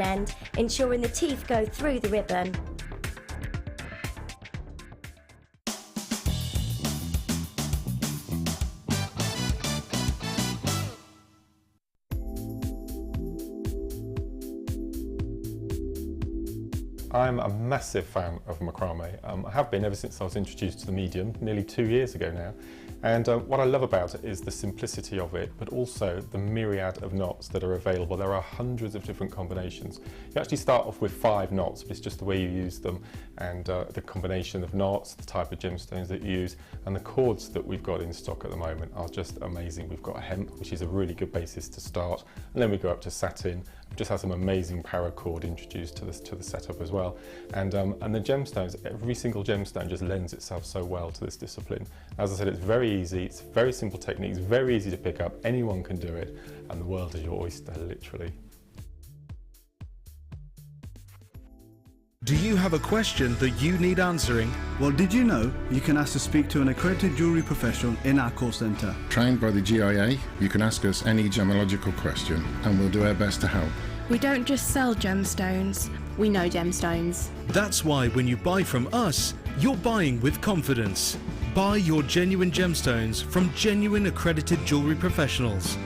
end, ensuring the teeth go through the ribbon. I'm a massive fan of macrame. I have been ever since I was introduced to the medium nearly 2 years ago now. And what I love about it is the simplicity of it, but also the myriad of knots that are available. There are hundreds of different combinations. You actually start off with 5 knots, but it's just the way you use them and the combination of knots, the type of gemstones that you use, and the cords that we've got in stock at the moment are just amazing. We've got hemp, which is a really good basis to start, and then we go up to satin. We've just had some amazing paracord introduced to the setup as well. And the gemstones, every single gemstone just lends itself so well to this discipline. As I said, it's very easy, it's very simple techniques, very easy to pick up, anyone can do it, and the world is your oyster, literally. Do you have a question that you need answering? Well, did you know you can ask to speak to an accredited jewellery professional in our call centre? Trained by the GIA, you can ask us any gemological question and we'll do our best to help. We don't just sell gemstones, we know gemstones. That's why when you buy from us, you're buying with confidence. Buy your genuine gemstones from genuine accredited jewellery professionals.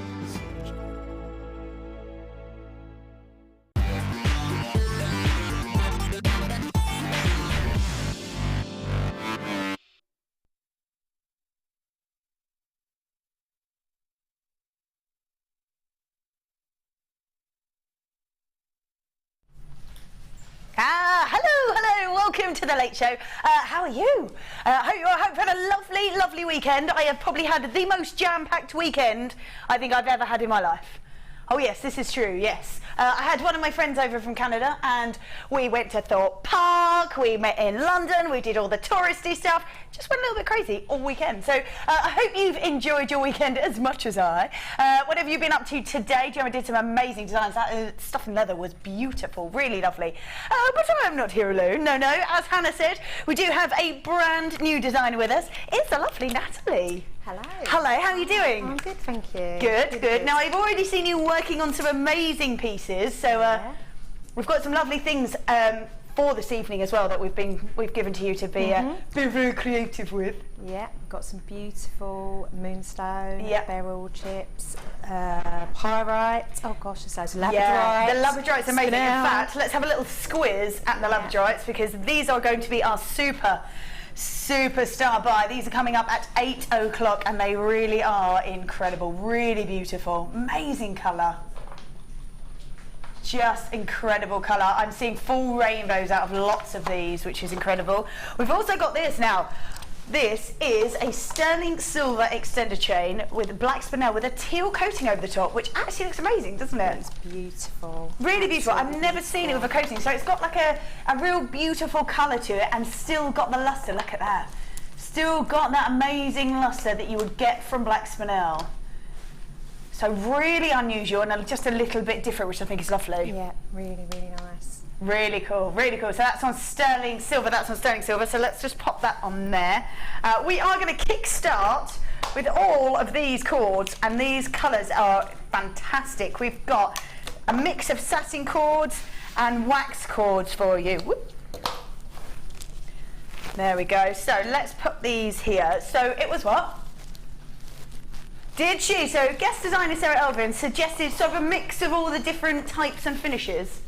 Hello, welcome to the Late Show. How are you? I hope you had a lovely weekend. I have probably had the most jam-packed weekend I think I've ever had in my life. Oh yes, this is true, yes. I had one of my friends over from Canada and we went to Thorpe Park, we met in London, we did all the touristy stuff, just went a little bit crazy all weekend. So I hope you've enjoyed your weekend as much as I. What have you been up to today? Gemma did some amazing designs. That stuff in leather was beautiful, really lovely. But I'm not here alone, no, as Hannah said, we do have a brand new designer with us. It's the lovely Natalie. Hello. Hello, how are you doing? I'm good, thank you. Good. Now, I've already seen you working on some amazing pieces, so we've got some lovely things for this evening as well that we've given to you to be very creative with. Yeah, got some beautiful moonstone, beryl chips, pyrite. Oh gosh, there's those labradorites. Yeah, the labradorites are amazing. In fact, let's have a little squiz at the labradorites because these are going to be our superstar buy. These are coming up at 8 o'clock and they really are incredible, really beautiful, amazing colour, just incredible colour. I'm seeing full rainbows out of lots of these, which is incredible. We've also got this now. This is a sterling silver extender chain with black spinel with a teal coating over the top, which actually looks amazing, doesn't it? It's beautiful. Really beautiful. I've never seen it with a coating. So it's got like a real beautiful colour to it and still got the lustre. Look at that. Still got that amazing lustre that you would get from black spinel. So really unusual and just a little bit different, which I think is lovely. Yeah, really nice. Really cool. So that's on sterling silver, so let's just pop that on there. We are going to kick-start with all of these cords, and these colours are fantastic. We've got a mix of satin cords and wax cords for you. Whoop. There we go. So let's put these here. So it was what? Did she? So guest designer Sarah Elvin suggested sort of a mix of all the different types and finishes.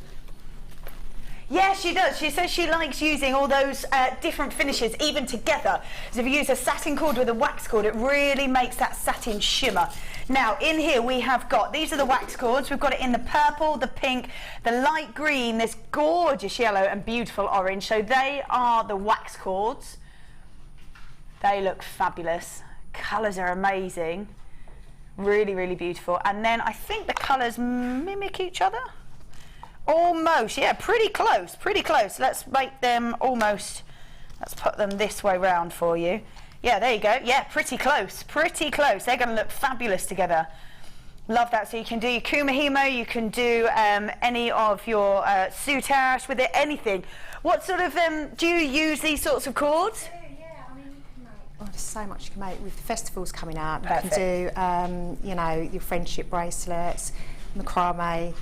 Yes, she does. She says she likes using all those different finishes even together. So if you use a satin cord with a wax cord, it really makes that satin shimmer. Now, in here we have got, these are the wax cords. We've got it in the purple, the pink, the light green, this gorgeous yellow and beautiful orange. So they are the wax cords. They look fabulous. Colours are amazing. Really beautiful. And then I think the colours mimic each other. Almost, yeah, pretty close. Let's make them almost, let's put them this way round for you. Yeah, there you go. Yeah, pretty close. They're going to look fabulous together. Love that. So you can do your kumahimo, you can do any of your soutache with it, anything. What sort of, do you use these sorts of cords? Yeah, I mean, you can make, oh, there's so much you can make with the festivals coming up. Perfect. You can do, you know, your friendship bracelets, macrame.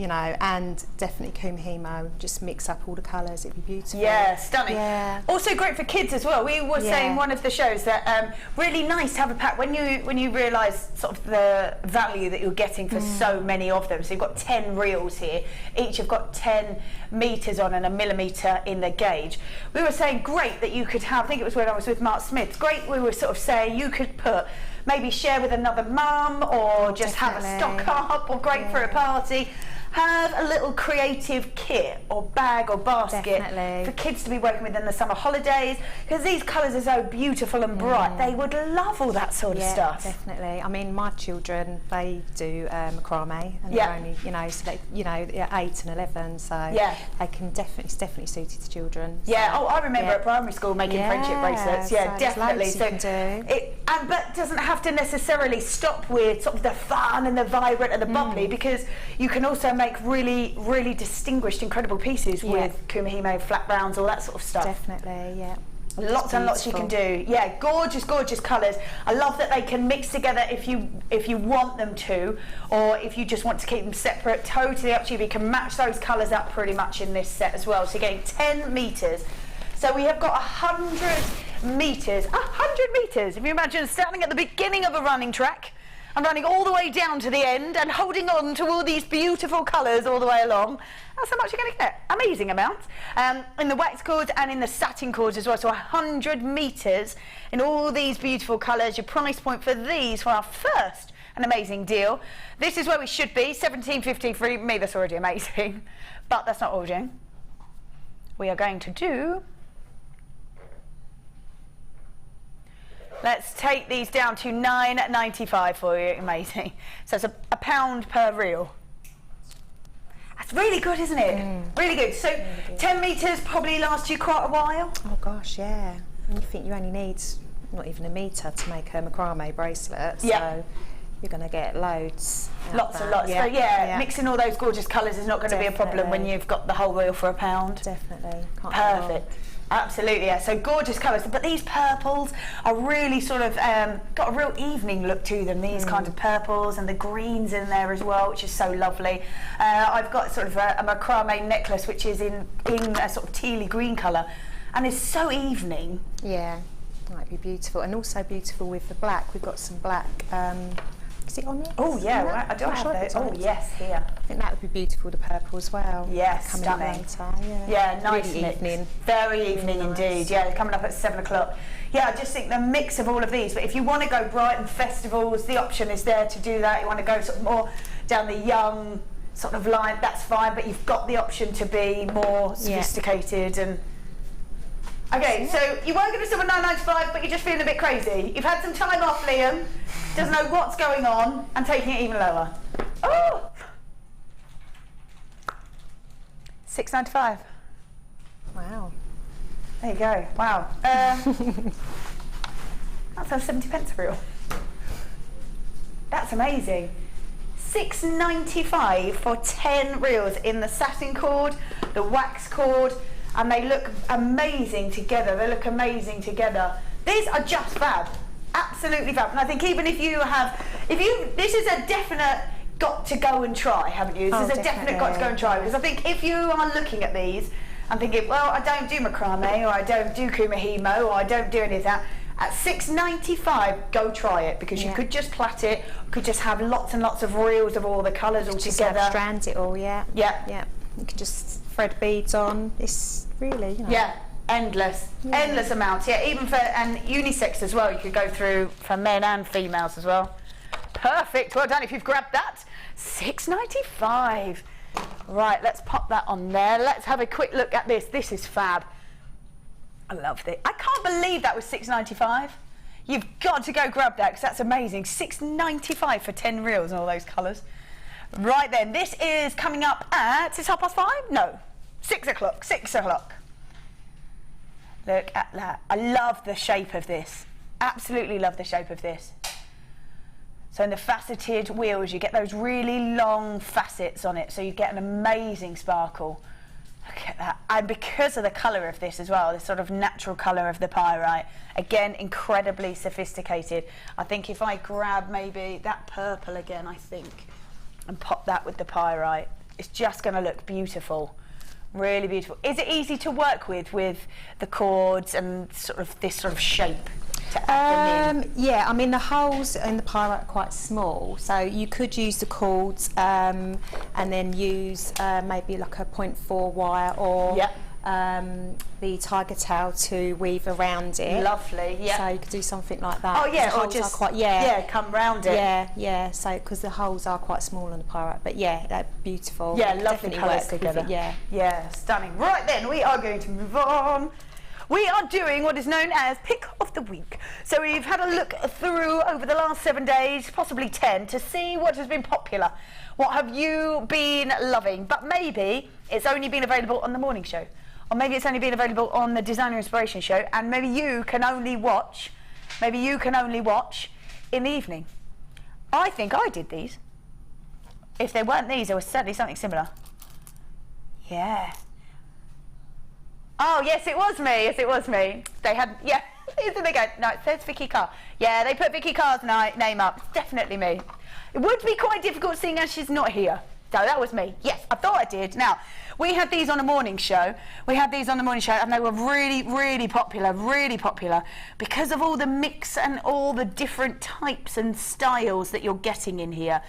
you know, and definitely Kumihimo. Just mix up all the colours, it'd be beautiful. Yeah, stunning. Yeah. Also great for kids as well. We were saying one of the shows that really nice to have a pack when you realise sort of the value that you're getting for so many of them. So you've got 10 reels here. Each have got 10 metres on and a millimetre in the gauge. We were saying great that you could have, I think it was when I was with Mark Smith, great we were sort of saying you could put, maybe share with another mum or just have a stock up, or great for a party. Have a little creative kit or bag or basket for kids to be working with in the summer holidays, because these colours are so beautiful and bright. They would love all that sort of stuff. Definitely. I mean, my children, they do macrame, and they're only, you know, so they, you know, they're 8 and 11, so they can it's definitely suited to children. So, I remember at primary school making friendship bracelets. Yeah, so definitely. So you can do. But doesn't have to necessarily stop with sort of the fun and the vibrant and the bubbly, because you can also make really, really distinguished, incredible pieces with Kumihimo, flat rounds, all that sort of stuff. Definitely, yeah. Lots and lots you can do. Yeah, gorgeous, gorgeous colours. I love that they can mix together if you want them to, or if you just want to keep them separate. Totally up to you. You can match those colours up pretty much in this set as well. So you're getting 10 metres. So we have got 100 metres. 100 metres! If you imagine standing at the beginning of a running track and running all the way down to the end and holding on to all these beautiful colours all the way along, that's how much you're going to get. Amazing amount. In the wax cords and in the satin cords as well. So 100 metres in all these beautiful colours. Your price point for these for our first an amazing deal. This is where we should be, $17.50 for me. That's already amazing. But that's not all we're doing. We are going to do... Let's take these down to $9.95 for you. Amazing. So it's a pound per reel. That's really good, isn't it? Really good. So really good. 10 metres probably lasts you quite a while. Oh gosh, yeah. And you think you only need not even a metre to make a macrame bracelet. So you're going to get loads. Lots and lots. Yeah. So mixing all those gorgeous colours is not going to be a problem when you've got the whole reel for a pound. Definitely. Can't Perfect. Absolutely, yeah. So gorgeous colours, but these purples are really sort of got a real evening look to them. These kinds of purples and the greens in there as well, which is so lovely. I've got sort of a macrame necklace, which is in a sort of tealy green colour, and it's so evening. Yeah, might be beautiful, and also beautiful with the black. We've got some black. Is it on it? Oh yeah, well, I don't have those. Oh yes, here. I think that would be beautiful, the purple as well. Yes, coming stunning. Up later. Yeah, nice really evening. Very evening indeed. Yeah, they're coming up at 7 o'clock. Yeah, I just think the mix of all of these. But if you want to go bright and festivals, the option is there to do that. You want to go sort of more down the young sort of line, that's fine. But you've got the option to be more sophisticated and. Okay, so you were going to stop at $9.95, but you're just feeling a bit crazy. You've had some time off, Liam. Doesn't know what's going on, and taking it even lower. Oh! $6.95. Wow. There you go. Wow. That's 70 pence a reel. That's amazing. $6.95 for 10 reels in the satin cord, the wax cord, and they look amazing together. They look amazing together. These are just fab. Absolutely fab. And I think even if this is a definite got to go and try, haven't you? This is a definite got to go and try. Because I think if you are looking at these and thinking, well, I don't do macrame, or I don't do Kumihimo, or I don't do any of that, at $6.95, go try it, because you could just plait it, could just have lots and lots of reels of all the colours all together. Just strand it all, yeah. You can just thread beads on. It's really, you know. Yeah, endless amounts. Yeah, even for, and unisex as well. You could go through for men and females as well. Perfect. Well done if you've grabbed that. $6.95. Right, let's pop that on there. Let's have a quick look at this. This is fab. I love this. I can't believe that was $6.95. You've got to go grab that, because that's amazing. $6.95 for 10 reels and all those colours. Right then, this is coming up at, is it 5:30? No, 6 o'clock, 6 o'clock. Look at that. I love the shape of this. Absolutely love the shape of this. So in the faceted wheels, you get those really long facets on it, so you get an amazing sparkle. Look at that. And because of the colour of this as well, this sort of natural colour of the pyrite, again, incredibly sophisticated. I think if I grab maybe that purple again, I think, and pop that with the pyrite, It's just going to look beautiful. Really beautiful. Is it easy to work with the cords and sort of this sort of shape to add them in? Yeah, I mean the holes in the pirate are quite small, so you could use the cords and then use maybe like a 0.4 wire or the tiger tail to weave around it. Lovely, yeah. So you could do something like that. Oh yeah, or just quite, come round it. Yeah. So because the holes are quite small on the pirate, but yeah, they're beautiful. Yeah, lovely colours together. Yeah, stunning. Right then, we are going to move on. We are doing what is known as Pick of the Week. So we've had a look through over the last 7 days, possibly 10, to see what has been popular. What have you been loving? But maybe it's only been available on the morning show. Or maybe it's only been available on the Designer Inspiration show, and maybe you can only watch in the evening. I think I did these. If they weren't these, there was certainly something similar. Yeah. Oh, yes, it was me. Yes, it was me. They had, yeah, isn't it good? No, it says Vicky Carr. Yeah, they put Vicky Carr's name up. It's definitely me. It would be quite difficult seeing as she's not here. So that was me. Yes, I thought I did. Now, we had these on a morning show. And they were really, really popular because of all the mix and all the different types and styles that you're getting in here.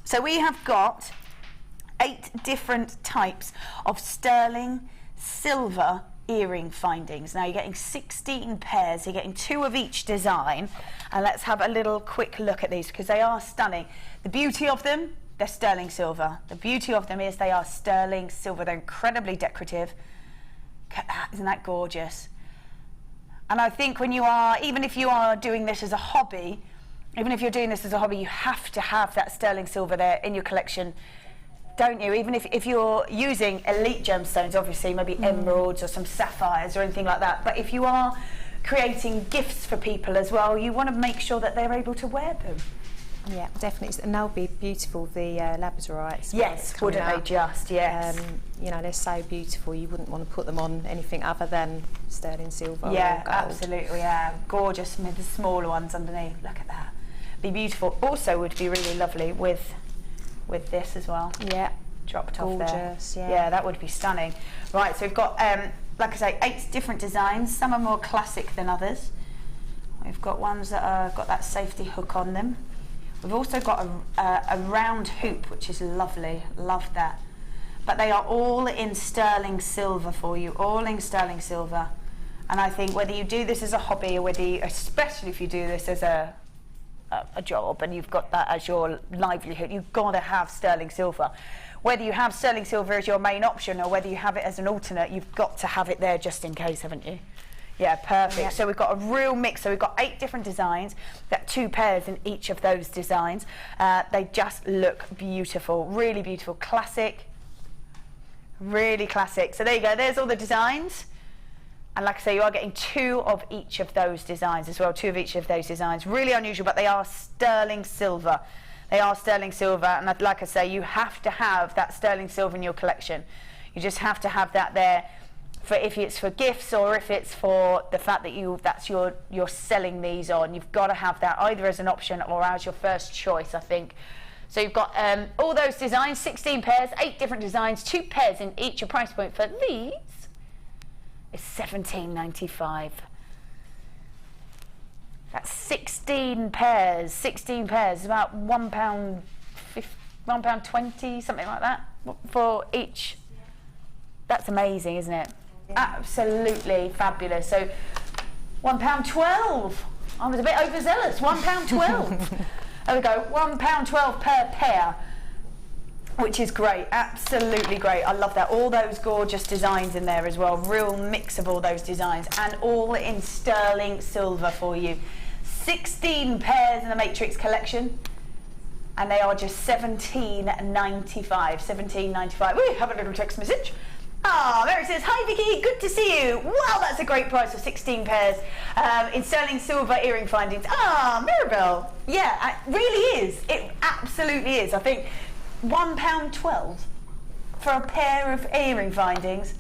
So we have got 8 different types of sterling silver earring findings. Now you're getting 16 pairs, you're getting 2 of each design, and let's have a little quick look at these because they are stunning. The beauty of them, they're sterling silver. The beauty of them is they are sterling silver. They're incredibly decorative. Isn't that gorgeous? And I think when you are, even if you are doing this as a hobby, you have to have that sterling silver there in your collection, don't you? Even if you're using elite gemstones, obviously, maybe emeralds or some sapphires or anything like that. But if you are creating gifts for people as well, you want to make sure that they're able to wear them. Yeah, definitely, and they'll be beautiful. The labradorites. Yes, wouldn't they just? Yes. You know, they're so beautiful. You wouldn't want to put them on anything other than sterling silver. Yeah, or gold. Absolutely. Yeah, gorgeous. With the smaller ones underneath. Look at that. Be beautiful. Also, would be really lovely with this as well. Yeah. Dropped off there. Gorgeous. Yeah. Yeah, that would be stunning. Right. So we've got, like I say, 8 different designs. Some are more classic than others. We've got ones that are got that safety hook on them. We've also got a round hoop, which is lovely. Love that. But they are all in sterling silver for you, all in sterling silver. And I think whether you do this as a hobby or whether you, especially if you do this as a job and you've got that as your livelihood, you've got to have sterling silver. Whether you have sterling silver as your main option or whether you have it as an alternate, you've got to have it there just in case, haven't you? Yeah, perfect. Yeah. So we've got a real mix. So we've got 8 different designs, that 2 pairs in each of those designs. They just look beautiful, really beautiful, classic, really classic. So there you go, there's all the designs. And like I say, you are getting 2 of each of those designs as well, 2 of each of those designs. Really unusual, but they are sterling silver. They are sterling silver, and like I say, you have to have that sterling silver in your collection. You just have to have that there. For if it's for gifts or if it's for the fact that you're selling these on, you've got to have that either as an option or as your first choice, I think. So you've got all those designs, 16 pairs, 8 different designs, 2 pairs in each. Your price point for these is $17.95. That's 16 pairs. 16 pairs, about £1.20, something like that for each. That's amazing, isn't it? Yeah. Absolutely fabulous. So £1.12. I was a bit overzealous. £1.12. There we go. £1.12 per pair, which is great. Absolutely great. I love that. All those gorgeous designs in there as well. Real mix of all those designs, and all in sterling silver for you. 16 pairs in the Matrix collection, and they are just $17.95. $17.95. We have a little text message. Ah, Mary says, hi Vicky, good to see you. Wow, that's a great price for 16 pairs in sterling silver earring findings. Ah, Mirabelle. Yeah, it really is. It absolutely is. I think £1.12 for a pair of earring findings.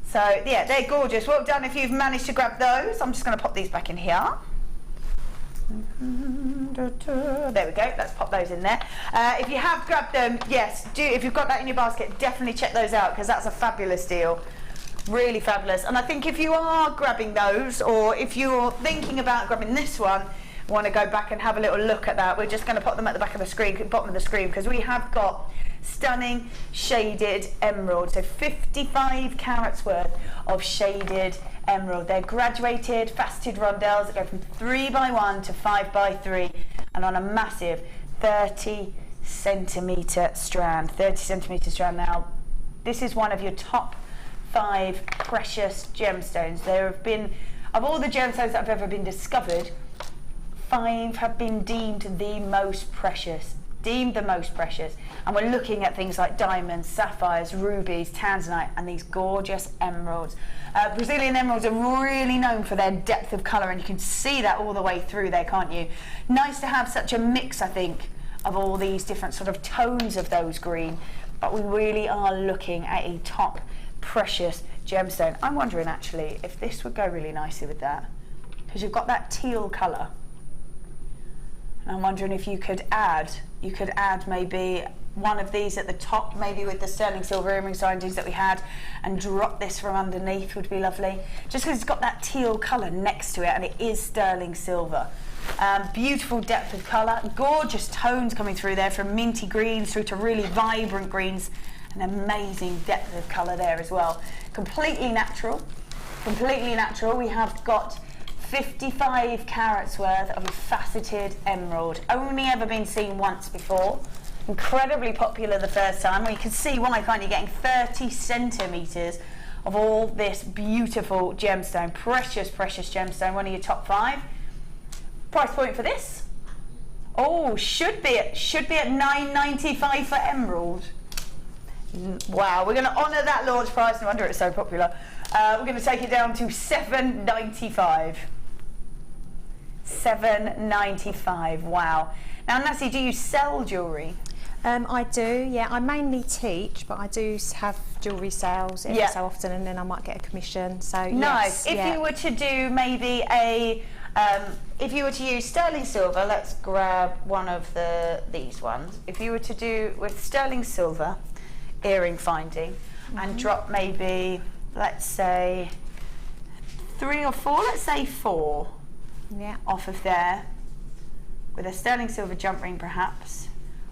So, yeah, they're gorgeous. Well done if you've managed to grab those. I'm just going to pop these back in here. There we go, let's pop those in there. If you have grabbed them, yes, if you've got that in your basket, definitely check those out, because that's a fabulous deal. Really fabulous. And I think if you are grabbing those, or if you're thinking about grabbing this one, want to go back and have a little look at that, we're just going to pop them at the back of the screen, bottom of the screen, because we have got stunning shaded emerald. So 55 carats worth of shaded emerald. They're graduated faceted rondelles that go from 3x1 to 5x3, and on a massive 30 centimetre strand. 30 centimetre strand. Now, this is one of your top 5 precious gemstones. There have been, of all the gemstones that have ever been discovered, 5 have been deemed the most precious. Deemed the most precious. And we're looking at things like diamonds, sapphires, rubies, tanzanite, and these gorgeous emeralds. Brazilian emeralds are really known for their depth of colour, and you can see that all the way through there, can't you? Nice to have such a mix, I think, of all these different sort of tones of those green, but we really are looking at a top precious gemstone. I'm wondering actually if this would go really nicely with that, because you've got that teal colour. And I'm wondering if you could add maybe one of these at the top, maybe with the sterling silver earring findings that we had, and drop this from underneath would be lovely. Just because it's got that teal colour next to it, and it is sterling silver. Beautiful depth of colour, gorgeous tones coming through there, from minty greens through to really vibrant greens. An amazing depth of colour there as well. Completely natural, completely natural. We have got 55 carats worth of a faceted emerald. Only ever been seen once before. Incredibly popular the first time. Well, you can see why, can't you? Getting 30 centimetres of all this beautiful gemstone. Precious, precious gemstone. One of your top 5. Price point for this? Oh, should be at $9.95 for emerald. Wow, we're going to honour that launch price. No wonder it's so popular. We're going to take it down to $7.95. $7.95. Wow. Now, Nassie, do you sell jewellery? I do, yeah. I mainly teach, but I do have jewellery sales every so often, and then I might get a commission. So nice. Yes, if you were to do maybe a, if you were to use sterling silver, let's grab one of these ones. If you were to do with sterling silver earring finding, and drop maybe, let's say 3 or 4, let's say 4, off of there, with a sterling silver jump ring perhaps.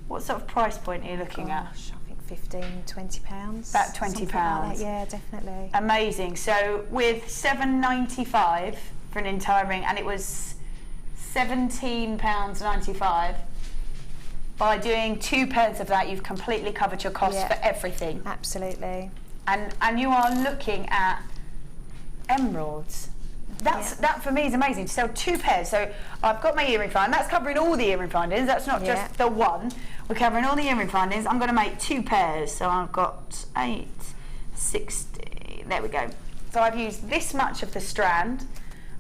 What sort of price point are you looking at? I think £15–20. About £20. Like yeah, definitely. Amazing. So with $7.95 for an entire ring, and it was £17.95. By doing 2 pairs of that, you've completely covered your costs for everything. Absolutely. And you are looking at emeralds. That for me is amazing, to sell 2 pairs. So I've got my earring find, that's covering all the earring findings, that's not just the one. We're covering all the earring findings. I'm going to make 2 pairs. So I've got 8, 60, there we go. So I've used this much of the strand,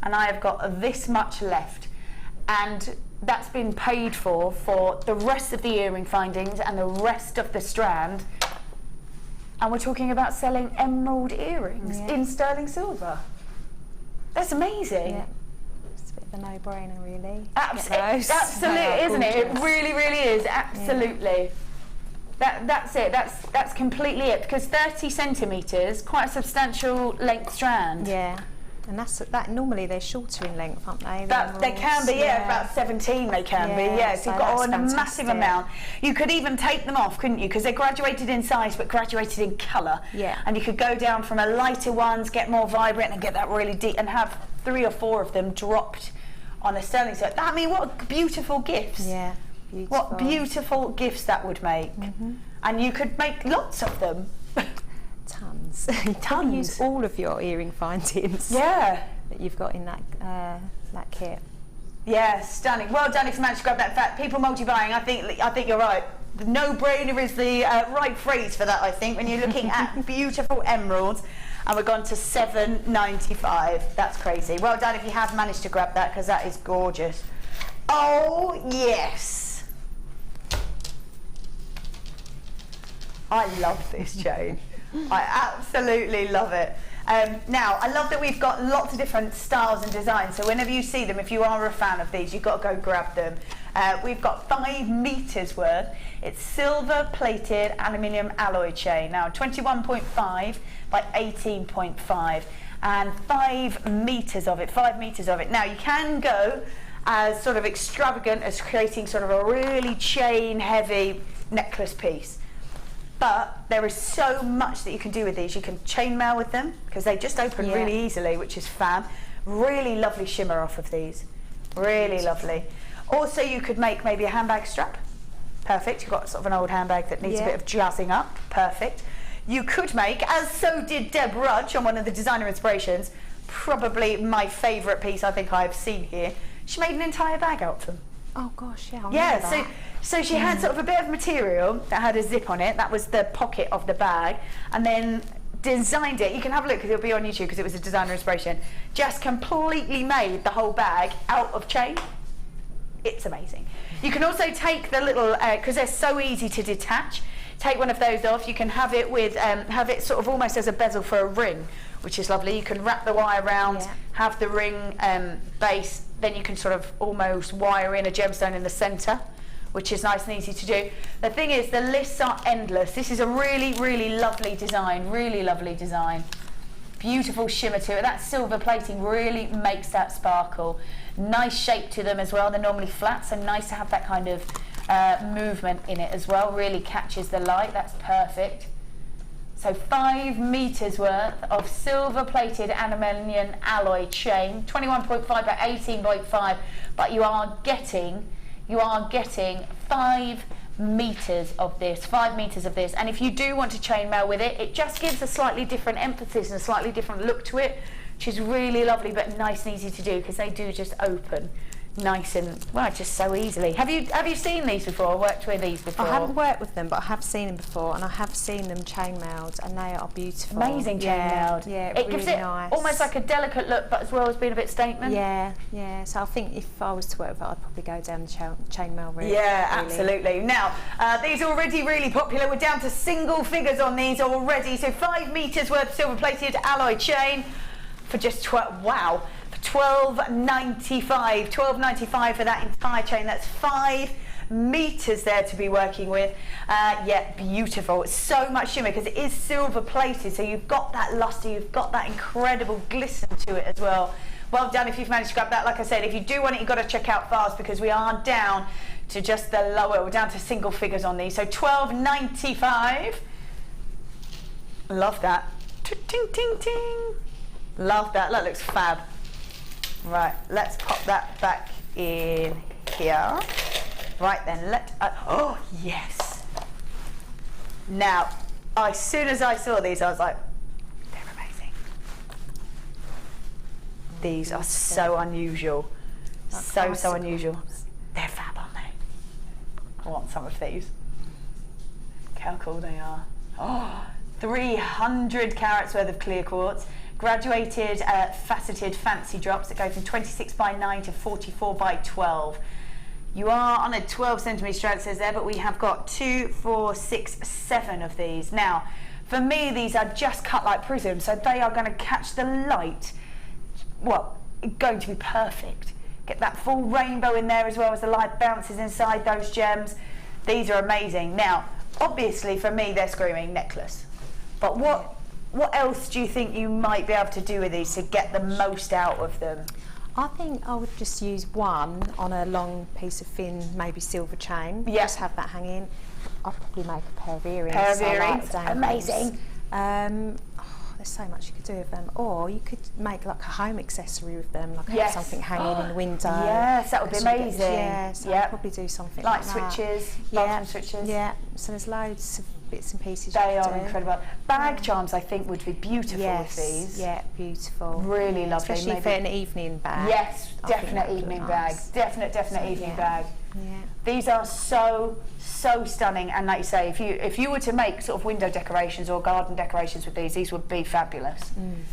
and I have got this much left. And that's been paid for the rest of the earring findings and the rest of the strand. And we're talking about selling emerald earrings in sterling silver. That's amazing. Yeah. It's a bit of a no-brainer, really. Absolutely, isn't it? It really, really is. Absolutely. Yeah. That's it. That's completely it. Because 30 centimetres, quite a substantial length strand. Yeah. And that normally they're shorter in length, aren't they? They can be, about 17 they can be, so you've got a massive amount. You could even take them off, couldn't you? Because they're graduated in size but graduated in colour. Yeah. And you could go down from a lighter ones, get more vibrant, and get that really deep, and have 3 or 4 of them dropped on a sterling set. I mean, what beautiful gifts. Yeah, beautiful. What beautiful gifts that would make. And you could make lots of them. Tons. Tons. Use all of your earring findings. Yeah. That you've got in that kit. Yeah, stunning. Well done if you managed to grab that. In fact, people multi-buying, I think you're right. The no-brainer is the right phrase for that, I think, when you're looking at beautiful emeralds. And we're gone to $7.95. That's crazy. Well done if you have managed to grab that, because that is gorgeous. Oh, yes. I love this chain. I absolutely love it. Now, I love that we've got lots of different styles and designs, so whenever you see them, if you are a fan of these, you've got to go grab them. We've got 5 meters worth. It's silver plated aluminium alloy chain. Now, 21.5 by 18.5 and 5 meters of it, 5 meters of it. Now, you can go as sort of extravagant as creating sort of a really chain heavy necklace piece. But there is so much that you can do with these. You can chainmail with them because they just open really easily, which is fab. Really lovely shimmer off of these. Really lovely. Also, you could make maybe a handbag strap. Perfect. You've got sort of an old handbag that needs a bit of jazzing up. Perfect. You could make, as so did Deb Rudge on one of the designer inspirations, probably my favourite piece I think I've seen here. She made an entire bag out of them. Oh gosh, yeah. I remember that. So she had sort of a bit of material that had a zip on it. That was the pocket of the bag, and then designed it. You can have a look because it'll be on YouTube because it was a designer inspiration. Just completely made the whole bag out of chain. It's amazing. You can also take the little, because they're so easy to detach, take one of those off. You can have it with, have it sort of almost as a bezel for a ring, which is lovely. You can wrap the wire around, have the ring base, then you can sort of almost wire in a gemstone in the centre, which is nice and easy to do. The thing is, the lists are endless. This is a really, really lovely design, really lovely design. Beautiful shimmer to it. That silver plating really makes that sparkle. Nice shape to them as well. They're normally flat, so nice to have that kind of movement in it as well. Really catches the light. That's perfect. So 5 meters worth of silver plated aluminium alloy chain, 21.5 by 18.5, but you are getting 5 meters of this, 5 meters of this. And if you do want to chainmail with it, it just gives a slightly different emphasis and a slightly different look to it, which is really lovely but nice and easy to do because they do just open nice and, well, just so easily. Have you seen these before or worked with these before? I haven't worked with them, but I have seen them before, and I have seen them chainmailed, and they are beautiful. Amazing chainmailed. Yeah, it really gives it nice. Almost like a delicate look, but as well as being a bit statement. Yeah. So I think if I was to work with it, I'd probably go down the chainmail route. Yeah, absolutely. Now, these are already really popular. We're down to single figures on these already. So 5 meters worth silver plated alloy chain for just $12.95. $12.95 for that entire chain. That's 5 meters there to be working with. Yeah, beautiful. It's so much shimmer because it is silver plated, so you've got that luster, you've got that incredible glisten to it as well. Well done if you've managed to grab that. Like I said, if you do want it, you've got to check out fast because we are down to just the lower. We're down to single figures on these. So $12.95. Love that. Ting, ting, ting. Love that. That looks fab. Right, let's pop that back in here. Right then, oh yes. Now, as soon as I saw these, I was like, they're amazing. These are so unusual. So unusual. They're fab, aren't they? I want some of these. Look how cool they are. Oh, 300 carats worth of clear quartz. Graduated faceted fancy drops that go from 26 by 9 to 44 by 12. You are on a 12 centimetre stroke, says there, but we have got 2, 4, 6, 7 of these. Now, for me, these are just cut like prism, so they are going to catch the light. Well, going to be perfect. Get that full rainbow in there as well as the light bounces inside those gems. These are amazing. Now, obviously, for me, they're screaming necklace. But what else do you think you might be able to do with these to get the most out of them? I think I would just use one on a long piece of thin, maybe silver chain. Yeah. Just have that hanging. I'll probably make a pair of earrings. Amazing. There's so much you could do with them. Or you could make like a home accessory with them, like have something hanging in the window. Yes, that would be amazing. So I'd probably do something like that. Light switches, bathroom switches. Yeah, so there's loads of bits and pieces They you are could do. incredible. Bag charms, I think, would be beautiful with these. Yeah, beautiful. Really lovely. Especially for an evening bag. Yes, definite evening bag. Definite evening bag. Yeah. These are so stunning, and like you say, if you were to make sort of window decorations or garden decorations with these would be fabulous.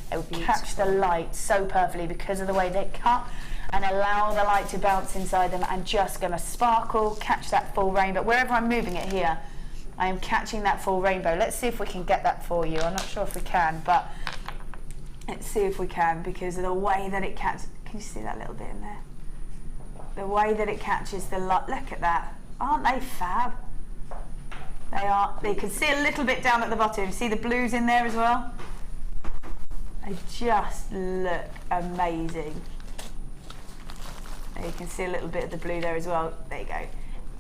They would catch the light so perfectly because of the way they're cut and allow the light to bounce inside them and just going to sparkle, catch that full rainbow. Wherever I'm moving it here, I am catching that full rainbow. Let's see if we can get that for you. I'm not sure if we can, but Let's see if we can, because of the way that it catches. Can you see that little bit in there? The way that it catches the light. Look at that. Aren't they fab? They are. You can see a little bit down at the bottom. See the blues in there as well? They just look amazing. You can see a little bit of the blue there as well. There you go.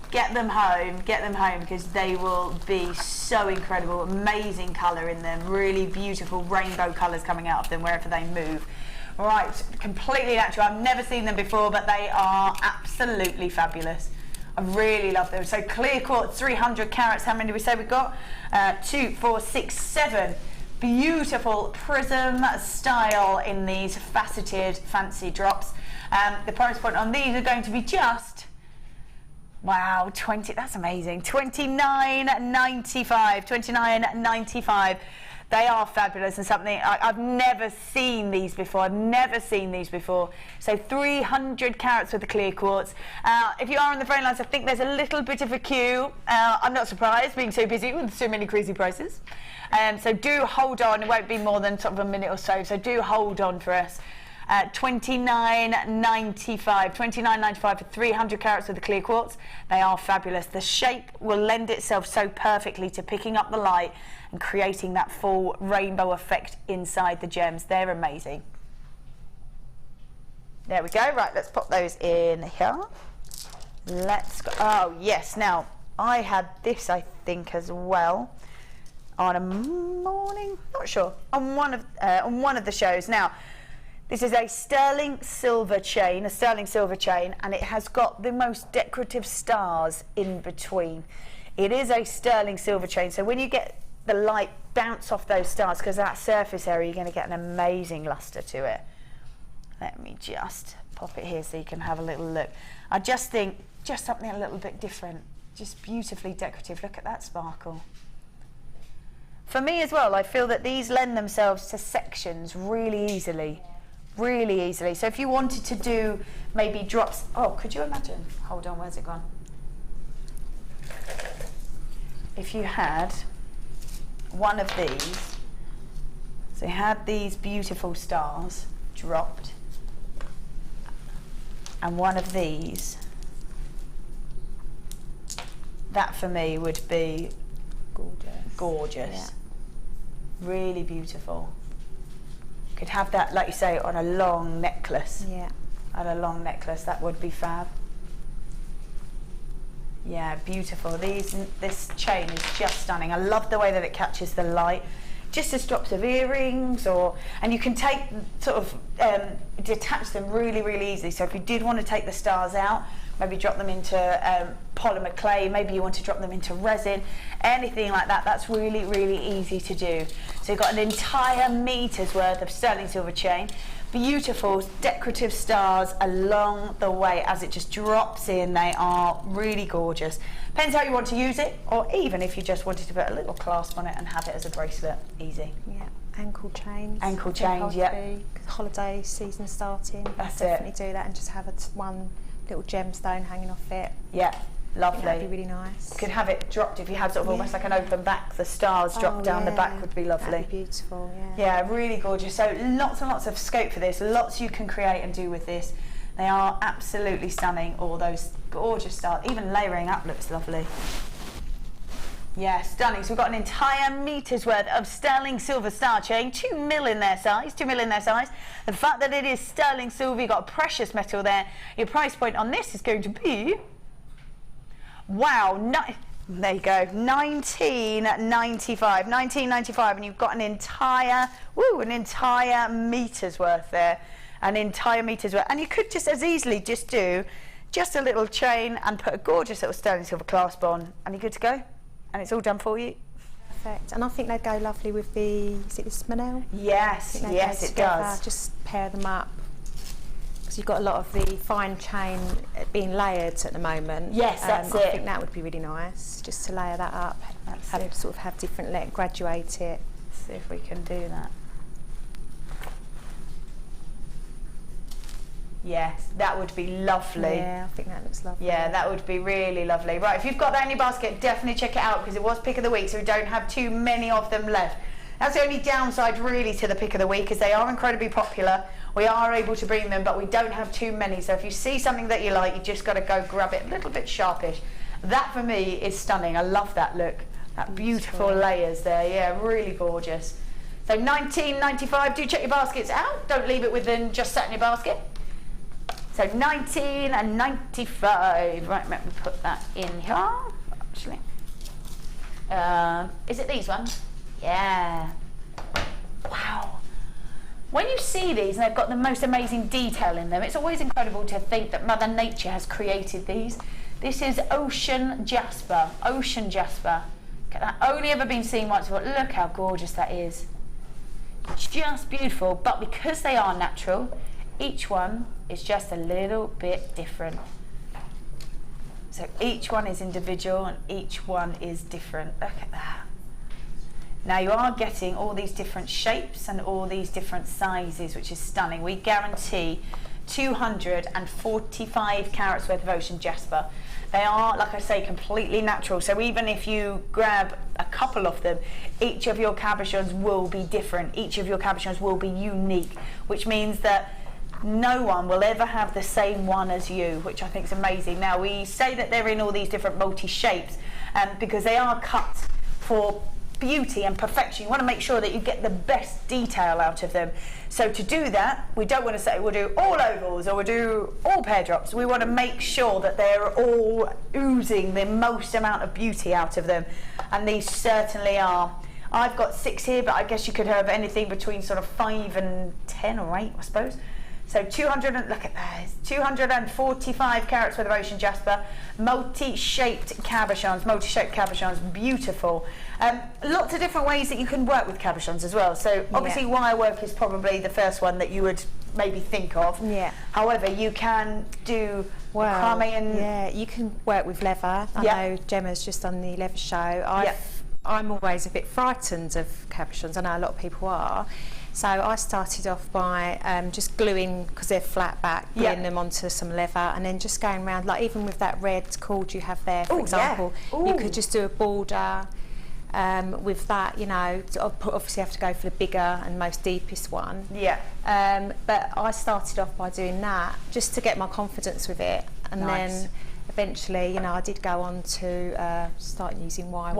Get them home, because they will be so incredible. Amazing colour in them, really beautiful rainbow colours coming out of them wherever they move. Right, completely natural. I've never seen them before, but they are absolutely fabulous. I really love them. So clear quartz, 300 carats. How many did we say we've got? 2, 4, 6, 7. Beautiful prism style in these faceted fancy drops. The price point on these are going to be just, wow, 20, that's amazing, $29.95, $29.95. They are fabulous and something I've never seen these before. So 300 carats with the clear quartz. If you are on the phone lines, I think there's a little bit of a queue. I'm not surprised, being so busy with so many crazy prices. So do hold on. It won't be more than sort of a minute or so. So do hold on for us. $29.95 for 300 carats of the clear quartz. They are fabulous. The shape will lend itself so perfectly to picking up the light and creating that full rainbow effect inside the gems. They're amazing. There we go. Right, let's pop those in here. Let's go. Oh yes, now I had this, I think, as well on a morning, not sure, on one of the shows. Now, this is a sterling silver chain, and it has got the most decorative stars in between. It is a sterling silver chain, so when you get the light bounce off those stars, because that surface area, you're going to get an amazing luster to it. Let me just pop it here so you can have a little look. I just think, just something a little bit different, just beautifully decorative. Look at that sparkle. For me as well, I feel that these lend themselves to sections really easily. So if you wanted to do maybe drops, oh, could you imagine? Hold on, where's it gone? If you had one of these, so you had these beautiful stars dropped, and one of these, that for me would be gorgeous. Yeah. Really beautiful. Could have that, like you say, on a long necklace. Yeah. On a long necklace, that would be fab. Yeah, beautiful. This chain is just stunning. I love the way that it catches the light. Just as drops of earrings, and you can take sort of detach them really easily. So if you did want to take the stars out, maybe drop them into polymer clay, maybe you want to drop them into resin, anything like that, that's really easy to do. So you've got an entire meter's worth of sterling silver chain, beautiful decorative stars along the way as it just drops in. They are really gorgeous. Depends how you want to use it, or even if you just wanted to put a little clasp on it and have it as a bracelet, easy. Yeah, ankle chains. Ankle chains, yeah. Holiday season starting. That's definitely do that, and just have one little gemstone hanging off it. Yeah, lovely. That'd be really nice. You could have it dropped if you had sort of almost like an open back. The stars dropped down the back would be lovely. That'd be beautiful. Yeah, really gorgeous. So lots and lots of scope for this. Lots you can create and do with this. They are absolutely stunning. All those gorgeous stars. Even layering up looks lovely. Yeah, stunning. So we've got an entire meter's worth of sterling silver star chain, 2 mil in their size, The fact that it is sterling silver, you've got a precious metal there. Your price point on this is going to be, wow, there you go, $19.95, and you've got an entire meter's worth there, and you could just as easily just do just a little chain and put a gorgeous little sterling silver clasp on, and you're good to go. And it's all done for you. Perfect. And I think they'd go lovely with the, is it the Smanel? Yes, yes it does. Just pair them up. Because you've got a lot of the fine chain being layered at the moment. Yes, that's it. I think that would be really nice, just to layer that up. Have different, graduate it. Let's see if we can do that. Yes, that would be lovely. Yeah, I think that looks lovely. Yeah, that would be really lovely. Right, if you've got that in your basket, definitely check it out, because it was pick of the week, so we don't have too many of them left. That's the only downside really to the pick of the week, is they are incredibly popular. We are able to bring them, but we don't have too many. So if you see something that you like, you just got to go grab it. A little bit sharpish. That for me is stunning. I love that look. That beautiful layers there. Yeah, really gorgeous. So $19.95. Do check your baskets out. Don't leave it within just sat in your basket. So $19.95. Right, let me put that in here. Actually, is it these ones? Yeah. Wow. When you see these and they've got the most amazing detail in them, it's always incredible to think that Mother Nature has created these. This is Ocean Jasper. Ocean Jasper. That only ever been seen once before. Look how gorgeous that is. Just beautiful. But because they are natural, each one is just a little bit different. So each one is individual and each one is different. Look at that. Now you are getting all these different shapes and all these different sizes, which is stunning. We guarantee 245 carats worth of Ocean Jasper. They are, like I say, completely natural. So even if you grab a couple of them, each of your cabochons will be different. Each of your cabochons will be unique, which means that no one will ever have the same one as you, which I think is amazing. Now we say that they're in all these different multi-shapes because they are cut for beauty and perfection. You want to make sure that you get the best detail out of them. So to do that, we don't want to say we'll do all ovals or we'll do all pear drops. We want to make sure that they're all oozing the most amount of beauty out of them, and these certainly are. I've got 6 here, but I guess you could have anything between sort of 5 and 10 or 8, I suppose. So 245 carats worth of Ocean Jasper, multi-shaped cabochons, beautiful. Lots of different ways that you can work with cabochons as well. So obviously wire work is probably the first one that you would maybe think of. Yeah. However, you can do macrame and... Yeah, you can work with leather. I know Gemma's just done the leather show. I'm always a bit frightened of cabochons. I know a lot of people are. So I started off by just gluing, because they're flat back, gluing them onto some leather, and then just going around, like even with that red cord you have there, for example, you could just do a border with that, you know. Obviously you have to go for the bigger and most deepest one. Yeah. But I started off by doing that, just to get my confidence with it, and then eventually, you know, I did go on to start using wire.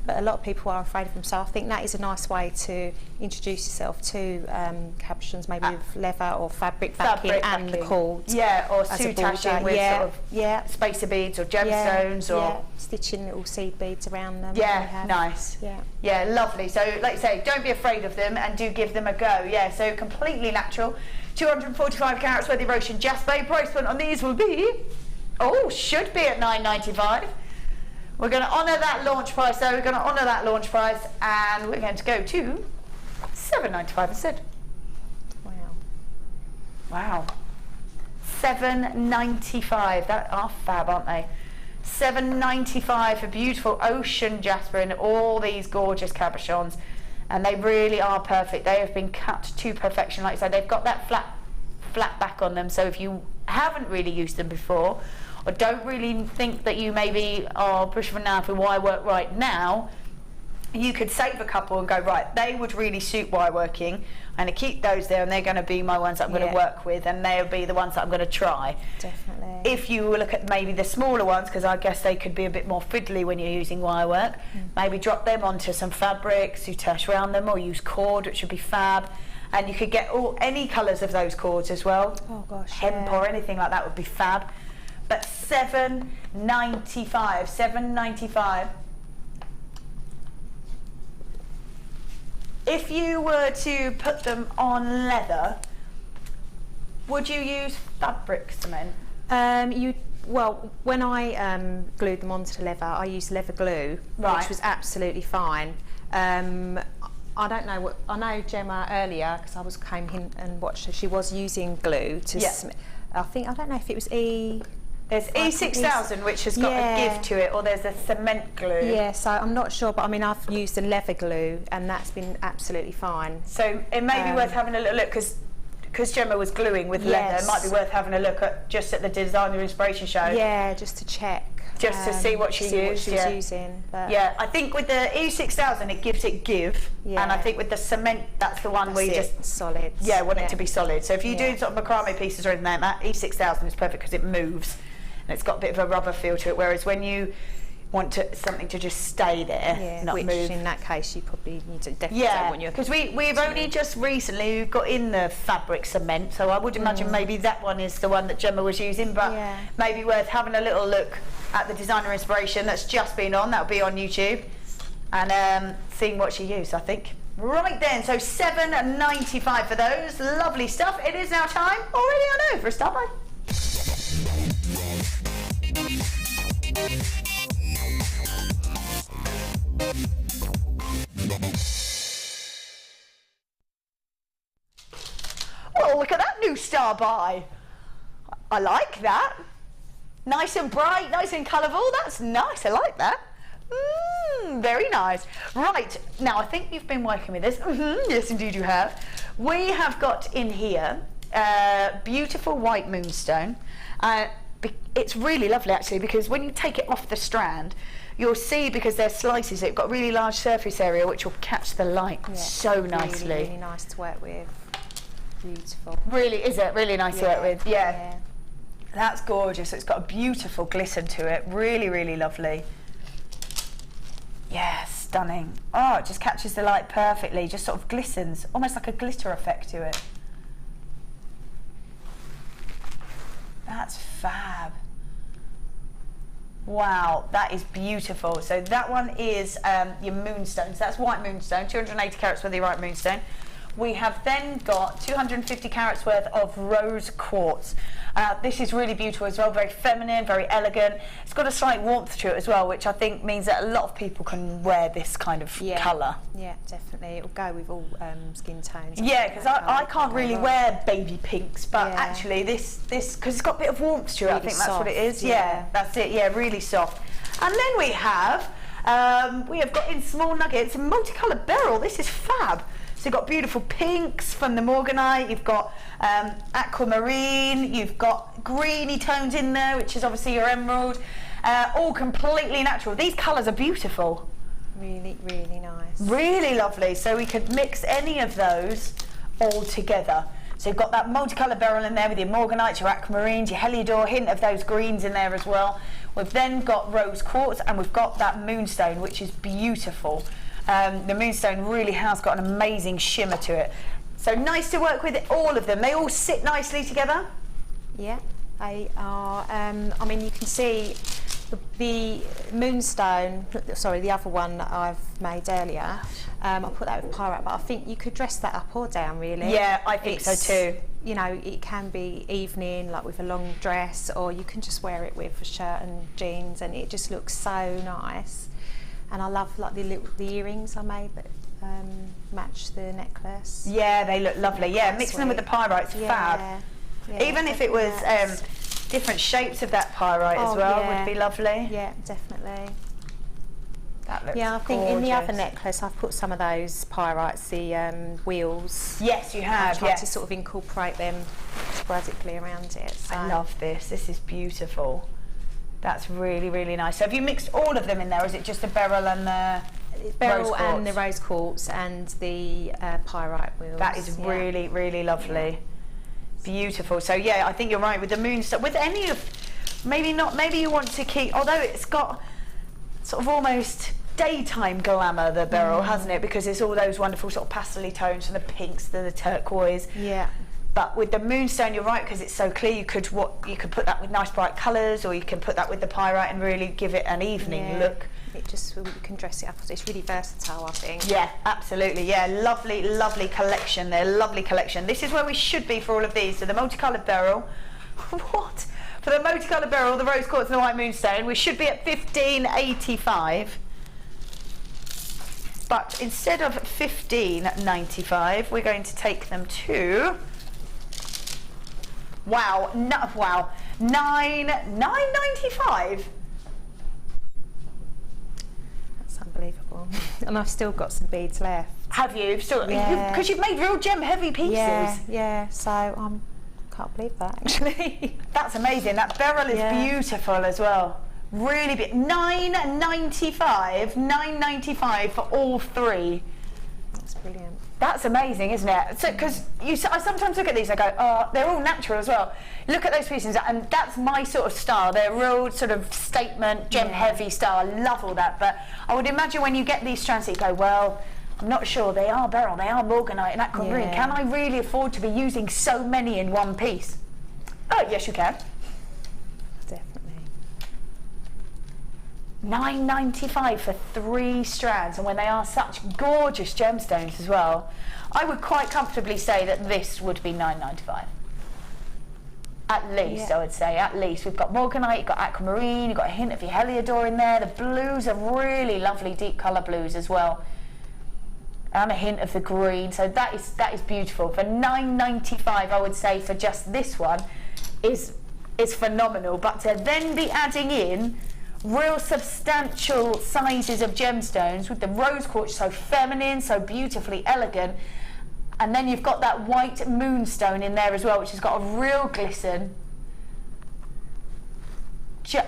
But a lot of people are afraid of them, so I think that is a nice way to introduce yourself to cabochons, maybe with leather or fabric backing and the cords. Yeah, or soutashing with sort of spacer beads or gemstones or stitching little seed beads around them. Yeah, nice. Yeah, lovely. So, like I say, don't be afraid of them and do give them a go. Yeah, so completely natural. 245 carats worth of Ocean Jasper. Price point on these will be, should be at $9.95. We're going to honour that launch price though. We're going to honour that launch price, and we're going to go to $7.95 instead. Wow. $7.95. That are fab, aren't they? $7.95 for beautiful Ocean Jasper in all these gorgeous cabochons, and they really are perfect. They have been cut to perfection. Like I said, they've got that flat back on them, so if you haven't really used them before, or don't really think that you maybe are pushing for now for wire work right now, you could save a couple and go, right, they would really suit wire working, and keep those there, and they're going to be my ones that I'm going to work with, and they'll be the ones that I'm going to try. Definitely. If you look at maybe the smaller ones, because I guess they could be a bit more fiddly when you're using wire work, maybe drop them onto some fabric, soutache around them, or use cord, which would be fab. And you could get any colours of those cords as well. Oh gosh, hemp or anything like that would be fab. But $7.95. If you were to put them on leather, would you use fabric cement? Well, when I glued them onto the leather, I used leather glue, which was absolutely fine. I don't know what, I know Gemma earlier, because I came in and watched her, she was using glue to I don't know if it was there's E6000, which has got a give to it, or there's a cement glue. Yeah, so I'm not sure, but I mean, I've used a leather glue, and that's been absolutely fine. So it may be worth having a little look, because Gemma was gluing with leather, it might be worth having a look at the designer inspiration show. Yeah, just to check. Just to see what she used. What she was using. But yeah, I think with the E6000 it gives it give, and I think with the cement that's the one where you just solid. Yeah, want it to be solid. So if you do sort of macrame pieces or anything like that, E6000 is perfect because it moves and it's got a bit of a rubber feel to it. Whereas when you want something to just stay there, not which move. In that case you probably need to definitely don't want your. Because we've only just recently got in the fabric cement, so I would imagine maybe that one is the one that Gemma was using, but maybe worth having a little look at the designer inspiration that's just been on. That'll be on YouTube, and seeing what she used, I think. Right then, so $7.95 for those. Lovely stuff. It is now time, already I know, for a start by. Oh, look at that new star buy. I like that. Nice and bright, nice and colourful. That's nice. I like that. Very nice. Right, now I think you've been working with this. Yes, indeed you have. We have got in here beautiful white moonstone. It's really lovely actually, because when you take it off the strand, you'll see, because they're slices, it's got really large surface area which will catch the light so nicely. Really, really nice to work with. Beautiful. Really, is it? Really nice to work with. Yeah. That's gorgeous. It's got a beautiful glisten to it. Really, really lovely. Yeah, stunning. Oh, it just catches the light perfectly. Just sort of glistens, almost like a glitter effect to it. That's fab. Wow, that is beautiful. So that one is your moonstone. So that's white moonstone, 280 carats worth of white moonstone. We have then got 250 carats worth of rose quartz. This is really beautiful as well, very feminine, very elegant. It's got a slight warmth to it as well, which I think means that a lot of people can wear this kind of colour. Yeah, definitely. It'll go with all skin tones. Yeah, because I can't really wear baby pinks, but actually this, because it's got a bit of warmth to it, really I think that's what it is. Yeah, that's it. Yeah, really soft. And then we have got in small nuggets, multicoloured beryl. This is fab. So you've got beautiful pinks from the Morganite, you've got aquamarine, you've got greeny tones in there, which is obviously your emerald, all completely natural. These colours are beautiful. Really, really nice. Really lovely. So we could mix any of those all together. So you've got that multicoloured beryl in there with your Morganites, your aquamarines, your Heliodor, hint of those greens in there as well. We've then got rose quartz, and we've got that moonstone, which is beautiful. The moonstone really has got an amazing shimmer to it. So nice to work with all of them. They all sit nicely together. Yeah, they are. I mean, you can see the moonstone, sorry, the other one that I've made earlier. I put that with pyrite, but I think you could dress that up or down, really. Yeah, I think so too. You know, it can be evening, like with a long dress, or you can just wear it with a shirt and jeans, and it just looks so nice. And I love like the earrings I made that match the necklace. Yeah, they look lovely. Yeah, mixing them with the pyrite's fab. Yeah, even if it was different shapes of that pyrite as well would be lovely. Yeah, definitely. That looks I think gorgeous. in the other necklace I've put some of those pyrites, the wheels. Yes, you have. I tried to sort of incorporate them sporadically around it. So. I love this. This is beautiful. That's really, really nice. So have you mixed all of them in there, or is it just the beryl and the beryl and the rose quartz and the pyrite wheels? That is really, really lovely. Yeah. Beautiful. So yeah, I think you're right with the moonstone. With any of, maybe you want to keep, although it's got sort of almost daytime glamour, the beryl, hasn't it? Because it's all those wonderful sort of pastel tones from the pinks to the turquoise. Yeah. But with the moonstone, you're right, because it's so clear. You could put that with nice bright colours, or you can put that with the pyrite and really give it an evening look. It just, you can dress it up. It's really versatile, I think. Yeah, absolutely. Yeah, lovely, lovely collection there. Lovely collection. This is where we should be for all of these. So the multicoloured beryl. What? For the multicoloured beryl, the rose quartz and the white moonstone, we should be at $15.85. But instead of $15.95, we're going to take them to $9.95. That's unbelievable. And I've still got some beads left. Have you? Because you've made real gem heavy pieces. Yeah. So I can't believe that, actually. That's amazing. That beryl is beautiful as well. Really big. $9.95 for all 3. That's brilliant. That's amazing, isn't it? So, because I sometimes look at these, I go, oh, they're all natural as well. Look at those pieces, and that's my sort of style. They're real sort of statement, gem-heavy style. I love all that. But I would imagine when you get these strands, you go, well, I'm not sure. They are Beryl, they are Morganite and aquamarine. Can I really afford to be using so many in one piece? Oh, yes, you can. $9.95 for 3 strands, and when they are such gorgeous gemstones as well, I would quite comfortably say that this would be $9.95. At least, I would say, at least. We've got Morganite, you've got aquamarine, you've got a hint of your Heliodor in there. The blues are really lovely, deep colour blues as well. And a hint of the green, so that is beautiful. For $9.95, I would say, for just this one, is phenomenal. But to then be adding in real substantial sizes of gemstones with the rose quartz, so feminine, so beautifully elegant, and then you've got that white moonstone in there as well, which has got a real glisten.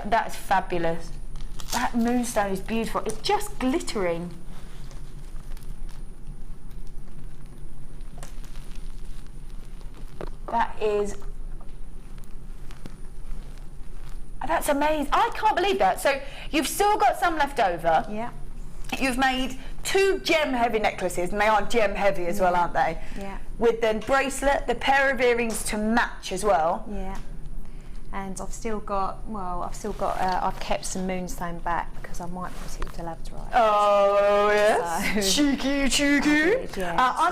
That's fabulous. That moonstone is beautiful. It's just glittering. That's amazing. I can't believe that. So you've still got some left over. Yeah. You've made 2 gem-heavy necklaces, and they are gem-heavy as well, aren't they? Yeah. With the bracelet, the pair of earrings to match as well. Yeah. And I've kept some moonstone back because I might put it with the labradorite. Oh, yes. So, cheeky. I'm so.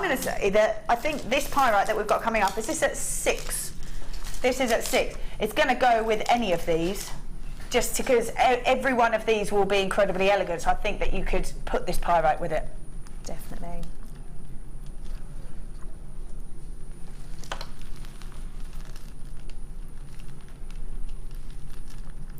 going to say that I think this pyrite that we've got coming up, is this at 6? This is at 6. It's going to go with any of these, just because every one of these will be incredibly elegant. So I think that you could put this pyrite with it. Definitely.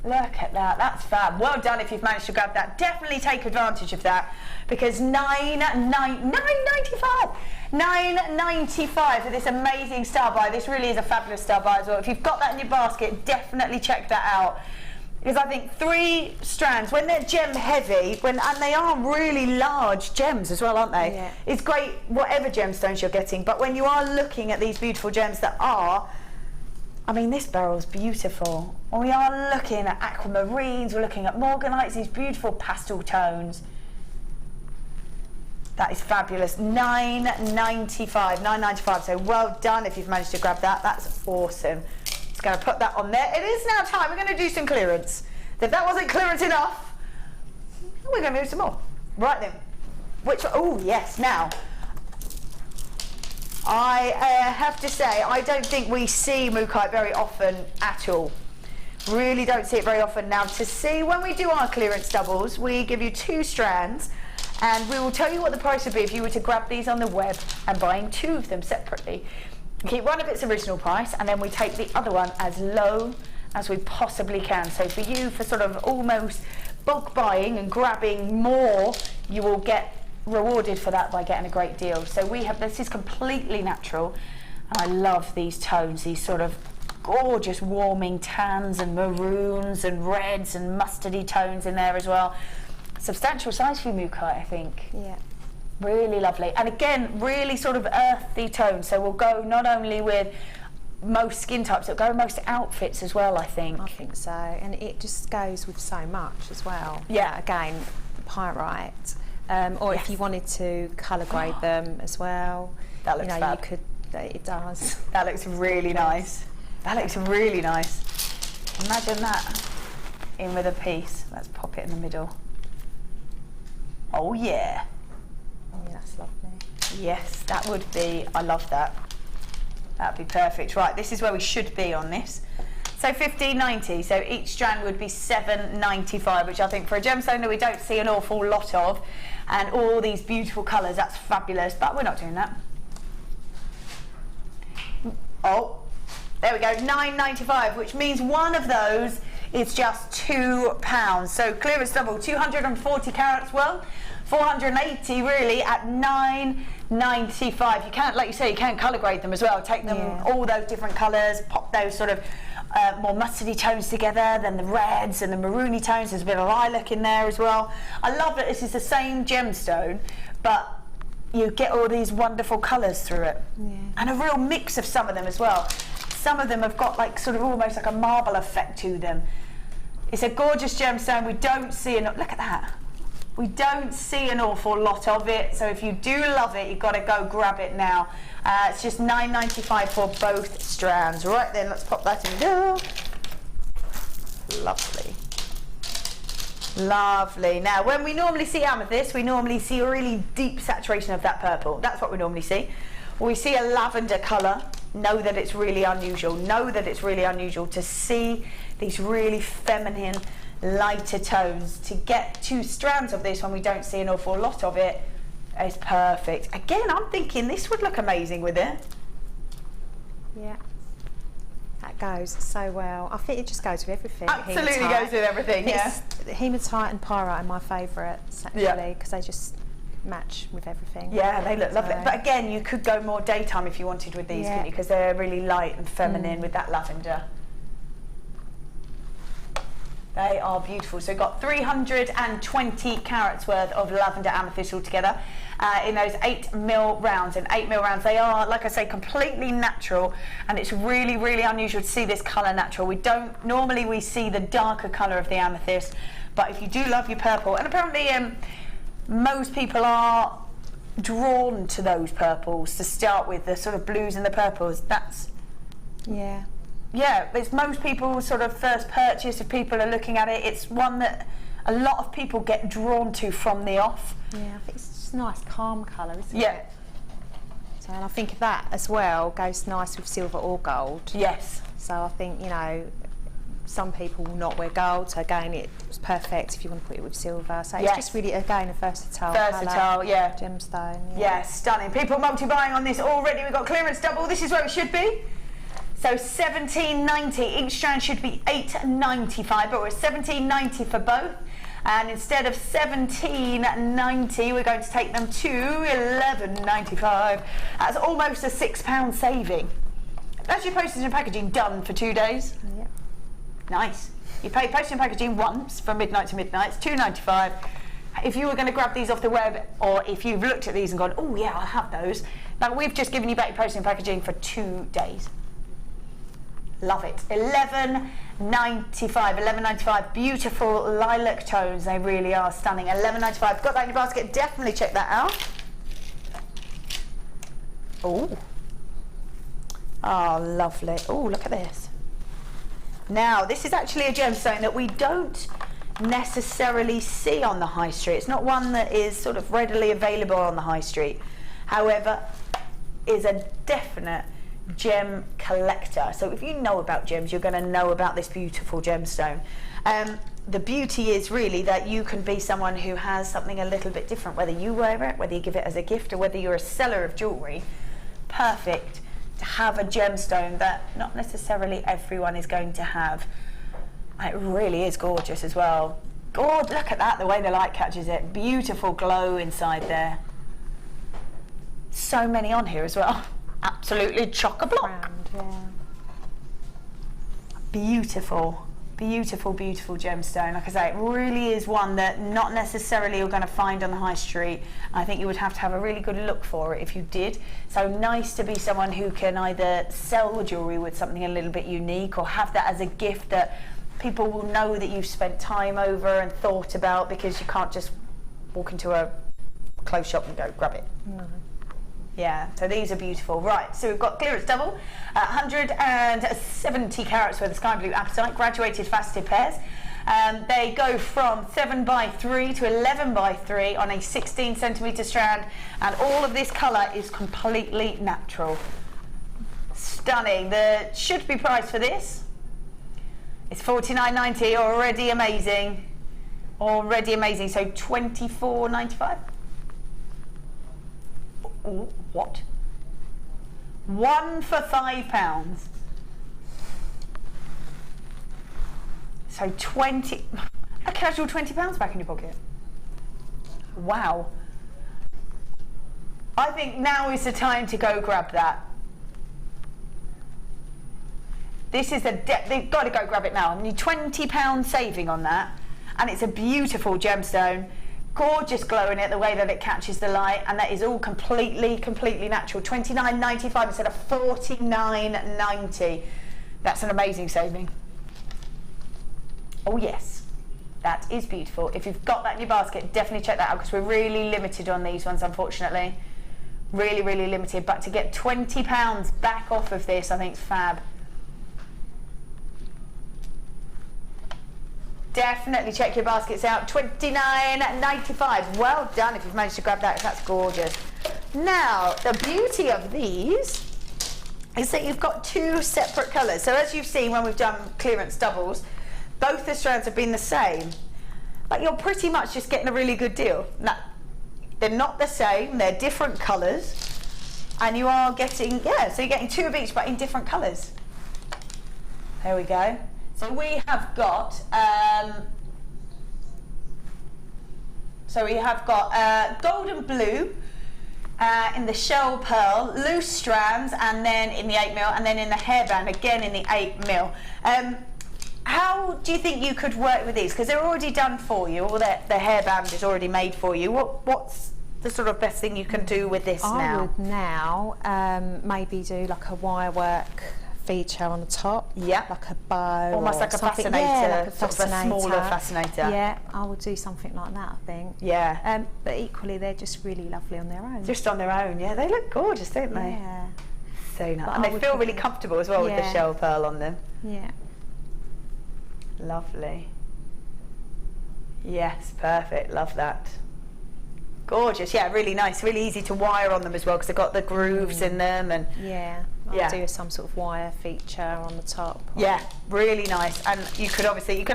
Look at that, that's fab. Well done if you've managed to grab that. Definitely take advantage of that, because $9.95 for this amazing star buy. This really is a fabulous star buy as well. If you've got that in your basket, definitely check that out. Because I think 3 strands, when they're gem heavy, and they are really large gems as well, aren't they? Yeah. It's great whatever gemstones you're getting, but when you are looking at these beautiful gems that are, I mean, this Beryl's beautiful. We are looking at aquamarines, we're looking at morganites, these beautiful pastel tones. That is fabulous. $9.95, so well done if you've managed to grab that. That's awesome. Just going to put that on there. It is now time. We're going to do some clearance. If that wasn't clearance enough, we're going to do some more. Right then. Oh yes, now. I have to say, I don't think we see mookaite very often at all. Really don't see it very often. Now, to see when we do our clearance doubles, we give you 2 strands, and we will tell you what the price would be if you were to grab these on the web and buying 2 of them separately. Keep one of its original price, and then we take the other one as low as we possibly can. So for you, for sort of almost bulk buying and grabbing more, you will get rewarded for that by getting a great deal. So we have, this is completely natural, and I love these tones, these sort of gorgeous warming tans and maroons and reds and mustardy tones in there as well. Substantial size for mookaite, I think. Yeah. Really lovely, and again, really sort of earthy tones. So we'll go not only with most skin types, it'll go with most outfits as well, I think. I think so, and it just goes with so much as well. Yeah. Again, pyrite. Or if you wanted to colour grade them as well, that looks fab. You could. It does. That looks really nice. That looks really nice. Imagine that in with a piece. Let's pop it in the middle. Oh yeah. That's lovely. Yes, that would be. I love that. That'd be perfect. Right, this is where we should be on this. So $15.90, so each strand would be $7.95, which I think for a gemstone that we don't see an awful lot of, and all these beautiful colours, that's fabulous, but we're not doing that. Oh, there we go, $9.95, which means one of those is just £2. So clearance double, 240 carats, well, 480 really at $9.95. 95. You can't, like you say, you can colour grade them as well. Take them all those different colours, pop those sort of more mustardy tones together, then the reds and the maroony tones. There's a bit of lilac in there as well. I love that this is the same gemstone, but you get all these wonderful colours through it, and a real mix of some of them as well. Some of them have got like sort of almost like a marble effect to them. It's a gorgeous gemstone. We don't see look at that. We don't see an awful lot of it, so if you do love it, you've got to go grab it now. It's just $9.95 for both strands. Right then, let's pop that in there. Lovely. Lovely. Now, when we normally see amethyst, we normally see a really deep saturation of that purple. That's what we normally see. When we see a lavender colour, know that it's really unusual. Know that it's really unusual to see these really feminine, lighter tones. To get 2 strands of this when we don't see an awful lot of it is perfect. Again, I'm thinking this would look amazing with it. Yeah, that goes so well. I think it just goes with everything. Absolutely goes with everything, yeah. Hematite and pyrite are my favourites, actually, because they just match with everything. Yeah, they look lovely. But again, you could go more daytime if you wanted with these, couldn't you? Because they're really light and feminine with that lavender. They are beautiful. So we've got 320 carats worth of lavender amethyst altogether in those 8mm rounds. And 8mm rounds, they are, like I say, completely natural, and it's really, really unusual to see this colour natural. We don't, normally we see the darker colour of the amethyst, but if you do love your purple, and apparently most people are drawn to those purples to start with, the sort of blues and the purples. That's... Yeah, it's most people's sort of first purchase. If people are looking at it, it's one that a lot of people get drawn to from the off. Yeah, I think it's just a nice, calm colour, isn't it? So, and I think that as well goes nice with silver or gold. Yes. So I think, you know, some people will not wear gold, so again, it's perfect if you want to put it with silver. So it's just really, again, a versatile colour, gemstone. Yeah, stunning. People multi-buying on this already. We've got clearance double. This is where it should be. So $17.90, each strand should be $8.95, but we're $17.90 for both. And instead of $17.90, we're going to take them to $11.95. That's almost a £6 saving. That's your postage and packaging done for 2 days. Yep. Nice. You pay postage and packaging once from midnight to midnight, it's $2.95. If you were going to grab these off the web, or if you've looked at these and gone, oh yeah, I'll have those, now we've just given you back your postage and packaging for 2 days. Love it. $11.95. Beautiful lilac tones. They really are stunning. $11.95. Got that in your basket. Definitely check that out. Oh. Oh, lovely. Oh, look at this. Now, this is actually a gemstone that we don't necessarily see on the high street. It's not one that is sort of readily available on the high street. However, is a definite gem collector. So if you know about gems, you're going to know about this beautiful gemstone. The beauty is really that you can be someone who has something a little bit different, whether you wear it, whether you give it as a gift, or whether you're a seller of jewellery. Perfect to have a gemstone that not necessarily everyone is going to have. It really is gorgeous as well. God, look at that, the way the light catches it. Beautiful glow inside there. So many on here as well. Absolutely chock-a-block. Beautiful, beautiful, beautiful gemstone. Like I say, it really is one that not necessarily you're going to find on the high street. I think you would have to have a really good look for it if you did. So nice to be someone who can either sell jewellery with something a little bit unique, or have that as a gift that people will know that you've spent time over and thought about, because you can't just walk into a clothes shop and go grab it. No. Yeah, so these are beautiful. Right, so we've got clearance double, 170 carats worth of sky blue apatite, graduated faceted pairs. They go from 7x3 to 11x3 on a 16cm strand, and all of this colour is completely natural. Stunning. The should be price for this is $49.90. Already amazing. Already amazing. So $24.95. What? One for £5. So 20, a casual £20 back in your pocket. Wow. I think now is the time to go grab that. This is they've got to go grab it now. I mean, £20 saving on that, and it's a beautiful gemstone, gorgeous glow in it, the way that it catches the light, and that is all completely natural. $29.95 instead of $49.90. That's an amazing saving. Oh yes, that is beautiful. If you've got that in your basket, definitely check that out, because we're really limited on these ones, unfortunately. Really limited, but to get £20 back off of this, I think is fab. Definitely check your baskets out. $29.95. Well done if you've managed to grab that. That's gorgeous. Now, the beauty of these is that you've got two separate colours. So as you've seen when we've done clearance doubles, both the strands have been the same, but you're pretty much just getting a really good deal. Now, they're not the same, they're different colours, and you are getting, so you're getting two of each, but in different colours. There we go. So we have got, gold and blue in the shell pearl, loose strands, and then in the 8mm, and then in the hairband again in the 8mm. How do you think you could work with these? Because they're already done for you, or the hairband is already made for you. What's the sort of best thing you can do with this now? I would now maybe do like a wire work feature on the top, like a bow, almost like a fascinator, like a sort of a smaller fascinator. Yeah, I would do something like that, I think. Yeah. But equally, they're just really lovely on their own. Just on their own, yeah. They look gorgeous, don't they? Yeah. So nice, and they feel really comfortable as well with the shell pearl on them. Yeah. Lovely. Yes, perfect. Love that. Gorgeous. Yeah, really nice. Really easy to wire on them as well, because they've got the grooves in them, and I'll do some sort of wire feature on the top. Yeah, really nice. And you can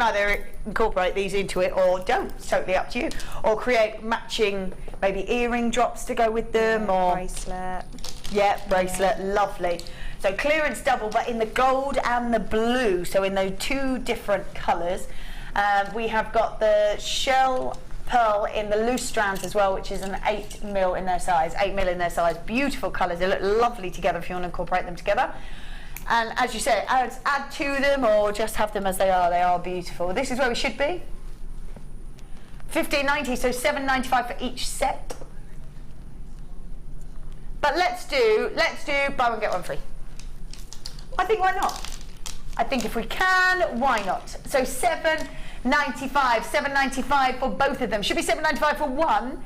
either incorporate these into it or don't. It's totally up to you. Or create matching maybe earring drops to go with them, or bracelet. Yeah, bracelet. Lovely. So clearance double, but in the gold and the blue. So in those two different colours. We have got the shell pearl in the loose strands as well, which is an 8mm in their size. 8mm in their size. Beautiful colours. They look lovely together if you want to incorporate them together. And as you say, add to them or just have them as they are. They are beautiful. This is where we should be. $15.90, so $7.95 for each set. But let's do buy one get one free. I think why not? I think if we can, why not? So $7.95 for both of them. Should be $7.95 for one.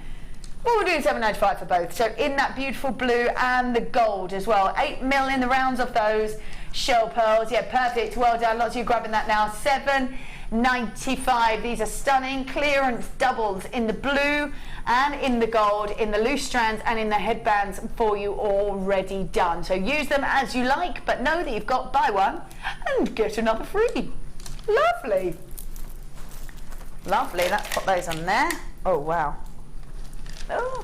Well, we're doing $7.95 for both. So in that beautiful blue and the gold as well. 8mm in the rounds of those shell pearls. Yeah, perfect. Well done. Lots of you grabbing that now. $7.95. These are stunning clearance doubles in the blue and in the gold, in the loose strands and in the headbands for you already done. So use them as you like, but know that you've got buy one and get another free. Lovely. Lovely. Let's put those on there. Oh, wow. Oh.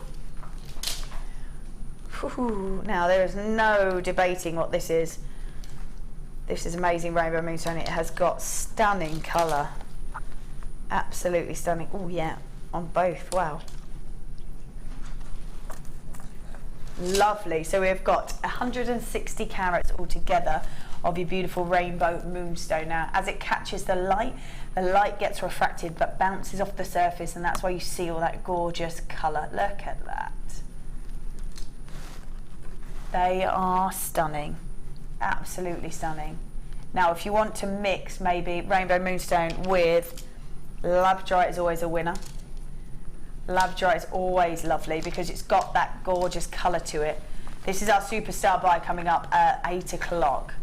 Whew. Now, there is no debating what this is. This is amazing rainbow moonstone. It has got stunning colour. Absolutely stunning. Oh, yeah. On both. Wow. Lovely. So we've got 160 carats altogether of your beautiful rainbow moonstone. Now, as it catches the light gets refracted but bounces off the surface, and that's why you see all that gorgeous colour. Look at that. They are stunning. Absolutely stunning. Now, if you want to mix maybe rainbow moonstone with labradorite, is always a winner. Labradorite is always lovely because it's got that gorgeous colour to it. This is our superstar buy coming up at 8 o'clock.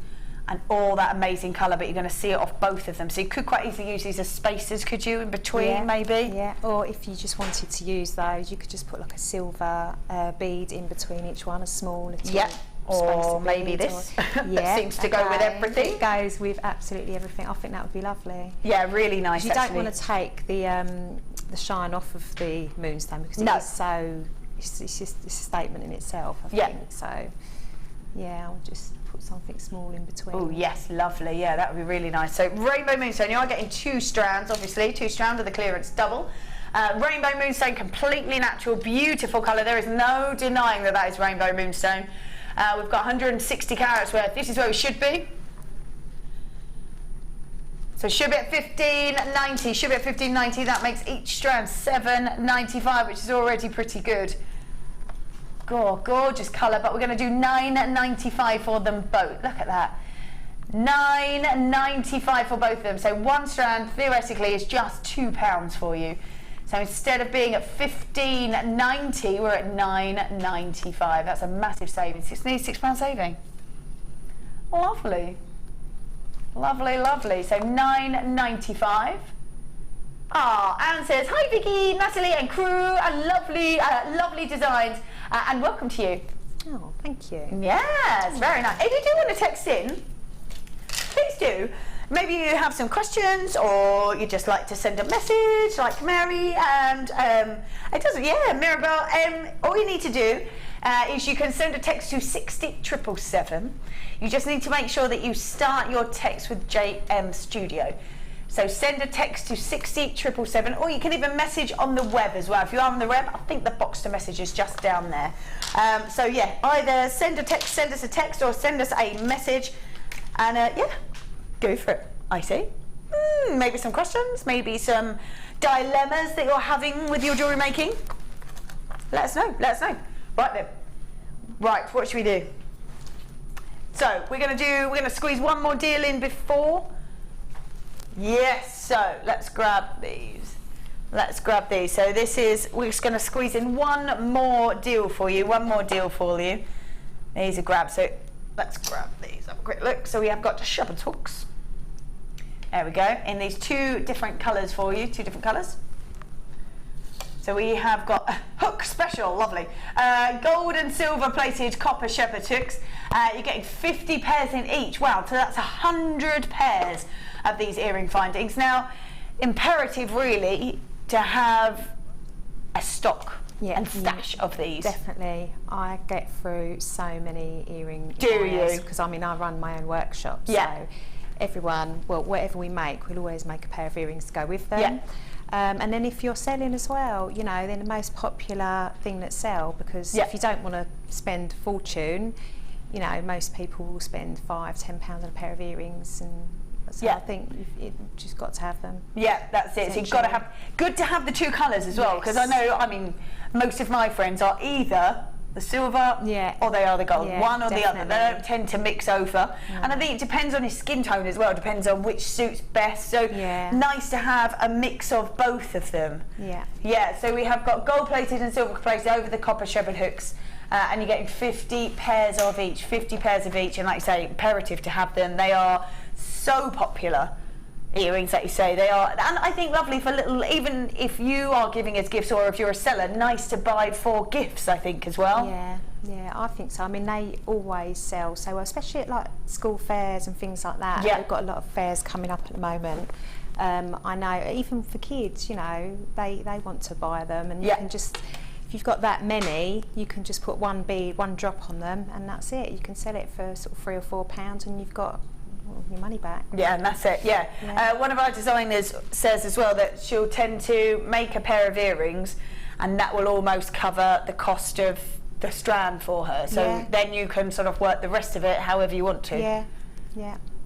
And all that amazing colour, but you're going to see it off both of them. So you could quite easily use these as spacers, could you, in between maybe? Yeah, or if you just wanted to use those, you could just put like a silver bead in between each one, a small little or maybe this. That seems to go with everything. It goes with absolutely everything. I think that would be lovely. Yeah, really nice. You don't want to take the shine off of the moonstone because it is so. It's just a statement in itself. I think so. Yeah, I'll just put something small in between. Oh yes, lovely. Yeah, that would be really nice. So rainbow moonstone, you are getting 2 strands, obviously, 2 strands of the clearance double. Rainbow Moonstone, completely natural, beautiful colour. There is no denying that that is Rainbow Moonstone. We've got 160 carats worth. This is where we should be. So should be at 15.90. Should be at 15.90. That makes each strand $7.95, which is already pretty good. Gorgeous colour, but we're going to do $9.95 for them both. Look at that. $9.95 for both of them. So one strand theoretically is just £2 for you. So instead of being at $15.90, we're at $9.95. That's a massive saving. Nearly £6 saving. Lovely. Lovely, lovely. So $9.95. Anne says, hi Vicky, Natalie and crew, and lovely designs, and welcome to you. Oh, thank you. Yes, very nice. If you do want to text in, please do. Maybe you have some questions, or you just like to send a message, like Mary, and it doesn't. Yeah, Mirabelle. All you need to do is you can send a text to 60777. You just need to make sure that you start your text with JM Studio. So send a text to 60777, or you can even message on the web as well. If you are on the web, I think the box to message is just down there. So yeah, either send us a text, or send us a message, and yeah, go for it. I see. Maybe some questions, maybe some dilemmas that you're having with your jewellery making. Let us know. Let us know. Right then. Right, what should we do? So we're gonna squeeze one more deal in before. Yes, so let's grab these. Let's grab these. So we're just gonna squeeze in one more deal for you. These are grabbed. So let's grab these. Have a quick look. So we have got shepherd's hooks. There we go. In these two different colours for you. Two different colours. So we have got hook special, lovely. Gold and silver plated copper shepherd's hooks. You're getting 50 pairs in each. Wow, so that's 100 pairs of these earring findings. Now, imperative really to have a stock and stash of these. Definitely. I get through so many earring Do you? Because I mean, I run my own workshop. Yeah. So everyone, well, whatever we make, we'll always make a pair of earrings to go with them. Yeah. And then if you're selling as well, you know, then the most popular thing that sell, because if you don't want to spend a fortune, you know, most people will spend £5–10 on a pair of earrings, and so I think you've just got to have them. Yeah, that's it. So you've got to have, good to have the two colours as well, because I know, I mean, most of my friends are either the silver or they are the gold, one or the other. They don't tend to mix over. And I think it depends on your skin tone as well, it depends on which suits best. So nice to have a mix of both of them. Yeah, so we have got gold plated and silver plated over the copper shepherd hooks. And you're getting 50 pairs of each, and like I say, imperative to have them. They are so popular, earrings, like you say, they are, and I think lovely for little, even if you are giving as gifts, or if you're a seller, nice to buy for gifts, I think, as well. Yeah, I think so. I mean, they always sell so well, especially at like school fairs and things like that. We've got a lot of fairs coming up at the moment. I know, even for kids, you know, they want to buy them, and you can just, if you've got that many, you can just put one bead, one drop on them, and that's it. You can sell it for sort of £3 or £4, and you've got your money back. Yeah, and that's it. One of our designers says as well that she'll tend to make a pair of earrings, and that will almost cover the cost of the strand for her. So then you can sort of work the rest of it however you want to.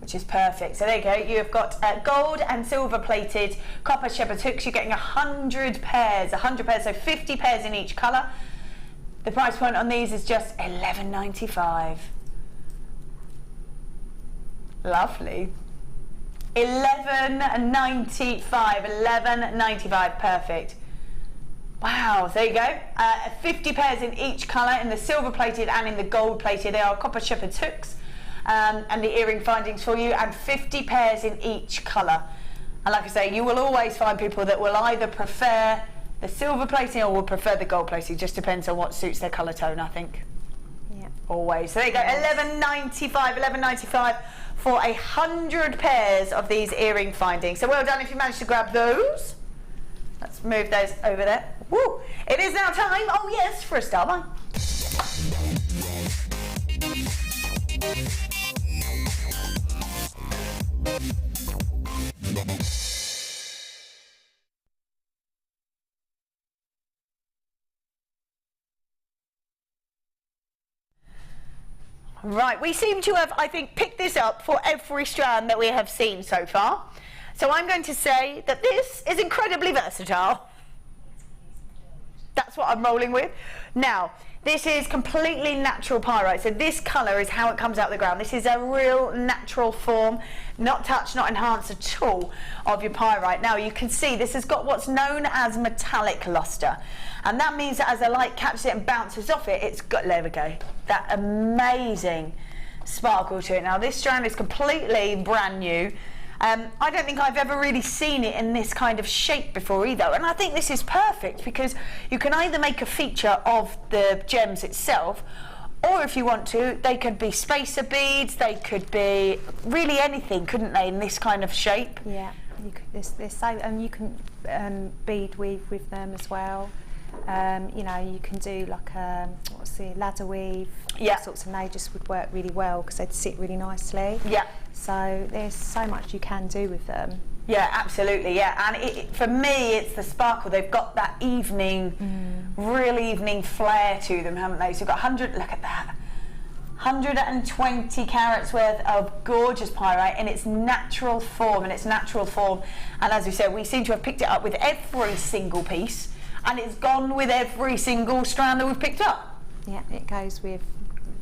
Which is perfect. So there you go. You've got gold and silver plated copper shepherd's hooks. You're getting 100 pairs. 100 pairs, so 50 pairs in each colour. The price point on these is just $11.95. Lovely. $11.95. $11.95. Perfect. Wow, there you go. 50 pairs in each colour, in the silver plated and in the gold plated. They are copper shepherd's hooks, and the earring findings for you, and 50 pairs in each colour. And like I say, you will always find people that will either prefer the silver plating or will prefer the gold plating. Just depends on what suits their colour tone, I think. Always. So there you go. $11.95. $11.95 for 100 pairs of these earring findings. So well done if you managed to grab those. Let's move those over there. Woo! It is now time, oh yes, for a star buy. Right, we seem to have, I think, picked this up for every strand that we have seen so far. So I'm going to say that this is incredibly versatile. That's what I'm rolling with. Now, this is completely natural pyrite, so this colour is how it comes out of the ground. This is a real natural form, not touched, not enhanced at all, of your pyrite. Now you can see this has got what's known as metallic lustre, and that means that as the light catches it and bounces off it, it's got, there we go, that amazing sparkle to it. Now this strand is completely brand new. I don't think I've ever really seen it in this kind of shape before either, and I think this is perfect because you can either make a feature of the gems itself, or if you want to, they could be spacer beads, they could be really anything, couldn't they, in this kind of shape? Yeah, you could, they're so, and you can bead weave with them as well. You know, you can do like a, what's the ladder weave, sorts, and they just would work really well because they'd sit really nicely. Yeah. So there's so much you can do with them. Yeah, absolutely, yeah. And for me, it's the sparkle. They've got that evening, real evening flair to them, haven't they? So you've got 100, look at that, 120 carats worth of gorgeous pyrite in its natural form, And as we said, we seem to have picked it up with every single piece, and it's gone with every single strand that we've picked up. Yeah, it goes with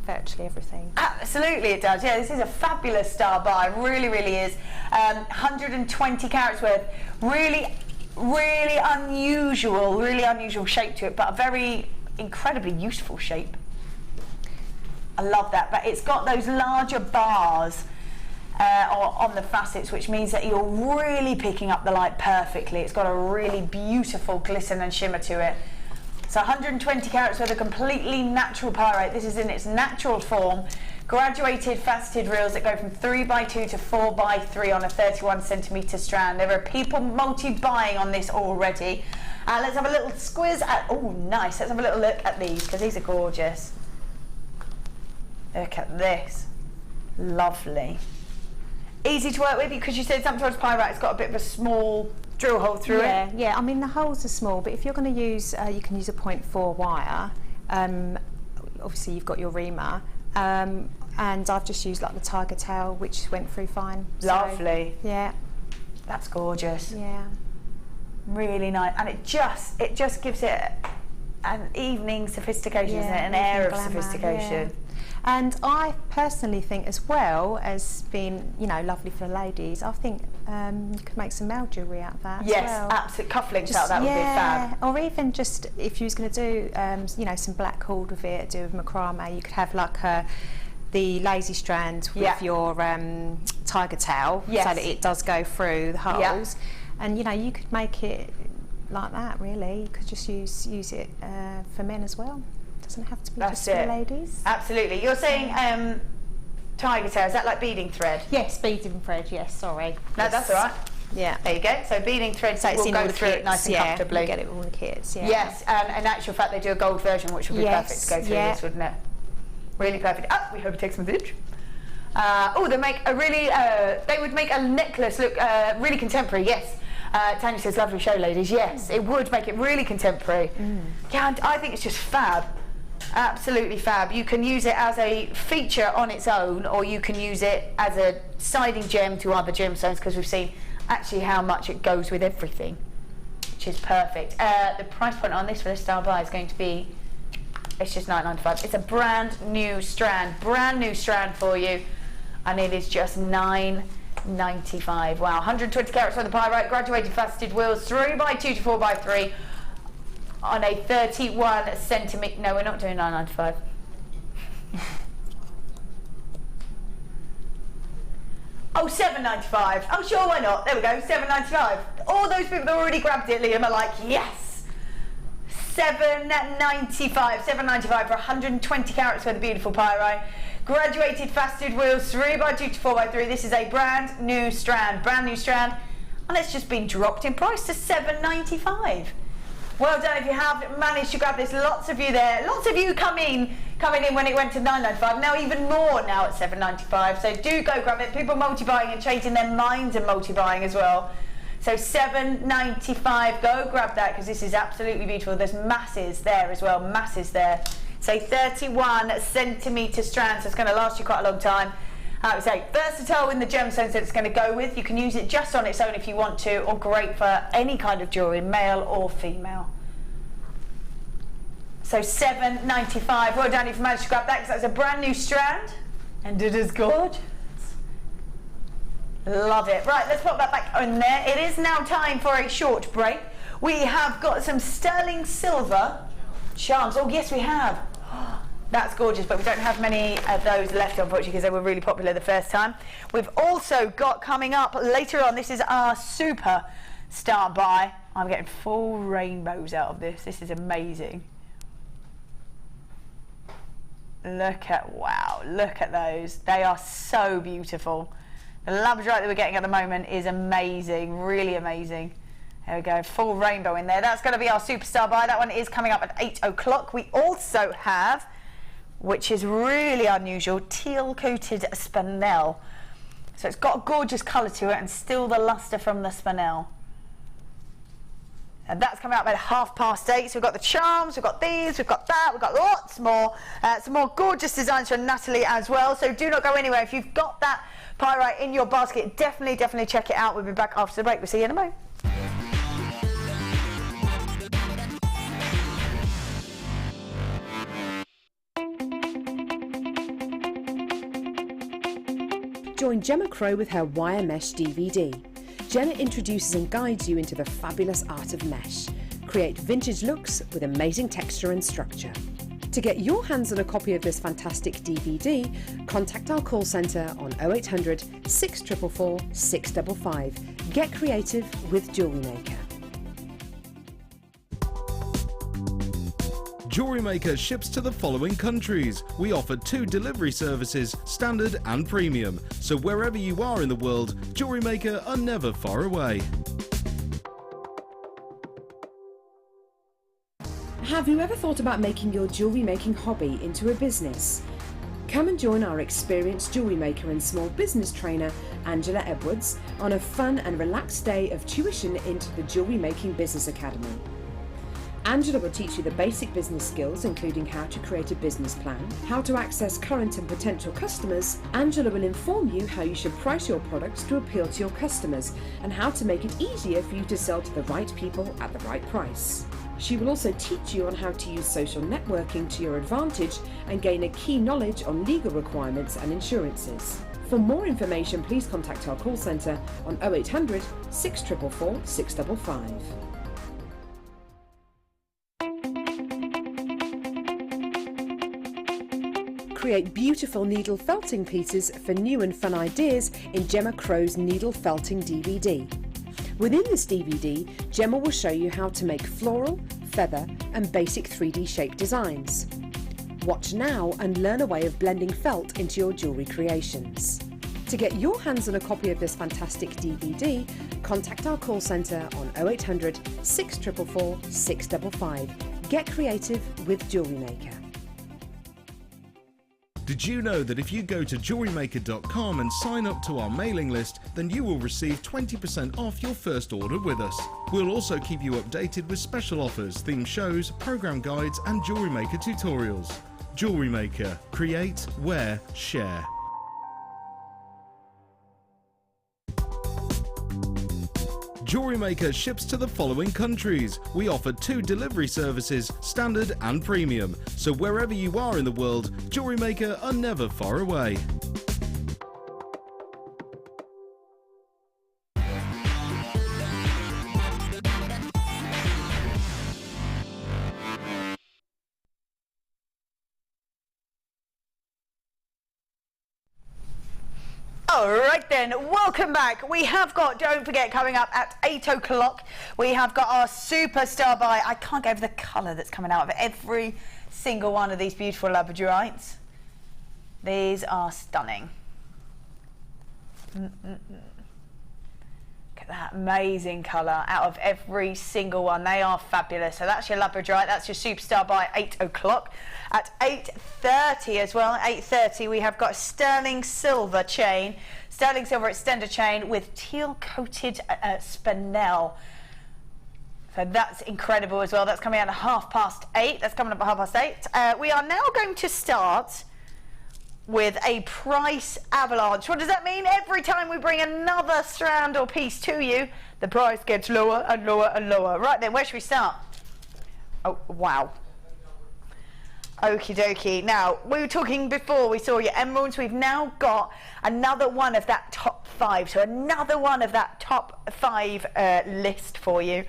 virtually everything. Absolutely it does, yeah. This is a fabulous star buy, really, really is. 120 carats worth, really unusual shape to it, but a very incredibly useful shape. I love that, but it's got those larger bars on the facets, which means that you're really picking up the light perfectly. It's got a really beautiful glisten and shimmer to it. So 120 carats worth of completely natural pyrite. This is in its natural form. Graduated faceted reels that go from 3x2 to 4x3 on a 31cm strand. There are people multi-buying on this already. Let's have a little squiz at, oh nice, let's have a little look at these because these are gorgeous. Look at this, lovely. Easy to work with because you said sometimes pyrite's got a bit of a small drill hole through it. Yeah, I mean the holes are small, but if you're going to use, you can use a 0.4 wire. Obviously you've got your reamer, and I've just used like the tiger tail, which went through fine. Lovely. So, yeah, that's gorgeous. Yeah, really nice, and it just gives it an evening sophistication, isn't it? An air of glamour, sophistication. Yeah. And I personally think, as well as being, you know, lovely for the ladies, I think you could make some male jewellery out of that. Yes, as well. absolutely. Cufflinks out of that would be fab. Or even just if you was going to do, you know, some black cord with it, do with macrame, you could have like the lazy strand with your tiger tail, so that it does go through the holes, and you know, you could make it like that. Really, you could just use it for men as well. Doesn't have to be just for ladies. Absolutely. You're saying tiger tail, is that like beading thread? Yes, beading thread, yes, sorry. No, that's all right. Yeah. There you go. So beading thread, so will go through it nice and comfortably. We'll get it all in the kits, Yes, and in actual fact they do a gold version, which would be perfect to go through this, wouldn't it? Really perfect. Oh, we hope it takes some footage. Oh, they make a really, they would make a necklace look really contemporary, yes. Tanya says, lovely show, ladies. Yes, it would make it really contemporary. Yeah, I think it's just fab. Absolutely fab. You can use it as a feature on its own, or you can use it as a siding gem to other gemstones, because we've seen actually how much it goes with everything, which is perfect. The price point on this for the star buy is going to be, it's just $9.95. It's a brand new strand for you, and it is just $9.95. Wow, 120 carats on the pyrite, graduated faceted wheels, 3x2 to 4x3 on a 31cm. No, we're not doing $9.95. Oh, $7.95. Oh, sure, why not? There we go, $7.95. All those people that already grabbed it, Liam, are like, yes. $7.95 for 120 carats worth of beautiful pyrite. Graduated faceted wheels, 3x2 to 4x3. This is a brand new strand, and it's just been dropped in price to $7.95. Well done if you have managed to grab this. Lots of you there. Lots of you coming in when it went to $9.95. Now even more now at $7.95. So do go grab it. People multi-buying and changing their minds and multi-buying as well. So $7.95. Go grab that because this is absolutely beautiful. There's masses there as well. Masses there. Say 31 centimetre strand, so it's going to last you quite a long time. I would say versatile in the gemstones that it's going to go with. You can use it just on its own if you want to, or great for any kind of jewellery, male or female. So $7.95. Well done if you managed to grab that, because that's a brand new strand, and it is gorgeous. Love it. Right, let's put that back in there. It is now time for a short break. We have got some sterling silver charms. Oh yes, we have. That's gorgeous, but we don't have many of those left, unfortunately, because they were really popular the first time. We've also got coming up later on, this is our super star buy. I'm getting full rainbows out of this. This is amazing. Look at, wow, look at those. They are so beautiful. The labradorite that we're getting at the moment is amazing, really amazing. There we go, full rainbow in there. That's going to be our superstar buy. That one is coming up at 8 o'clock. We also have, which is really unusual, teal coated spinel. So it's got a gorgeous colour to it and still the lustre from the spinel. And that's coming up at 8:30. So we've got the charms, we've got these, we've got that, we've got lots more. Some more gorgeous designs from Natalie as well. So do not go anywhere. If you've got that pyrite in your basket, definitely check it out. We'll be back after the break. We'll see you in a moment. Join Gemma Crow with her Wire Mesh DVD. Gemma introduces and guides you into the fabulous art of mesh. Create vintage looks with amazing texture and structure. To get your hands on a copy of this fantastic DVD, contact our call centre on 0800 644 655. Get creative with Jewellery Maker. Jewellery Maker ships to the following countries. We offer 2 delivery services, standard and premium. So wherever you are in the world, Jewellery Maker are never far away. Have you ever thought about making your jewellery making hobby into a business? Come and join our experienced jewellery maker and small business trainer, Angela Edwards, on a fun and relaxed day of tuition into the Jewellery Making Business Academy. Angela will teach you the basic business skills, including how to create a business plan, how to access current and potential customers. Angela will inform you how you should price your products to appeal to your customers and how to make it easier for you to sell to the right people at the right price. She will also teach you on how to use social networking to your advantage and gain a key knowledge on legal requirements and insurances. For more information, please contact our call centre on 0800 644 655. Create beautiful needle felting pieces for new and fun ideas in Gemma Crow's Needle Felting DVD. Within this DVD, Gemma will show you how to make floral, feather and basic 3D shape designs. Watch now and learn a way of blending felt into your jewellery creations. To get your hands on a copy of this fantastic DVD, contact our call centre on 0800 644 655. Get creative with Jewellery Maker. Did you know that if you go to JewelleryMaker.com and sign up to our mailing list, then you will receive 20% off your first order with us. We'll also keep you updated with special offers, themed shows, program guides and Jewellery Maker tutorials. Jewellery Maker. Create, wear, share. Jewellery Maker ships to the following countries. We offer 2 delivery services, standard and premium. So wherever you are in the world, Jewellery Maker are never far away. Alright then, welcome back. We have got, don't forget, coming up at 8 o'clock, we have got our superstar buy. I can't get over the colour that's coming out of every single one of these beautiful labradorites. These are stunning. Look at that amazing colour out of every single one. They are fabulous. So that's your labradorite, that's your superstar buy, 8 o'clock. At 8:30 as well, 8:30 we have got sterling silver chain, sterling silver extender chain with teal coated spinel. So that's incredible as well. That's coming out at 8:30. That's coming up at 8:30. We are now going to start with a price avalanche. What does that mean? Every time we bring another strand or piece to you, the price gets lower and lower and lower. Right then, where should we start? Oh, wow. Okie dokie. Now, we were talking before, we saw your emeralds. We've now got another one of that top 5. So another one of that top 5 list for you.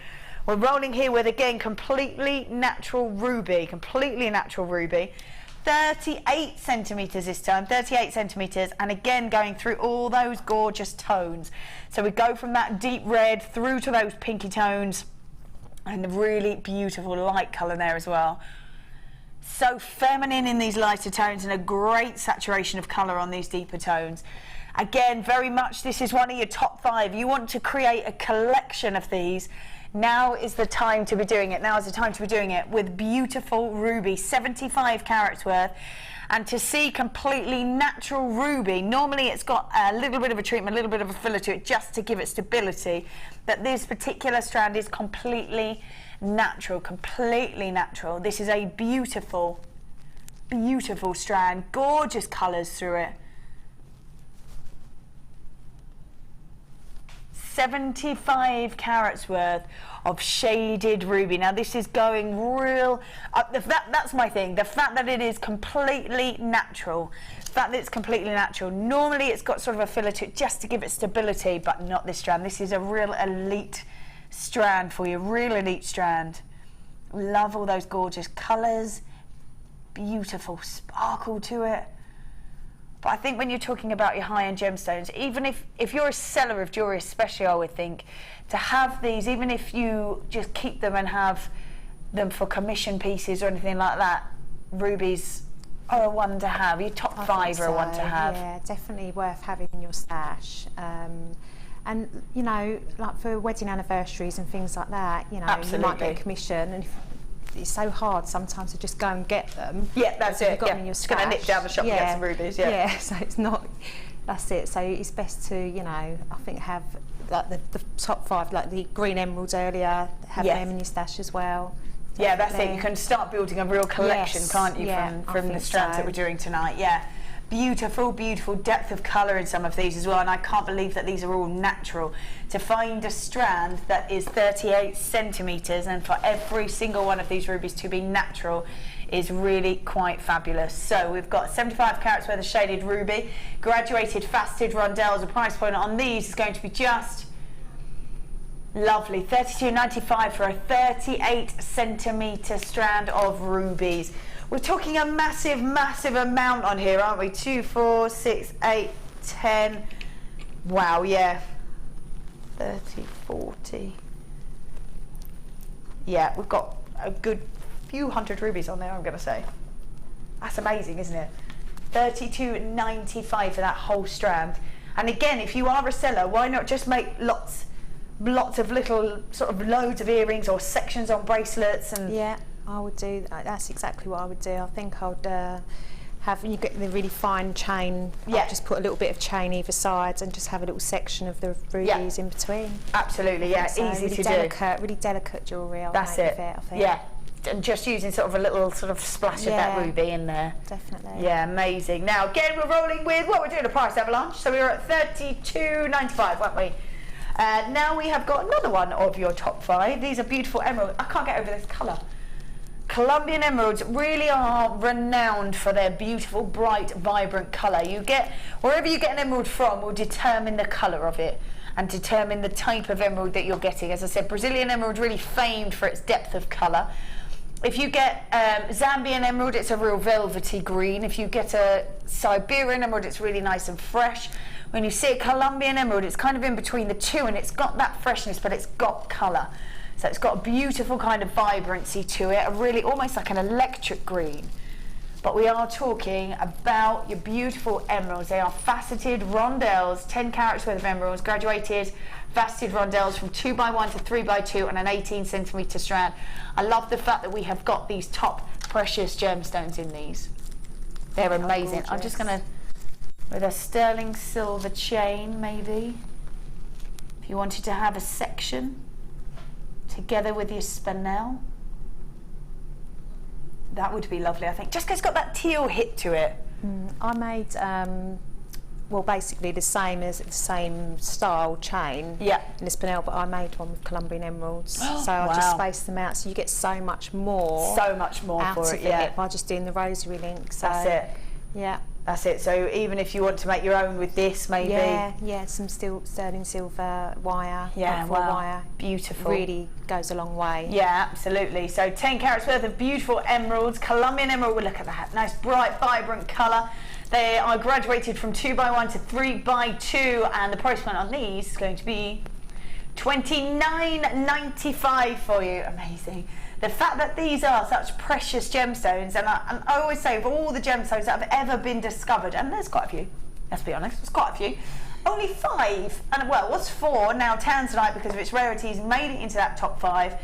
We're rolling here with, again, completely natural ruby. 38 centimetres this time, 38 centimetres, and again going through all those gorgeous tones. So we go from that deep red through to those pinky tones, and the really beautiful light colour there as well. So feminine in these lighter tones, and a great saturation of colour on these deeper tones. Again, very much this is one of your top 5. You want to create a collection of these. Now is the time to be doing it. Now is the time to be doing it with beautiful ruby, 75 carats worth. And to see completely natural ruby, normally it's got a little bit of a treatment, a little bit of a filler to it just to give it stability. But this particular strand is completely natural, completely natural. This is a beautiful, beautiful strand, gorgeous colours through it. 75 carats worth of shaded ruby. Now this is going real, that's my thing, the fact that it is completely natural. The fact that it's completely natural. Normally it's got sort of a filler to it just to give it stability, but not this strand. This is a real elite strand for you, real elite strand. Love all those gorgeous colours, beautiful sparkle to it. But I think when you're talking about your high-end gemstones, even if you're a seller of jewellery especially, I would think, to have these, even if you just keep them and have them for commission pieces or anything like that, rubies are a one to have. Your top 5 are a one to have. Yeah, definitely worth having in your stash. And, you know, like for wedding anniversaries and things like that, you know, Absolutely. You might get a commission, and it's so hard sometimes to just go and get them. Yeah, that's it. You've got them in your stash. Just going to nip down the shop and get some rubies. Yeah. Yeah, so it's not. That's it. So it's best to, you know, I think have like the top 5, like the green emeralds earlier. Have them in your stash as well. Definitely. Yeah, that's it. You can start building a real collection, can't you, from the strands that we're doing tonight? Yeah. Beautiful, beautiful depth of colour in some of these as well, and I can't believe that these are all natural. To find a strand that is 38 centimetres and for every single one of these rubies to be natural is really quite fabulous. So we've got 75 carats worth of shaded ruby, graduated faceted rondelles. The price point on these is going to be just lovely, $32.95 for a 38 centimetre strand of rubies. We're talking a massive, massive amount on here, aren't we? 2, 4, 6, 8, 10. Wow, yeah. 30, 40. Yeah, we've got a good few hundred rubies on there, I'm going to say. That's amazing, isn't it? $32.95 for that whole strand. And again, if you are a seller, why not just make lots of little sort of loads of earrings or sections on bracelets? And yeah. I would do, that's exactly what I would do. I think I would have, you get the really fine chain, I'd just put a little bit of chain either side and just have a little section of the rubies in between. Absolutely, yeah, so easy really to do. Really delicate jewellery. That's it, I think. Yeah, and just using sort of a little sort of splash of that ruby in there. Definitely. Yeah, amazing. Now, again, we're rolling with, we're doing a price avalanche, so we were at $32.95, weren't we? Now we have got another one of your top 5. These are beautiful emeralds. I can't get over this colour. Colombian emeralds really are renowned for their beautiful, bright, vibrant colour. You get, wherever you get an emerald from will determine the colour of it and determine the type of emerald that you're getting. As I said, Brazilian emerald really famed for its depth of colour. If you get Zambian emerald, it's a real velvety green. If you get a Siberian emerald, it's really nice and fresh. When you see a Colombian emerald, it's kind of in between the two, and it's got that freshness, but it's got colour. So it's got a beautiful kind of vibrancy to it, a really almost like an electric green. But we are talking about your beautiful emeralds. They are faceted rondelles, 10 carats worth of emeralds, graduated faceted rondelles from 2x1 to 3x2 and an 18 centimetre strand. I love the fact that we have got these top precious gemstones in these. They're amazing. I'm just going to, with a sterling silver chain maybe, if you wanted to have a section. together with your spinel. That would be lovely, I think. Just 'cause it's got that teal hit to it. I made, well, basically the same style chain in the spinel, but I made one with Colombian emeralds. So I just spaced them out, so you get so much more. So much more out for of it, by just doing the rosary link. So, that's it. Yeah. That's it. So even if you want to make your own with this, maybe. Yeah, some sterling silver wire. Yeah, wow. Wire. Beautiful. Really goes a long way. Yeah, absolutely. So 10 carats worth of beautiful emeralds, Colombian emerald. Well, look at that, nice bright, vibrant colour. They are graduated from 2x1 to 3x2, and the price point on these is going to be $29.95 for you. Amazing. The fact that these are such precious gemstones, and I always say, of all the gemstones that have ever been discovered, and there's quite a few, let's be honest, there's quite a few, only 5, and well, it was 4, now tanzanite, because of its rarities, made it into that top 5,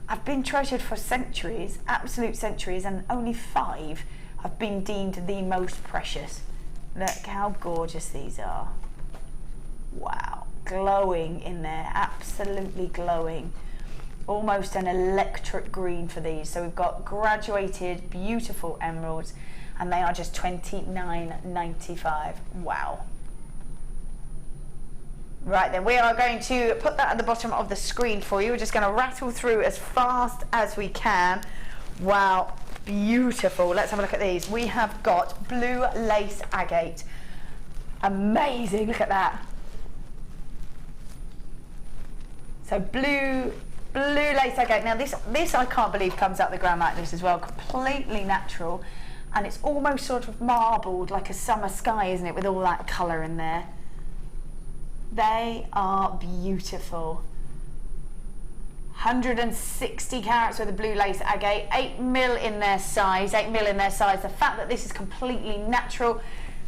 have been treasured for centuries, absolute centuries, and only 5 have been deemed the most precious. Look how gorgeous these are. Wow, glowing in there, absolutely glowing. Almost an electric green for these. So we've got graduated, beautiful emeralds, and they are just $29.95. Wow. Right then, we are going to put that at the bottom of the screen for you. We're just going to rattle through as fast as we can. Wow, beautiful. Let's have a look at these. We have got blue lace agate. Amazing, look at that. So blue lace agate. Now this I can't believe comes out the ground like this as well. Completely natural, and it's almost sort of marbled like a summer sky, isn't it, with all that colour in there. They are beautiful. 160 carats worth of blue lace agate, 8mm in their size, 8mm in their size. The fact that this is completely natural,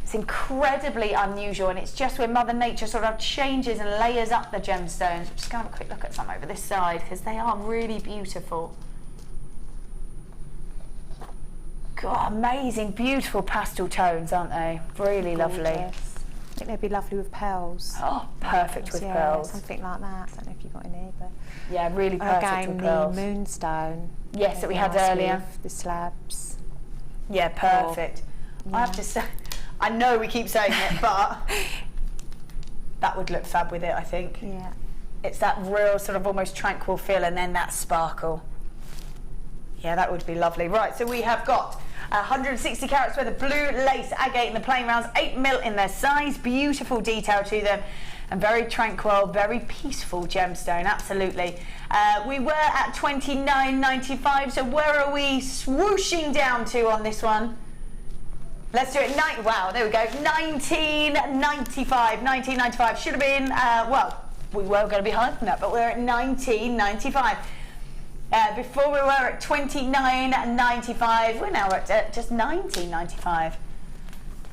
it's incredibly unusual, and it's just where Mother Nature sort of changes and layers up the gemstones. I'm just going to have a quick look at some over this side, because they are really beautiful. God, amazing, beautiful pastel tones, aren't they? Really lovely. I think they'd be lovely with pearls. Oh, perfect with pearls. Something like that. I don't know if you've got any, but yeah, really perfect with pearls. The Moonstone. Yes, that we had earlier. With the slabs. Yeah, perfect. I have to say, I know we keep saying it, but that would look fab with it, I think. Yeah. It's that real sort of almost tranquil feel, and then that sparkle. Yeah, that would be lovely. Right, so we have got 160 carats worth of blue lace agate in the plain rounds, 8mm in their size, beautiful detail to them, and very tranquil, very peaceful gemstone, absolutely. We were at $29.95, so where are we swooshing down to on this one? Let's do it. Wow, there we go. $19.95. Should have been, well, we were going to be higher than that, but we're at $19.95. Before we were at $29.95. We're now at just $19.95.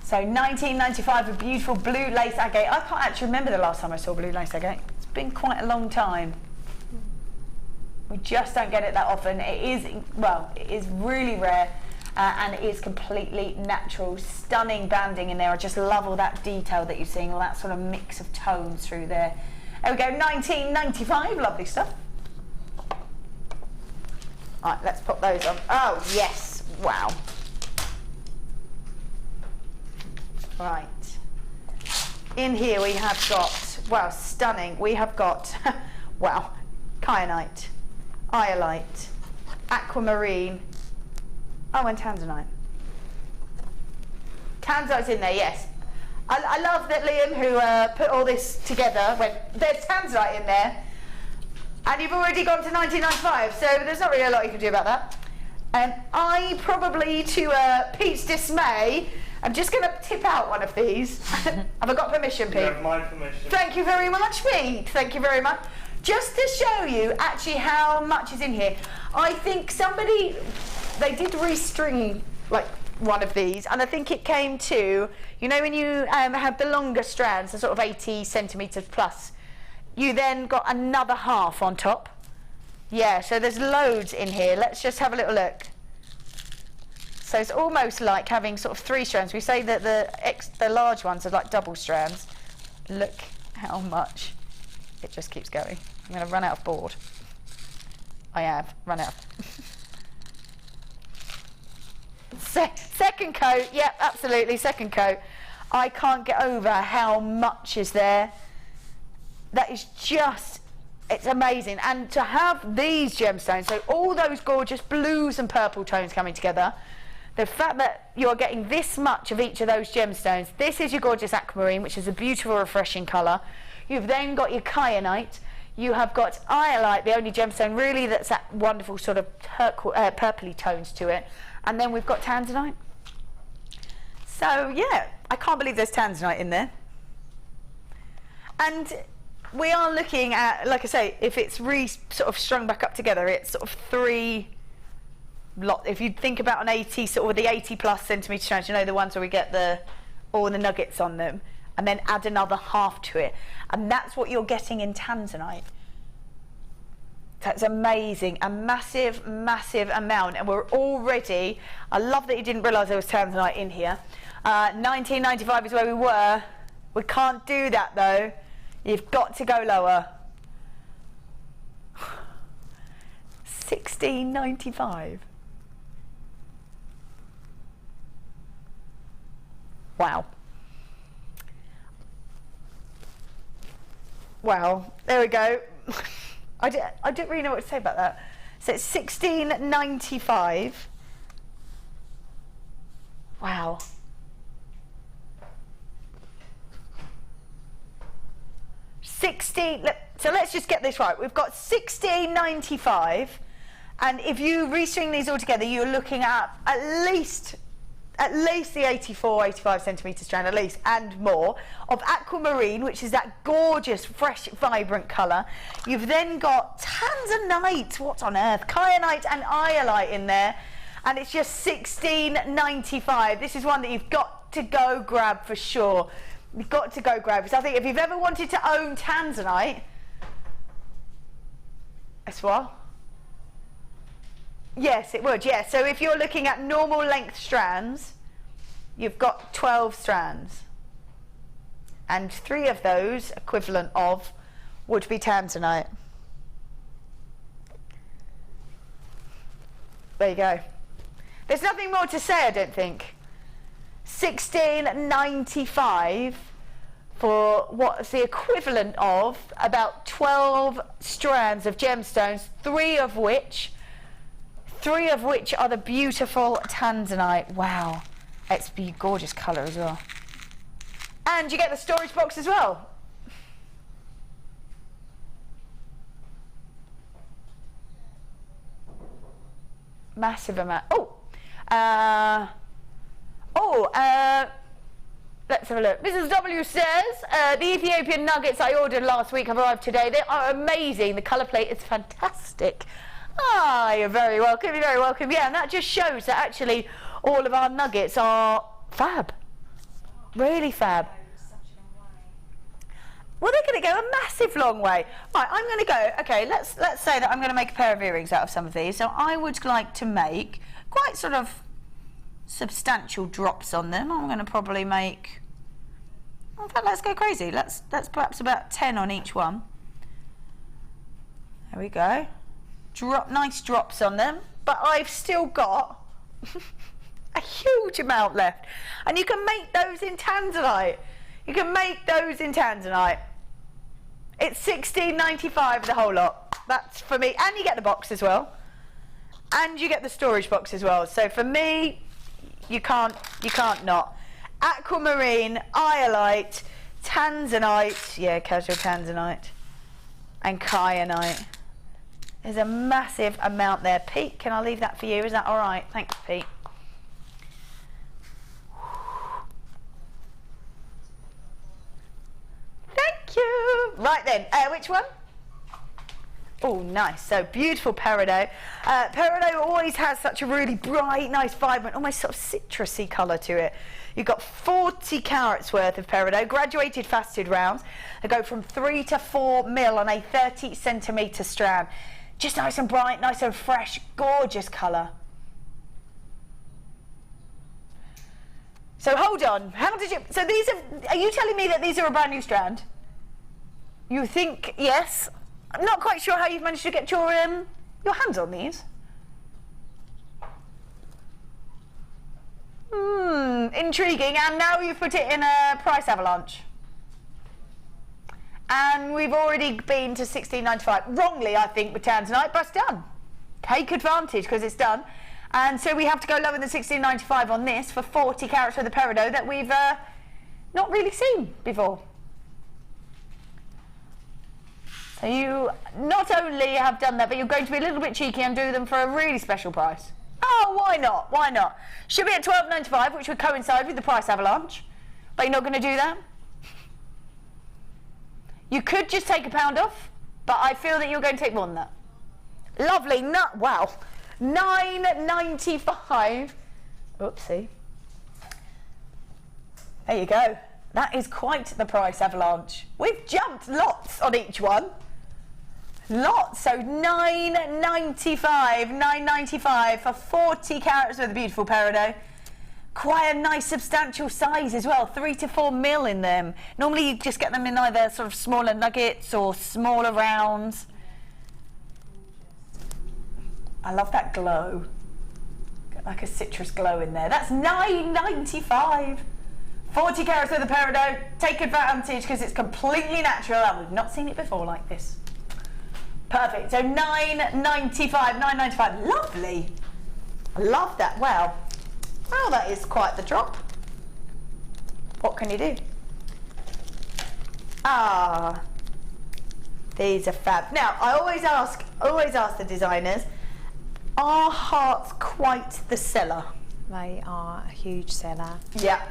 So $19.95, a beautiful blue lace agate. I can't actually remember the last time I saw blue lace agate. It's been quite a long time. We just don't get it that often. It is, well, it is really rare. And it is completely natural, stunning banding in there. I just love all that detail that you're seeing, all that sort of mix of tones through there. There we go, $19.95, lovely stuff. All right, let's pop those on. Oh, yes, wow. Right. In here we have got, wow, stunning. We have got, wow, kyanite, iolite, aquamarine, oh, and tanzanite. Tanzanite's in there, yes. I love that Liam, who put all this together, went, there's tanzanite in there, and you've already gone to $19.95, so there's not really a lot you can do about that. And I probably, to Pete's dismay, I'm just going to tip out one of these. Have I got permission, Pete? You have my permission. Thank you very much, Pete. Thank you very much. Just to show you actually how much is in here, I think somebody, they did restring like one of these, and I think it came to, you know, when you have the longer strands, the sort of 80 centimetres plus, you then got another half on top. Yeah, so there's loads in here. Let's just have a little look. So it's almost like having sort of 3 strands. We say that the large ones are like double strands. Look how much. It just keeps going. I'm going to run out of board. I have run out. Second coat, yep, absolutely, second coat. I can't get over how much is there. That is just, it's amazing. And to have these gemstones, so all those gorgeous blues and purple tones coming together, the fact that you're getting this much of each of those gemstones, this is your gorgeous aquamarine, which is a beautiful, refreshing colour. You've then got your kyanite. You have got iolite, the only gemstone really that's that wonderful sort of purpley tones to it. And then we've got tanzanite. So yeah, I can't believe there's tanzanite in there. And we are looking at, like I say, if it's sort of strung back up together, it's sort of 3 lot. If you think about an 80, sort of the 80 plus centimetre strands, you know, the ones where we get all the nuggets on them, and then add another half to it, and that's what you're getting in tanzanite. That's amazing, a massive, massive amount, and we're already, I love that you didn't realise there was tanzanite in here. 1995 is where we were. We can't do that though. You've got to go lower. 1695. Wow. Wow, there we go. I don't really know what to say about that. So it's 1695. Wow. So let's just get this right. We've got 1695, and if you restring these all together, you're looking at least the 84, 85 centimetre strand, at least, and more, of aquamarine, which is that gorgeous, fresh, vibrant colour. You've then got tanzanite, what on earth, kyanite and iolite in there, and it's just 1695. This is one that you've got to go grab for sure. You've got to go grab, because I think if you've ever wanted to own tanzanite, that's what? Yes, it would, yes. So if you're looking at normal length strands, you've got 12 strands. And 3 of those, equivalent of, would be tanzanite. There you go. There's nothing more to say, I don't think. 1695 for what's the equivalent of about 12 strands of gemstones, 3 of which are the beautiful tanzanite. Wow, it's a gorgeous colour as well. And you get the storage box as well. Massive amount. Let's have a look. Mrs. W says, the Ethiopian nuggets I ordered last week have arrived today. They are amazing. The colour plate is fantastic. Ah, you're very welcome. You're very welcome. Yeah, and that just shows that actually all of our nuggets are fab. Really fab. Well, they're going to go a massive long way. Right, I'm going to go, okay, let's say that I'm going to make a pair of earrings out of some of these. So I would like to make quite sort of substantial drops on them. I'm going to probably make, in fact, let's go crazy. Let's perhaps about 10 on each one. There we go. Nice drops on them, but I've still got a huge amount left, and you can make those in tanzanite. You can make those in tanzanite. It's 1695 the whole lot. That's for me, and you get the box as well, and you get the storage box as well. So for me, you can't not. Aquamarine, iolite, tanzanite, yeah, casual tanzanite, and kyanite. There's a massive amount there. Pete, can I leave that for you? Is that all right? Thanks, Pete. Thank you. Right then, which one? Oh, nice. So beautiful peridot. Peridot always has such a really bright, nice, vibrant, almost sort of citrusy colour to it. You've got 40 carats worth of peridot, graduated faceted rounds. They go from 3 to 4 mil on a 30 centimetre strand. Just nice and bright, nice and fresh, gorgeous colour. So hold on, how did you, so these are you telling me that these are a brand new strand? You think, yes? I'm not quite sure how you've managed to get your your hands on these. Intriguing. And now you've put it in a price avalanche. And we've already been to $16.95. Wrongly, I think, with Tanzanite, but it's done. Take advantage because it's done. And so we have to go lower than $16.95 on this for 40 carats worth of peridot that we've not really seen before. So you not only have done that, but you're going to be a little bit cheeky and do them for a really special price. Oh, why not? Why not? Should be at $12.95, which would coincide with the price avalanche. But you're not going to do that? You could just take £1 off, but I feel that you're going to take more than that. Lovely. Wow. $9.95. Oopsie. There you go. That is quite the price avalanche. We've jumped lots on each one. Lots. So $9.95 for 40 carats of the beautiful peridot. Quite a nice substantial size as well, 3 to 4 mil in them. Normally you just get them in either sort of smaller nuggets or smaller rounds. I love that glow. Got like a citrus glow in there. That's $9.95. 40 carats worth of peridot. Take advantage because it's completely natural and we've not seen it before like this. Perfect. So $9.95. Lovely. I love that. Wow. Well, that is quite the drop. What can you do? Ah, these are fab. Now, I always ask the designers, are hearts quite the seller? They are a huge seller. Yeah.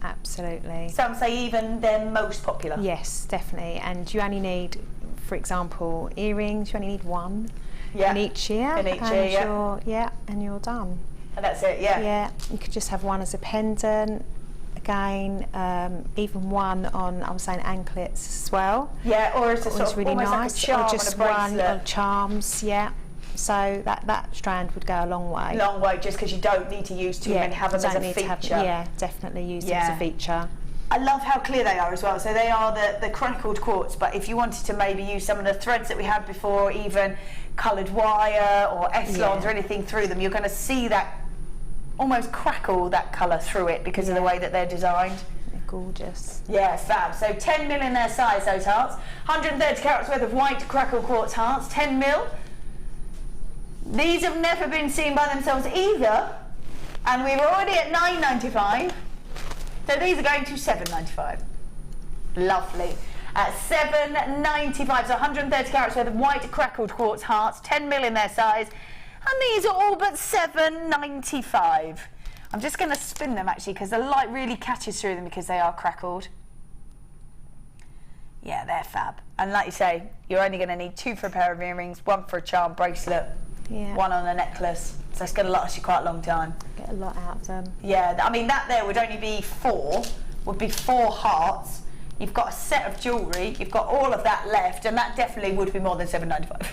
Absolutely. Some say even they're most popular. Yes, definitely. And you only need, for example, earrings, you only need one in each ear. In each ear, and you're done. And that's it, yeah. Yeah, you could just have one as a pendant. Again, even one on, I was saying, anklets as well. Yeah, or as a sort of really almost nice. like a charm or just on a one on charms, yeah. So that strand would go a long way. Long way, just because you don't need to use too many, have them as a feature. Definitely use them as a feature. I love how clear they are as well. So they are the crackled quartz, but if you wanted to maybe use some of the threads that we had before, even coloured wire or Eslons or anything through them, you're going to see that almost crackle that colour through it because of the way that they're designed. They're gorgeous. Yeah, fab. So 10 mil in their size, those hearts. 130 carats worth of white crackled quartz hearts, 10 mil. These have never been seen by themselves either, and we were already at $9.95. So these are going to $7.95. Lovely. At $7.95, so 130 carats worth of white crackled quartz hearts, 10 mil in their size, and these are all but $7.95. I'm just going to spin them actually because the light really catches through them because they are crackled. Yeah, they're fab. And like you say, you're only going to need 2 for a pair of earrings, 1 for a charm bracelet, 1 on a necklace. So it's going to last you quite a long time. Get a lot out of them. Yeah, I mean that there would only be 4, would be 4 hearts. You've got a set of jewellery, you've got all of that left, and that definitely would be more than $7.95.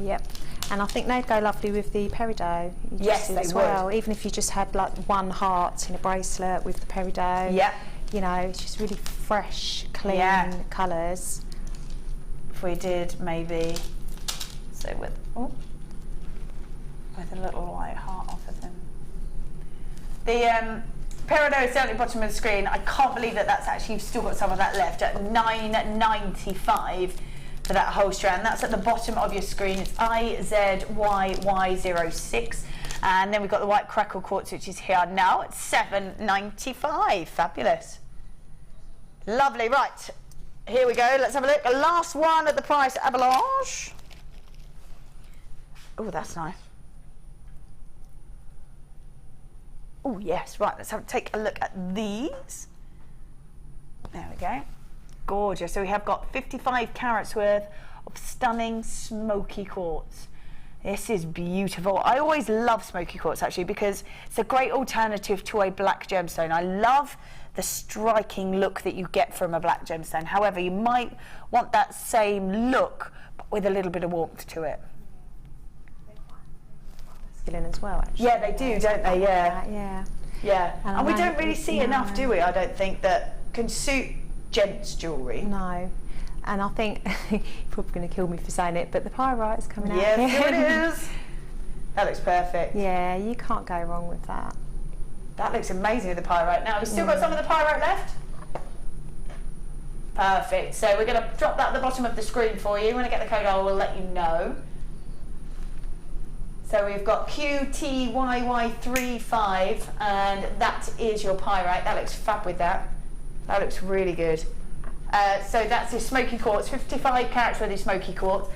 Yep. And I think they'd go lovely with the peridot. Yes, they as well. Even if you just had like 1 heart in a bracelet with the peridot. Yeah. You know, it's just really fresh, clean colours. If we did maybe, so with a little white heart off of them. The peridot is certainly bottom of the screen. I can't believe that that's actually still got some of that left at $9.95 for that whole strand. That's at the bottom of your screen. It's IZYY06. And then we've got the white crackle quartz, which is here now at $7.95. Fabulous. Lovely. Right. Here we go. Let's have a look. The last one at the price avalanche. Oh, that's nice. Oh, yes. Right. Let's take a look at these. There we go. Gorgeous. So we have got 55 carats worth of stunning smoky quartz. This is beautiful. I always love smoky quartz actually because it's a great alternative to a black gemstone. I love the striking look that you get from a black gemstone. However, you might want that same look but with a little bit of warmth to it. Masculine as well, actually. Yeah, they do, don't they? Yeah. Yeah. Yeah. And we don't really see enough, do we? I don't think that can suit gents jewellery. No. And I think, you're probably going to kill me for saying it, but the pyrite is coming out. Yes, here it is. That looks perfect. Yeah, you can't go wrong with that. That looks amazing with the pyrite. Now, we've still got some of the pyrite left. Perfect. So we're going to drop that at the bottom of the screen for you. When I get the code, I will let you know. So we've got QTYY35, and that is your pyrite. That looks fab with that. That looks really good. So that's your smoky quartz, 55 carats worth of smoky quartz.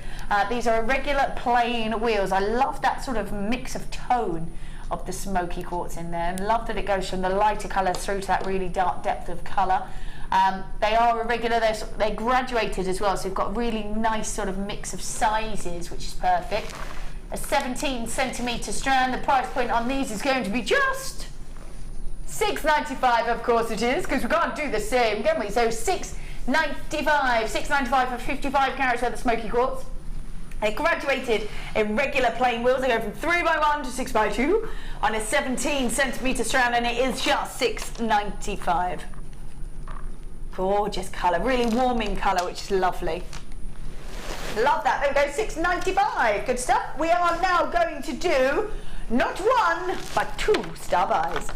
These are irregular plain wheels. I love that sort of mix of tone of the smoky quartz in there, and love that it goes from the lighter colour through to that really dark depth of colour. They are irregular, they're graduated as well, so you've got a really nice sort of mix of sizes, which is perfect. A 17 centimetre strand. The price point on these is going to be just $6.95, of course it is, because we can't do the same, can we? So $6.95 for 55 carats worth of smoky quartz. They're graduated in regular plain wheels. They go from 3x1 to 6x2 on a 17 centimetre strand, and it is just $6.95. Gorgeous colour, really warming colour, which is lovely. Love that. There we go, $6.95. Good stuff. We are now going to do not one, but 2 star buys.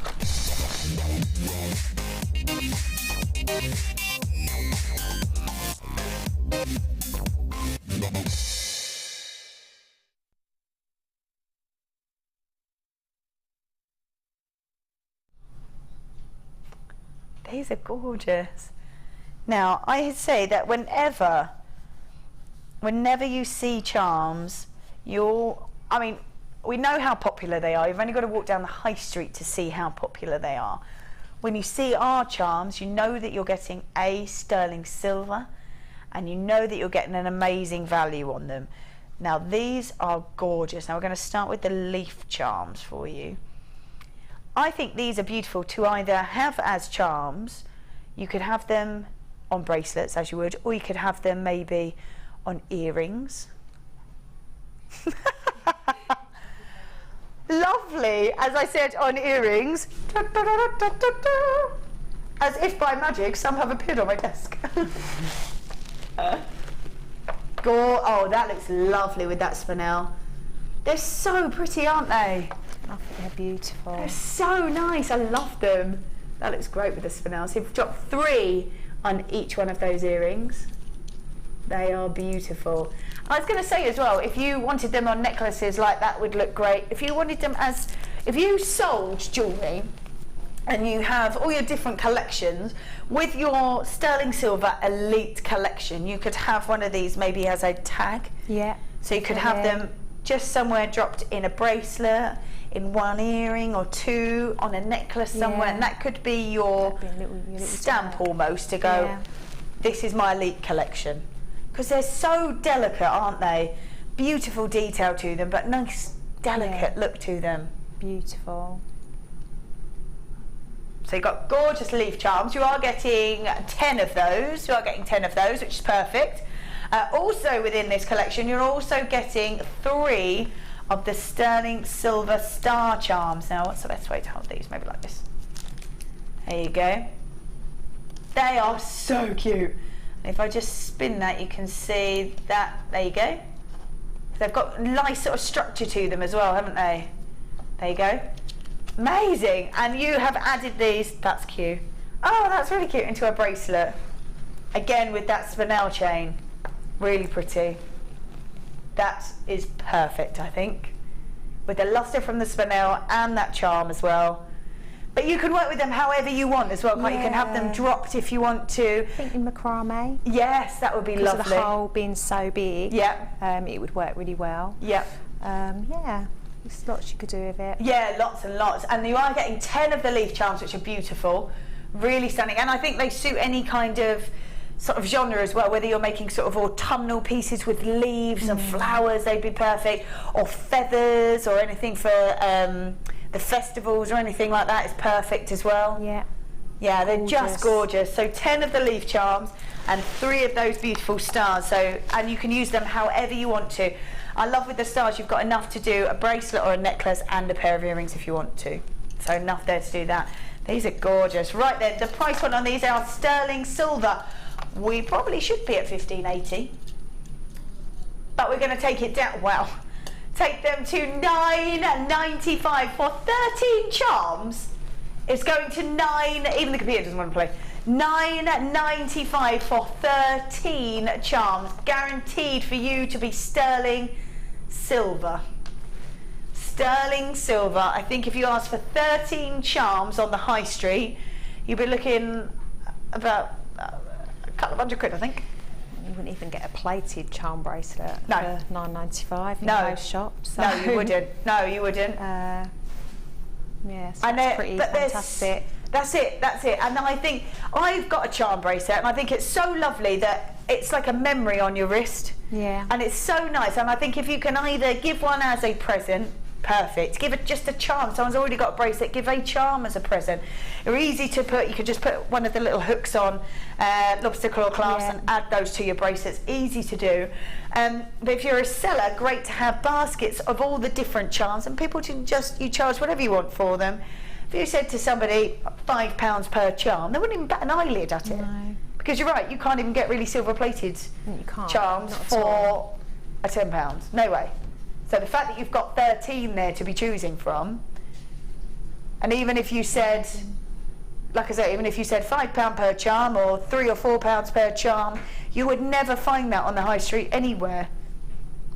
These are gorgeous. Now, I say that whenever you see charms, we know how popular they are. You've only got to walk down the high street to see how popular they are. When you see our charms, you know that you're getting a sterling silver, and you know that you're getting an amazing value on them. Now, these are gorgeous. Now, we're going to start with the leaf charms for you. I think these are beautiful to either have as charms. You could have them on bracelets, as you would, or you could have them maybe on earrings. Lovely, as I said, on earrings. Da, da, da, da, da, da. As if by magic, some have appeared on my desk. Oh, that looks lovely with that spinel. They're so pretty, aren't they? I think they're beautiful. They're so nice. I love them. That looks great with the spinel. So you've dropped 3 on each one of those earrings. They are beautiful. I was going to say as well, if you wanted them on necklaces, like that would look great. If you wanted them as, if you sold jewellery and you have all your different collections, with your sterling silver elite collection, you could have one of these maybe as a tag. Yeah. So you could have them just somewhere dropped in a bracelet, in one earring or 2 on a necklace somewhere, and that could be your little stamp almost to go, this is my elite collection. Because they're so delicate, aren't they? Beautiful detail to them, but nice delicate look to them. Beautiful. So you've got gorgeous leaf charms. You are getting 10 of those. You are getting 10 of those, which is perfect. Also within this collection, you're also getting 3 of the sterling silver star charms. Now, what's the best way to hold these? Maybe like this. There you go. They are so cute. And if I just spin that, you can see that. There you go. They've got a nice sort of structure to them as well, haven't they? There you go. Amazing. And you have added these. That's cute. Oh, that's really cute, into a bracelet. Again, with that spinel chain. Really pretty. That is perfect, I think. With the luster from the spinel and that charm as well. But you can work with them however you want as well. You can have them dropped if you want to. Thinking macrame. Yes, that would be lovely. Because of the hole being so big. Yeah. It would work really well. Yeah. Yeah. There's lots you could do with it. Yeah, lots and lots. And you are getting 10 of the leaf charms, which are beautiful. Really stunning. And I think they suit any kind of sort of genre as well, whether you're making sort of autumnal pieces with leaves and flowers, they'd be perfect, or feathers, or anything for the festivals or anything like that is perfect as well. Yeah. Yeah, they're just gorgeous. So 10 of the leaf charms and 3 of those beautiful stars. So, and you can use them however you want to. I love with the stars, you've got enough to do a bracelet or a necklace and a pair of earrings if you want to. So enough there to do that. These are gorgeous. Right then, the price point on these are sterling silver we probably should be at $15.80. But we're going to take it down, well, take them to $9.95 for 13 charms. It's going to even the computer doesn't want to play. $9.95 for 13 charms, guaranteed for you to be sterling silver. Sterling silver. I think if you ask for 13 charms on the high street, you'll be looking about a couple of £100, I think. You wouldn't even get a plated charm bracelet for $9.95 in most shops. So. No, you wouldn't. No, you wouldn't. Yes, that's pretty fantastic. That's it. And I think I've got a charm bracelet, and I think it's so lovely that it's like a memory on your wrist. Yeah. And it's so nice. And I think if you can either give one as a present, perfect. Give it just a charm. Someone's already got a bracelet, give a charm as a present. They're easy to put. You could just put one of the little hooks on, lobster claw clasps, and add those to your bracelets. Easy to do. But if you're a seller, great to have baskets of all the different charms, and people can you charge whatever you want for them. If you said to somebody £5 per charm, they wouldn't even bat an eyelid at it. No. Because you're right, you can't even get really silver plated charms for £10. No way. So the fact that you've got 13 there to be choosing from, and even if you said, like I say, even if you said £5 per charm or £3 or £4 per charm, you would never find that on the high street anywhere.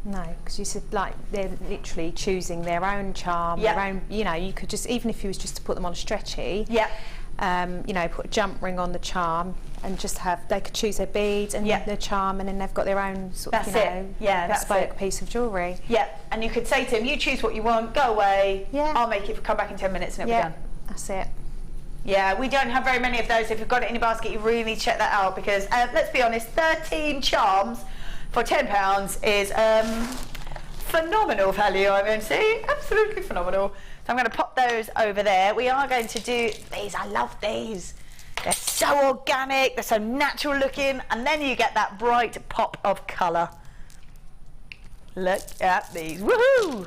No, because you said like they're literally choosing their own charm, their own. You know, you could just, even if you was just to put them on a stretchy. Yeah. You know, put a jump ring on the charm and just they could choose their beads and their charm, and then they've got their own sort of, bespoke piece of jewellery. Yeah, and you could say to him, you choose what you want, go away, I'll make it, come back in 10 minutes and it'll be done. That's it. Yeah, we don't have very many of those. If you've got it in your basket, you really need to check that out, because let's be honest, 13 charms for £10 is phenomenal value, I'm going to say. Absolutely phenomenal. So I'm going to pop those over there. We are going to do these. I love these. They're so organic, they're so natural looking, and then you get that bright pop of colour. Look at these. Woohoo!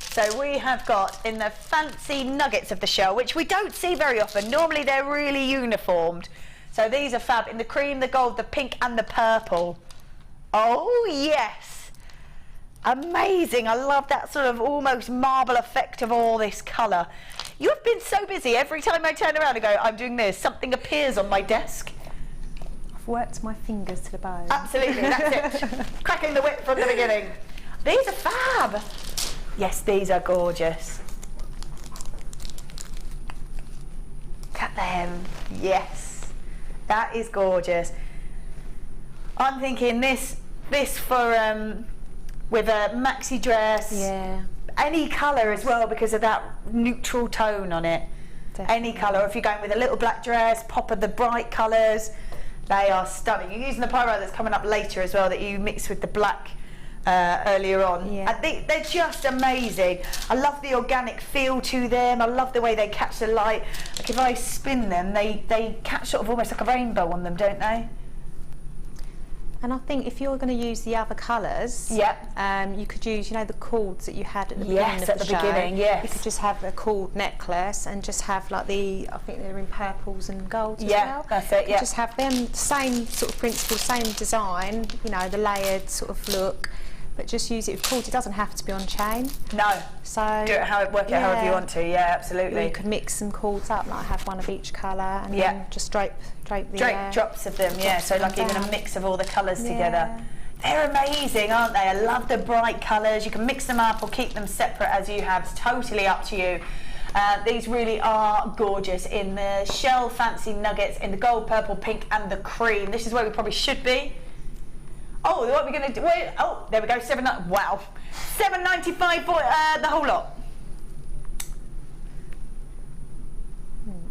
So we have got in the fancy nuggets of the shell, which we don't see very often. Normally they're really uniformed. So these are fab in the cream, the gold, the pink and the purple. Oh yes! Amazing. I love that sort of almost marble effect of all this colour. You've been so busy. Every time I turn around and go, I'm doing this, something appears on my desk. I've worked my fingers to the bone. Absolutely, that's it. Cracking the whip from the beginning. These are fab. Yes, these are gorgeous. Look at them. Yes, that is gorgeous. I'm thinking this for with a maxi dress. Yeah. Any colour as well, because of that neutral tone on it. Definitely. Any colour. If you're going with a little black dress, pop of the bright colours, they are stunning. You're using the pyro that's coming up later as well, that you mix with the black earlier on. Yeah. I think they're just amazing. I love the organic feel to them. I love the way they catch the light. Like if I spin them, they catch sort of almost like a rainbow on them, don't they? And I think if you're going to use the other colours, you could use, the cords that you had at the beginning of the show. You could just have a cord necklace and just have like I think they're in purples and golds as well. Yeah, that's it, Just have them, same sort of principle, same design, the layered sort of look, but just use it with cords. It doesn't have to be on chain. No. So do it work it however you want to. Yeah, absolutely. Or you could mix some cords up, like have one of each colour, and then just drape the drops of them. Yeah, so like even a mix of all the colours together. They're amazing, aren't they? I love the bright colours. You can mix them up or keep them separate as you have. It's totally up to you. These really are gorgeous in the shell fancy nuggets in the gold, purple, pink and the cream. This is where we probably should be. Oh, what are we going to do? Wait, oh, there we go. Wow, $7.95 for the whole lot.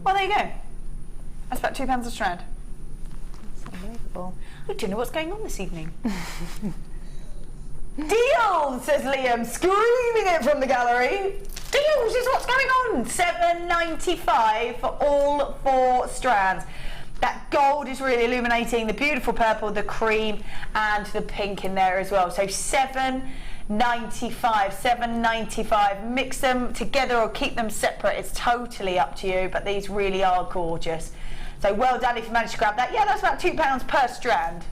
Well, there you go. That's about £2 a strand. That's unbelievable. I don't know what's going on this evening. Deals, says Liam, screaming it from the gallery. Deals is what's going on. $7.95 for all 4 strands. That gold is really illuminating, the beautiful purple, the cream and the pink in there as well. So $7.95. Mix them together or keep them separate. It's totally up to you, but these really are gorgeous. So well done if you managed to grab that. Yeah, that's about £2 per strand,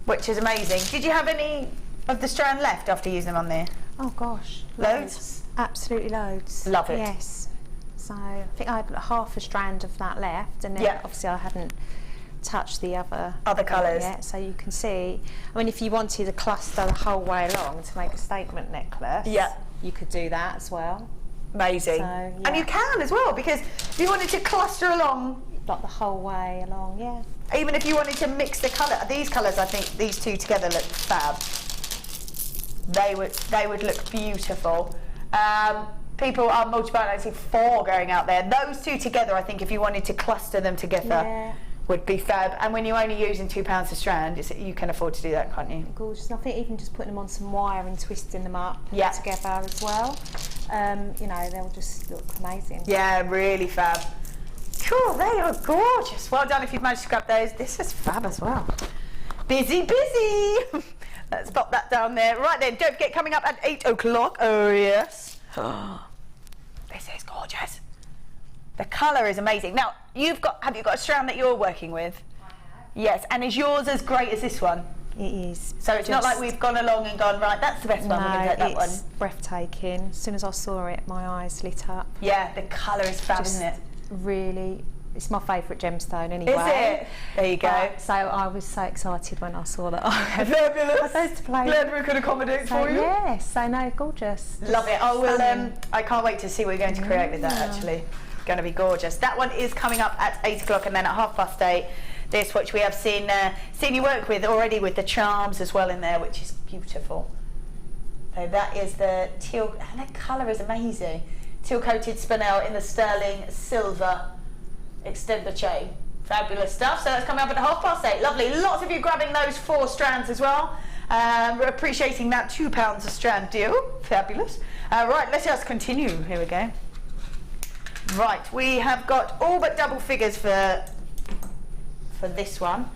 which is amazing. Did you have any of the strand left after using them on there? Oh gosh, loads. Absolutely loads. Love it. Yes. So I think I had half a strand of that left, and then obviously I hadn't touched the other colours yet. So you can see. I mean, if you wanted to cluster the whole way along to make a statement necklace, you could do that as well. Amazing. So, and you can as well, because if you wanted to cluster along, like the whole way along, even if you wanted to mix the colour, these colours, I think these two together look fab. They would look beautiful. People are multiplying. I see 4 going out there. Those two together, I think, if you wanted to cluster them together, would be fab. And when you're only using £2 a strand, you can afford to do that, can't you? Gorgeous. I think even just putting them on some wire and twisting them up together as well. You know, they'll just look amazing. Yeah, really fab. Cool, they are gorgeous. Well done if you've managed to grab those. This is fab as well. Busy, busy. Let's pop that down there. Right then, don't forget, coming up at 8 o'clock. Oh, yes. This is gorgeous. The colour is amazing. Now, have you got a strand that you're working with? I have. Yes, and is yours as great as this one? It is. So it's not like we've gone along and gone, right, that's the best one, we're going to take that one. It's breathtaking. As soon as I saw it, my eyes lit up. Yeah, the colour is fab, isn't it? Really, it's my favourite gemstone anyway. Is it? There you go. So I was so excited when I saw that I had fabulous. those to play. Glad we could accommodate for you. Yes, I know, gorgeous. Love it. I can't wait to see what you're going to create with that, actually. Going to be gorgeous. That one is coming up at 8 o'clock, and then at 8:30, this, which we have seen you work with already, with the charms as well in there, which is beautiful. So that is the teal, and the colour is amazing. Teal coated spinel in the sterling silver extender chain. Fabulous stuff. So that's coming up at 8:30. Lovely. Lots of you grabbing those 4 strands as well. We're appreciating that £2 a strand deal. Fabulous. Right, let's just continue. Here we go. Right, we have got all but double figures for this one,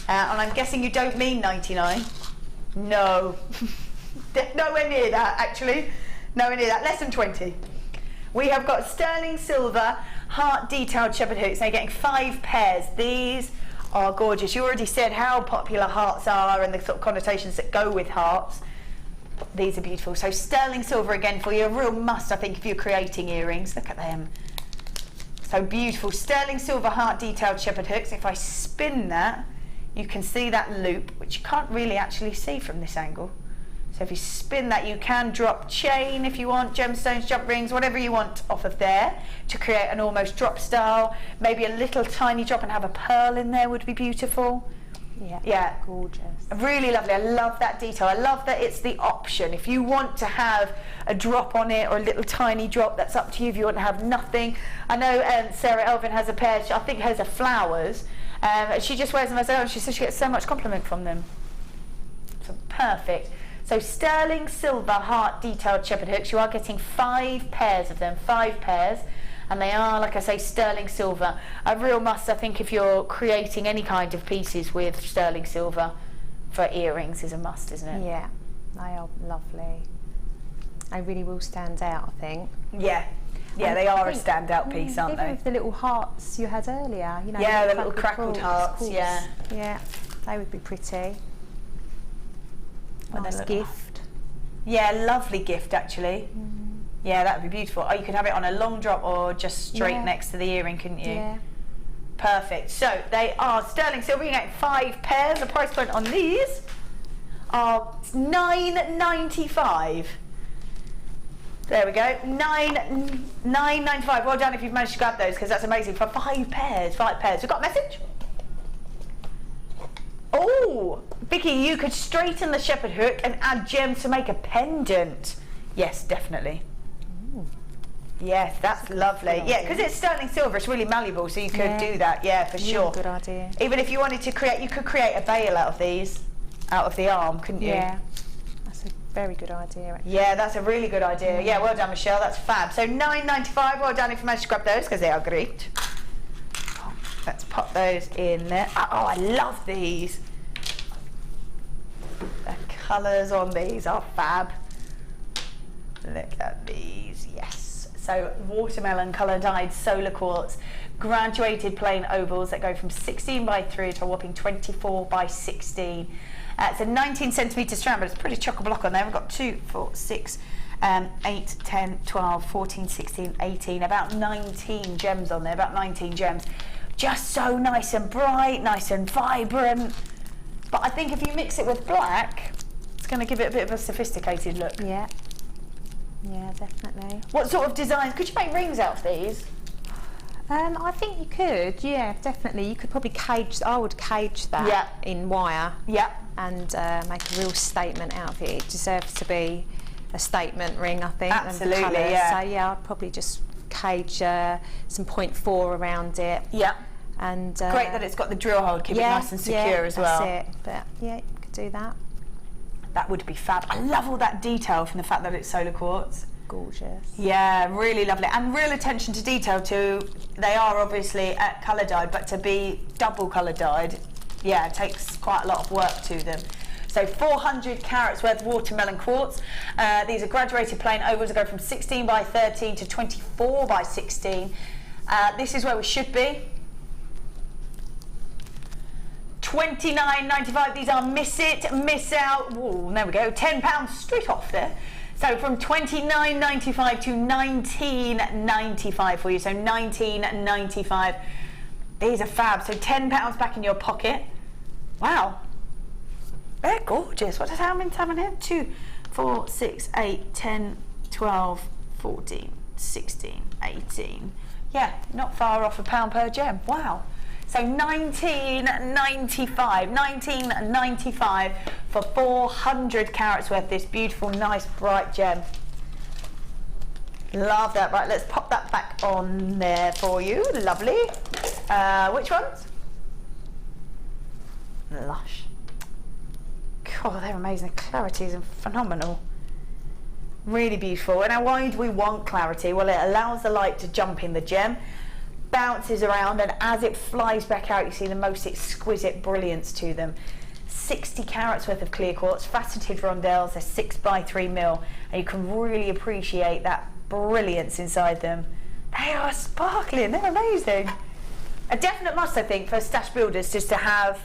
and I'm guessing you don't mean 99. No, nowhere near that, actually. Nowhere near that. Less than 20. We have got sterling silver heart detailed shepherd hooks. Now you're getting 5 pairs. These are gorgeous. You already said how popular hearts are and the sort of connotations that go with hearts. These are beautiful. So sterling silver again for you, a real must, I think, if you're creating earrings. Look at them. So beautiful. Sterling silver heart detailed shepherd hooks. If I spin that, you can see that loop, which you can't really actually see from this angle. So if you spin that, you can drop chain if you want, gemstones, jump rings, whatever you want off of there to create an almost drop style. Maybe a little tiny drop and have a pearl in there would be beautiful. Yeah, gorgeous. Really lovely. I love that detail. I love that it's the option. If you want to have a drop on it or a little tiny drop, that's up to you. If you want to have nothing. I know Sarah Elvin has a pair, I think hers are flowers. She just wears them as own. She says she gets so much compliment from them. So perfect. So sterling silver heart detailed shepherd hooks. You are getting 5 pairs of them, 5 pairs. And they are, like I say, sterling silver. A real must, I think, if you're creating any kind of pieces with sterling silver for earrings is a must, isn't it? Yeah, they are lovely. They really will stand out, I think. Yeah, they are a standout piece, aren't they? Even with the little hearts you had earlier, you know. Yeah, the little crackled hearts, yeah. Yeah, they would be pretty. Nice gift. Yeah, lovely gift, actually. Yeah, that would be beautiful. Oh, you could have it on a long drop or just straight next to the earring, couldn't you? Yeah. Perfect. So they are sterling silver. You get 5 pairs. The price point on these are $9.95. There we go. $9.95. Well done if you've managed to grab those, because that's amazing for 5 pairs. 5 pairs. We've got a message. Oh, Vicky, you could straighten the shepherd hook and add gems to make a pendant. Yes, definitely. Yes, that's lovely. Yeah, because it's sterling silver, it's really malleable, so you could do that. Yeah, for sure. Good idea. Even if you wanted to create, you could create a veil out of these, out of the arm, couldn't you? Yeah, that's a very good idea. Actually. Yeah, that's a really good idea. Yeah, well done, Michelle. That's fab. So $9.95. Well done if you managed to grab those, because they are great. Let's pop those in there. Oh, I love these. The colours on these are fab. Look at these. Yes. So watermelon colour dyed solar quartz, graduated plain ovals that go from 16 by 3 to a whopping 24 by 16. It's a 19 centimetre strand, but it's pretty chock-a-block on there. We've got 2, 4, 6, 8, 10, 12, 14, 16, 18, about 19 gems on there, about 19 gems. Just so nice and bright, nice and vibrant. But I think if you mix it with black, it's going to give it a bit of a sophisticated look. Yeah. Yeah, definitely. What sort of designs? Could you make rings out of these? I think you could, yeah, definitely. You could probably cage, I would cage that in wire. Yeah. And make a real statement out of it. It deserves to be a statement ring, I think. Absolutely, and the colours. yeah. So yeah, I'd probably just cage some 0.4 around it. Yeah. And great that it's got the drill hole, keep it nice and secure as well. That's it. But yeah, you could do that. That would be fab. I love all that detail from the fact that it's solar quartz. Gorgeous. Yeah, really lovely. And real attention to detail too. They are obviously colour dyed, but to be double colour dyed, yeah, it takes quite a lot of work to them. So 400 carats worth of watermelon quartz. These are graduated plain ovals that go from 16 by 13 to 24 by 16. This is where we should be. $29.95. These are miss it, miss out. Ooh, there we go. £10 straight off there. So from $29.95 to $19.95 for you. So $19.95. These are fab. So £10 back in your pocket. Wow. They're gorgeous. What does how many time in here? 2, 4, 6, 8, 10, 12, 14, 16, 18. Yeah, not far off £1 per gem. Wow. So $19.95 for 400 carats worth this beautiful, nice, bright gem. Love that. Right, let's pop that back on there for you. Lovely. Which ones? Lush. God, they're amazing. The clarity is phenomenal. Really beautiful. And now why do we want clarity? Well, it allows the light to jump in the gem, bounces around, and as it flies back out, you see the most exquisite brilliance to them. 60 carats worth of clear quartz, faceted rondelles, they're 6 by 3 mil, and you can really appreciate that brilliance inside them. They are sparkling, they're amazing. A definite must, I think, for stash builders just to have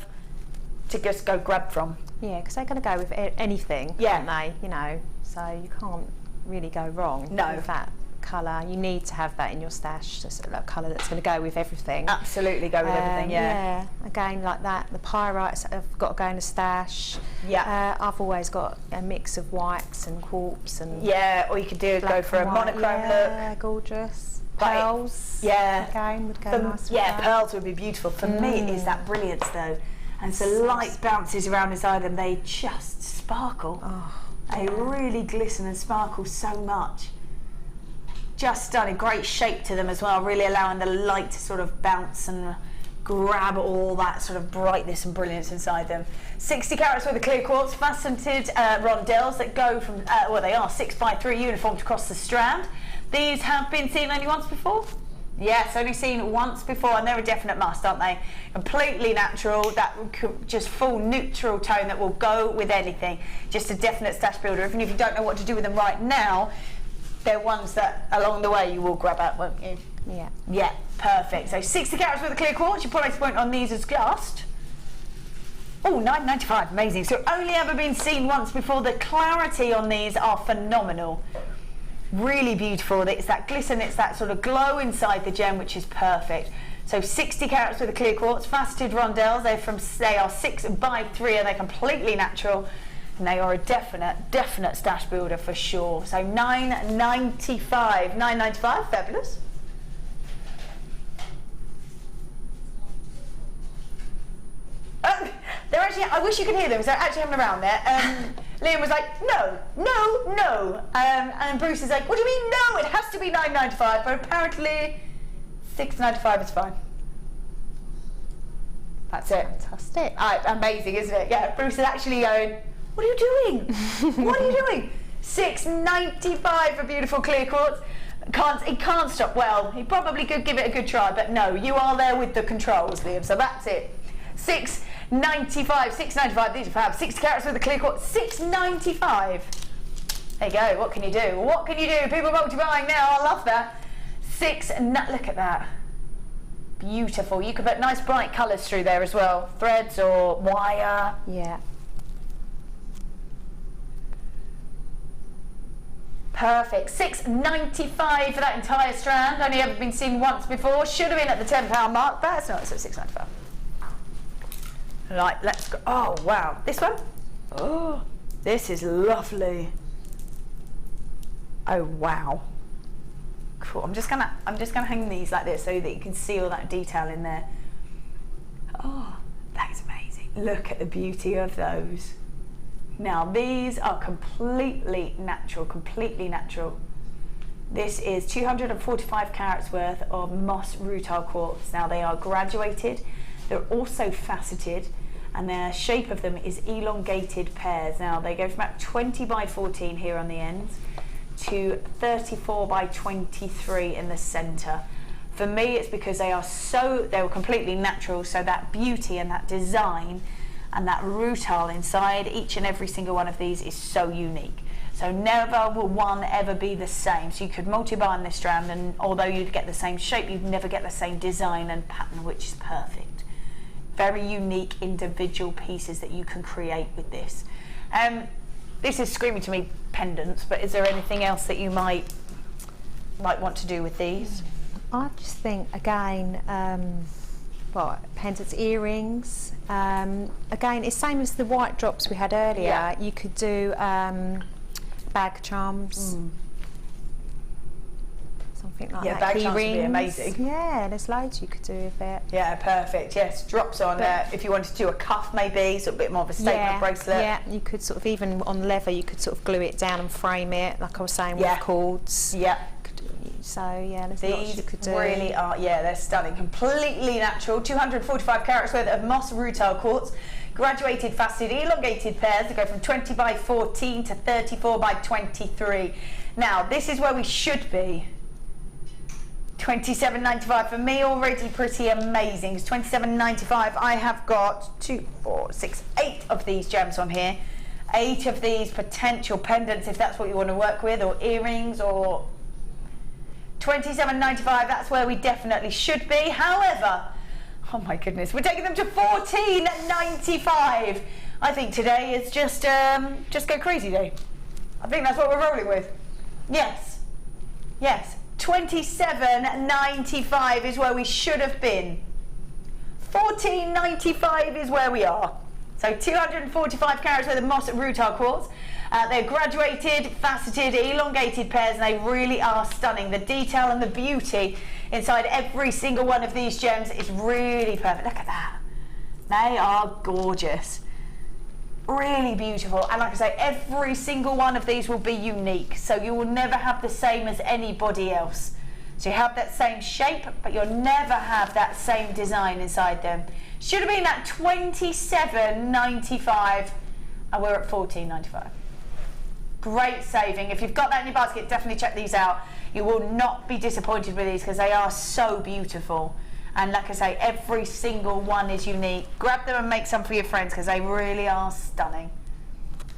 to just go grab from. Yeah, because they're going to go with anything, aren't they? You know, so you can't really go wrong with that colour. You need to have that in your stash, just a colour that's going to go with everything. Absolutely go with everything, yeah. Again, like that, the pyrites have got to go in a stash. Yeah. I've always got a mix of whites and quartz and or you could go for a monochrome look. Yeah, gorgeous. Pearls. Yeah. Again, would go nice with that. Pearls would be beautiful. For me, it is that brilliance though. And so light bounces around inside them, they just sparkle. Oh, they really glisten and sparkle so much. Just stunning, great shape to them as well, really allowing the light to sort of bounce and grab all that sort of brightness and brilliance inside them. 60 carats worth of clear quartz, faceted rondelles that go from, they are 6 by 3 uniformed across the strand. These have been seen only once before? Yes, only seen once before, and they're a definite must, aren't they? Completely natural, that just full neutral tone that will go with anything. Just a definite stash builder. Even if you don't know what to do with them right now, they're ones that along the way you will grab out, won't you? Yeah. Yeah, perfect. So 60 carats worth of clear quartz. Your price point on these is glassed. Oh, $9.95, amazing. So only ever been seen once before. The clarity on these are phenomenal. Really beautiful. It's that glisten, it's that sort of glow inside the gem, which is perfect. So 60 carats with a clear quartz, faceted rondelles. They are 6 by 3, and they're completely natural. And they are a definite stash builder for sure. So $9.95, fabulous. They're actually, I wish you could hear them, because they're actually having around there. Liam was like, no. And Bruce is like, what do you mean no? It has to be $9.95, but apparently $6.95 is fine. That's it. Fantastic. Amazing, isn't it? Yeah, Bruce is actually going, what are you doing? What are you doing? $6.95 for beautiful clear quartz. He can't stop. Well, he probably could give it a good try, but no, you are there with the controls, Liam, so that's it. $6.95, these are fab. 60 carats with a clear quartz, $6.95. There you go, what can you do? What can you do? People multi-buying now, I love that. Look at that. Beautiful. You could put nice bright colours through there as well. Threads or wire. Yeah. Perfect. $6.95 for that entire strand. Only ever been seen once before. Should have been at the £10 mark, but it's not. It's at $6.95. Right, let's go. Oh wow, this one. Oh, this is lovely. Oh wow. Cool. I'm just gonna hang these like this so that you can see all that detail in there. Oh, that is amazing. Look at the beauty of those. Now these are completely natural, completely natural. This is 245 carats worth of moss rutile quartz. Now they are graduated, they're also faceted, and the shape of them is elongated pairs. Now they go from about 20 by 14 here on the ends to 34 by 23 in the center. For me, it's because they were completely natural, so that beauty and that design and that rutile inside each and every single one of these is so unique. So never will one ever be the same. So you could multi-bind this strand, and although you'd get the same shape, you'd never get the same design and pattern, which is perfect. Very unique individual pieces that you can create with this. This is screaming to me pendants, but is there anything else that you might want to do with these? I just think, again, pendants, earrings. Again, it's same as the white drops we had earlier. Yeah. You could do bag charms. Something like that. Yeah, bag charms would be amazing. Yeah, there's loads you could do with it. Yeah, perfect. Yes, drops on there. If you wanted to do a cuff maybe, sort of a bit more of a statement bracelet. Yeah, you could sort of, even on leather, you could sort of glue it down and frame it, like I was saying, with cords. Yeah. So yeah, there's these lots you could do. Really are, yeah, they're stunning. Completely natural. 245 carats worth of moss rutile quartz. Graduated, faceted, elongated pairs that go from 20 by 14 to 34 by 23. Now, this is where we should be. $27.95 for me, already pretty amazing. It's $27.95. I have got 2, 4, 6, 8 of these gems on here. 8 of these potential pendants, if that's what you want to work with, or earrings, or $27.95. That's where we definitely should be. However, oh my goodness, we're taking them to $14.95. I think today is just go crazy day. I think that's what we're rolling with. Yes, yes. $27.95 is where we should have been. $14.95 is where we are. So 245 carats worth of moss rutile quartz. They're graduated, faceted, elongated pairs, and they really are stunning. The detail and the beauty inside every single one of these gems is really perfect. Look at that. They are gorgeous. Really beautiful. And like I say, every single one of these will be unique. So you will never have the same as anybody else. So you have that same shape, but you'll never have that same design inside them. Should have been at $27.95, and we're at $14.95. Great saving. If you've got that in your basket, definitely check these out. You will not be disappointed with these because they are so beautiful. And like I say, every single one is unique. Grab them and make some for your friends because they really are stunning.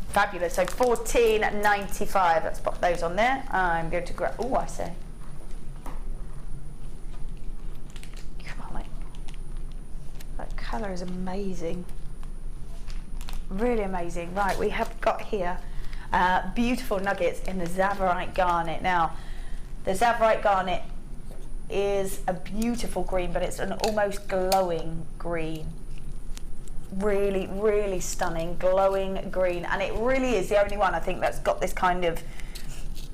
Fabulous. So $14.95. Let's pop those on there. I'm going to grab. Oh, I see. Come on, mate. That colour is amazing. Really amazing. Right, we have got here beautiful nuggets in the Tsavorite Garnet. Now, the Tsavorite Garnet is a beautiful green, but it's an almost glowing green. Really, really stunning, glowing green. And it really is the only one, I think, that's got this kind of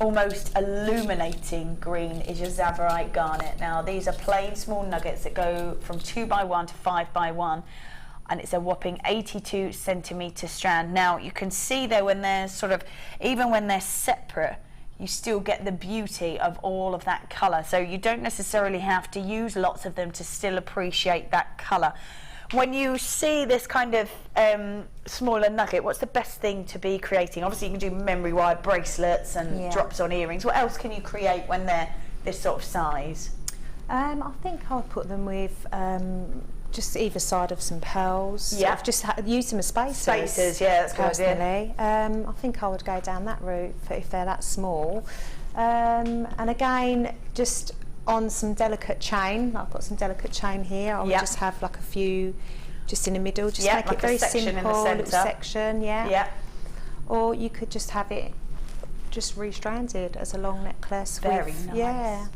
almost illuminating green is your Tsavorite Garnet. Now, these are plain small nuggets that go from 2 by 1 to 5 by 1. And it's a whopping 82 centimetre strand. Now, you can see though, when they're sort of, even when they're separate, you still get the beauty of all of that colour. So you don't necessarily have to use lots of them to still appreciate that colour. When you see this kind of smaller nugget, what's the best thing to be creating? Obviously you can do memory wire bracelets and drops on earrings. What else can you create when they're this sort of size? I think I'll put them with just either side of some pearls. Yeah. I've just used them as spacers. Spacers, yeah, that's good. Personally, I think I would go down that route if they're that small. And again, just on some delicate chain. I've got some delicate chain here. I would just have like a few just in the middle, just make like it very a section simple, in the little section, Yeah. Or you could just have it just restranded as a long necklace. Very nice. Yeah.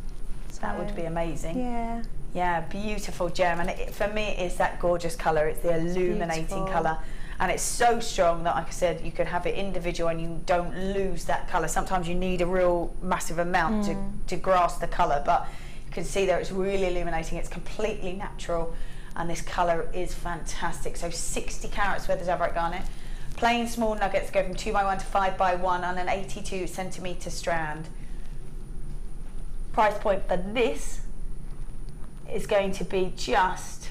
That would be amazing. Yeah. Yeah, beautiful gem, and for me it's that gorgeous colour. It's the illuminating colour, and it's so strong that, like I said, you can have it individual and you don't lose that colour. Sometimes you need a real massive amount to grasp the colour, but you can see there it's really illuminating. It's completely natural, and this colour is fantastic. So 60 carats worth of Zavarite garnet. Plain small nuggets go from 2x1 to 5x1 on an 82 centimetre strand. Price point for this is going to be just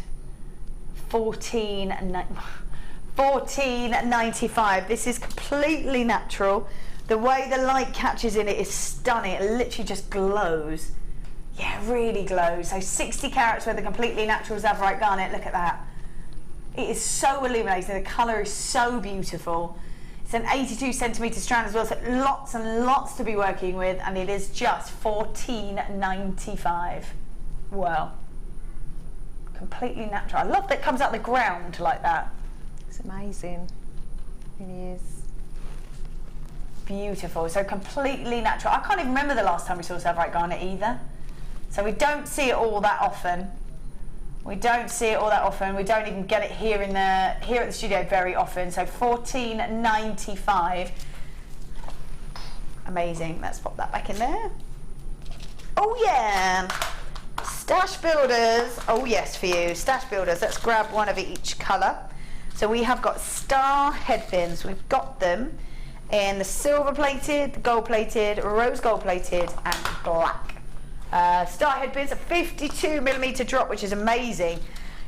$14.95. This is completely natural. The way the light catches in it is stunning. It literally just glows. Yeah, really glows. So 60 carats worth of completely natural Zavarite garnet. Look at that. It is so illuminating. The colour is so beautiful. It's an 82 centimetre strand as well, so lots and lots to be working with, and it is just $14.95. Wow. Completely natural. I love that it comes out the ground like that. It's amazing. It is. Beautiful. So completely natural. I can't even remember the last time we saw Zavarite garnet either. So we don't see it all that often. We don't see it all that often. We don't even get it here at the studio very often. So $14.95. Amazing. Let's pop that back in there. Oh yeah. Stash builders. Oh yes, for you. Stash builders. Let's grab one of each colour. So we have got star headpins. We've got them in the silver plated, gold plated, rose gold plated, and black. Star headpins, a 52mm drop, which is amazing.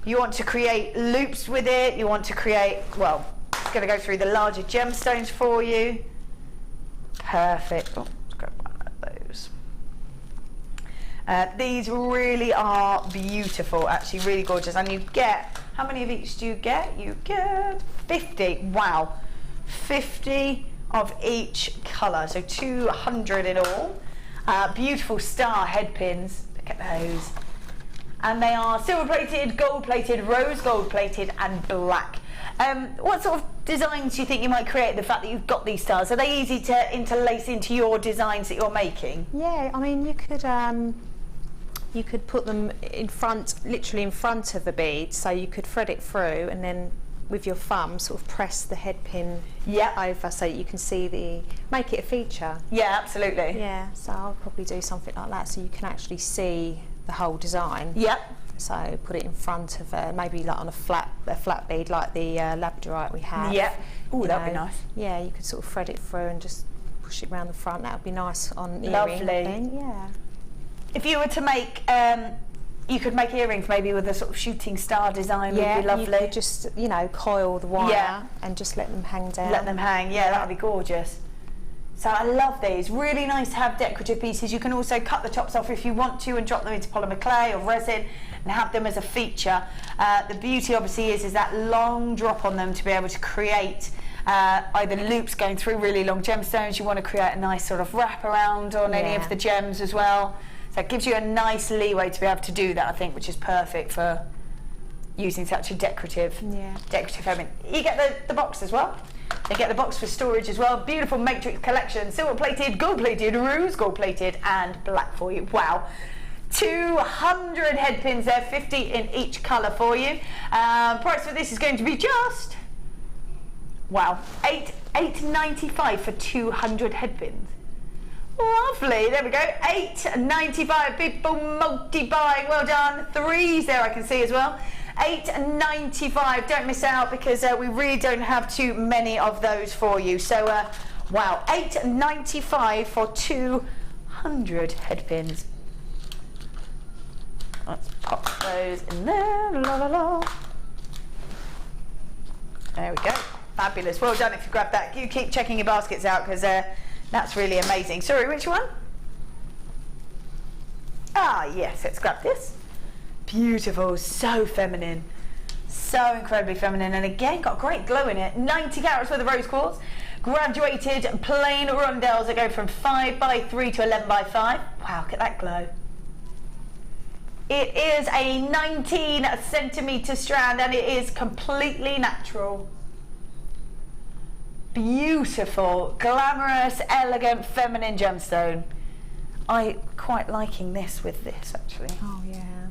You want to create loops with it. You want to create, well, it's going to go through the larger gemstones for you. Perfect. Oh, let's grab one of those. These really are beautiful, actually, really gorgeous. And you get, how many of each do you get? You get 50. Wow. 50 of each colour, so 200 in all. Beautiful star headpins, look at those. And they are silver plated, gold plated, rose gold plated, and black. What sort of designs do you think you might create, the fact that you've got these stars? Are they easy to interlace into your designs that you're making? Yeah, I mean, you could put them in front, literally in front of the bead, so you could thread it through and then with your thumb sort of press the head pin over so you can see make it a feature. Yeah, absolutely. Yeah, so I'll probably do something like that so you can actually see the whole design. Yep. So put it in front of maybe like on a flat bead like the labradorite we have. Yeah. Oh, that'd be nice. Yeah, you could sort of thread it through and just push it around the front. That would be nice on Lovely. earring, I think. Yeah. If you were to make you could make earrings maybe with a sort of shooting star design, would be lovely. You could just, coil the wire and just let them hang down. Let them hang, that would be gorgeous. So I love these, really nice to have decorative pieces. You can also cut the tops off if you want to and drop them into polymer clay or resin and have them as a feature. The beauty obviously is that long drop on them to be able to create either loops going through really long gemstones. You want to create a nice sort of wrap around on any of the gems as well. So it gives you a nice leeway to be able to do that, I think, which is perfect for using such a decorative element. You get the box as well. They get the box for storage as well. Beautiful matrix collection, silver plated, gold plated, rose gold plated, and black for you. Wow. 200 head pins there, 50 in each colour for you. Price for this is going to be just, wow, $8.95 for 200 head pins. Lovely, there we go, $8.95. People multi-buying, well done. Threes there I can see as well. $8.95, don't miss out because we really don't have too many of those for you. So, wow, $8.95 for 200 head pins. Let's pop those in there, la la la. There we go, fabulous, well done if you grab that. You keep checking your baskets out because that's really amazing. Sorry, which one? Ah, yes, let's grab this. Beautiful, so feminine. So incredibly feminine, and again, got a great glow in it. 90 carats worth of rose quartz. Graduated plain rondelles that go from 5x3 to 11x5. Wow, look at that glow. It is a 19 centimetre strand and it is completely natural. Beautiful, glamorous, elegant, feminine gemstone. I quite liking this with this actually. Oh yeah.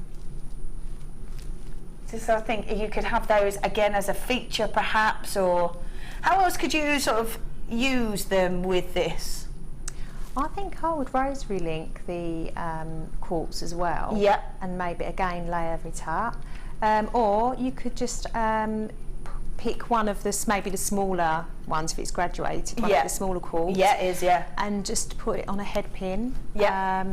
So I think you could have those again as a feature perhaps, or how else could you sort of use them with this? I think I would rosary link the quartz as well. Yeah. And maybe again layer it up. Or you could just pick one of maybe the smaller ones if it's graduated, one of the smaller quartz. Yeah, it is, yeah. And just put it on a head pin. Yeah.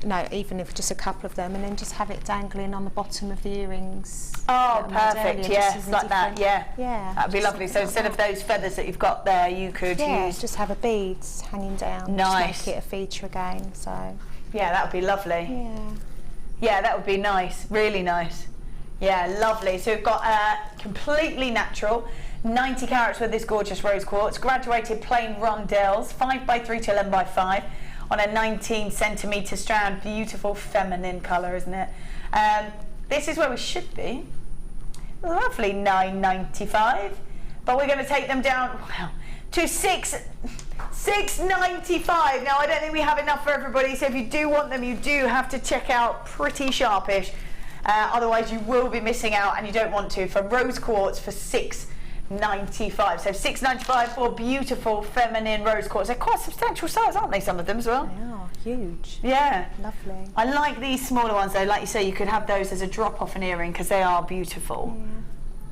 No, even if just a couple of them, and then just have it dangling on the bottom of the earrings. Oh, perfect, yeah, like that, yeah. Yeah. That'd be lovely. So instead of those feathers that you've got there, you could use... just have a beads hanging down. Nice. Just make it a feature again, so... Yeah, that would be lovely. Yeah. Yeah, that would be nice, really nice. Yeah, lovely. So we've got completely natural, 90 carats with this gorgeous rose quartz, graduated plain rondelles, 5x3 to 11x5, on a 19 centimetre strand. Beautiful feminine colour, isn't it? This is where we should be. Lovely $9.95, but we're going to take them down to $6.95. Now I don't think we have enough for everybody, so if you do want them, you do have to check out Pretty Sharpish. Otherwise you will be missing out, and you don't want to. For rose quartz for $6.95. So $6.95 for beautiful feminine rose quartz. They're quite substantial size, aren't they, some of them as well? They are huge. Yeah. Lovely. I like these smaller ones though. Like you say, you could have those as a drop off an earring because they are beautiful. Yeah.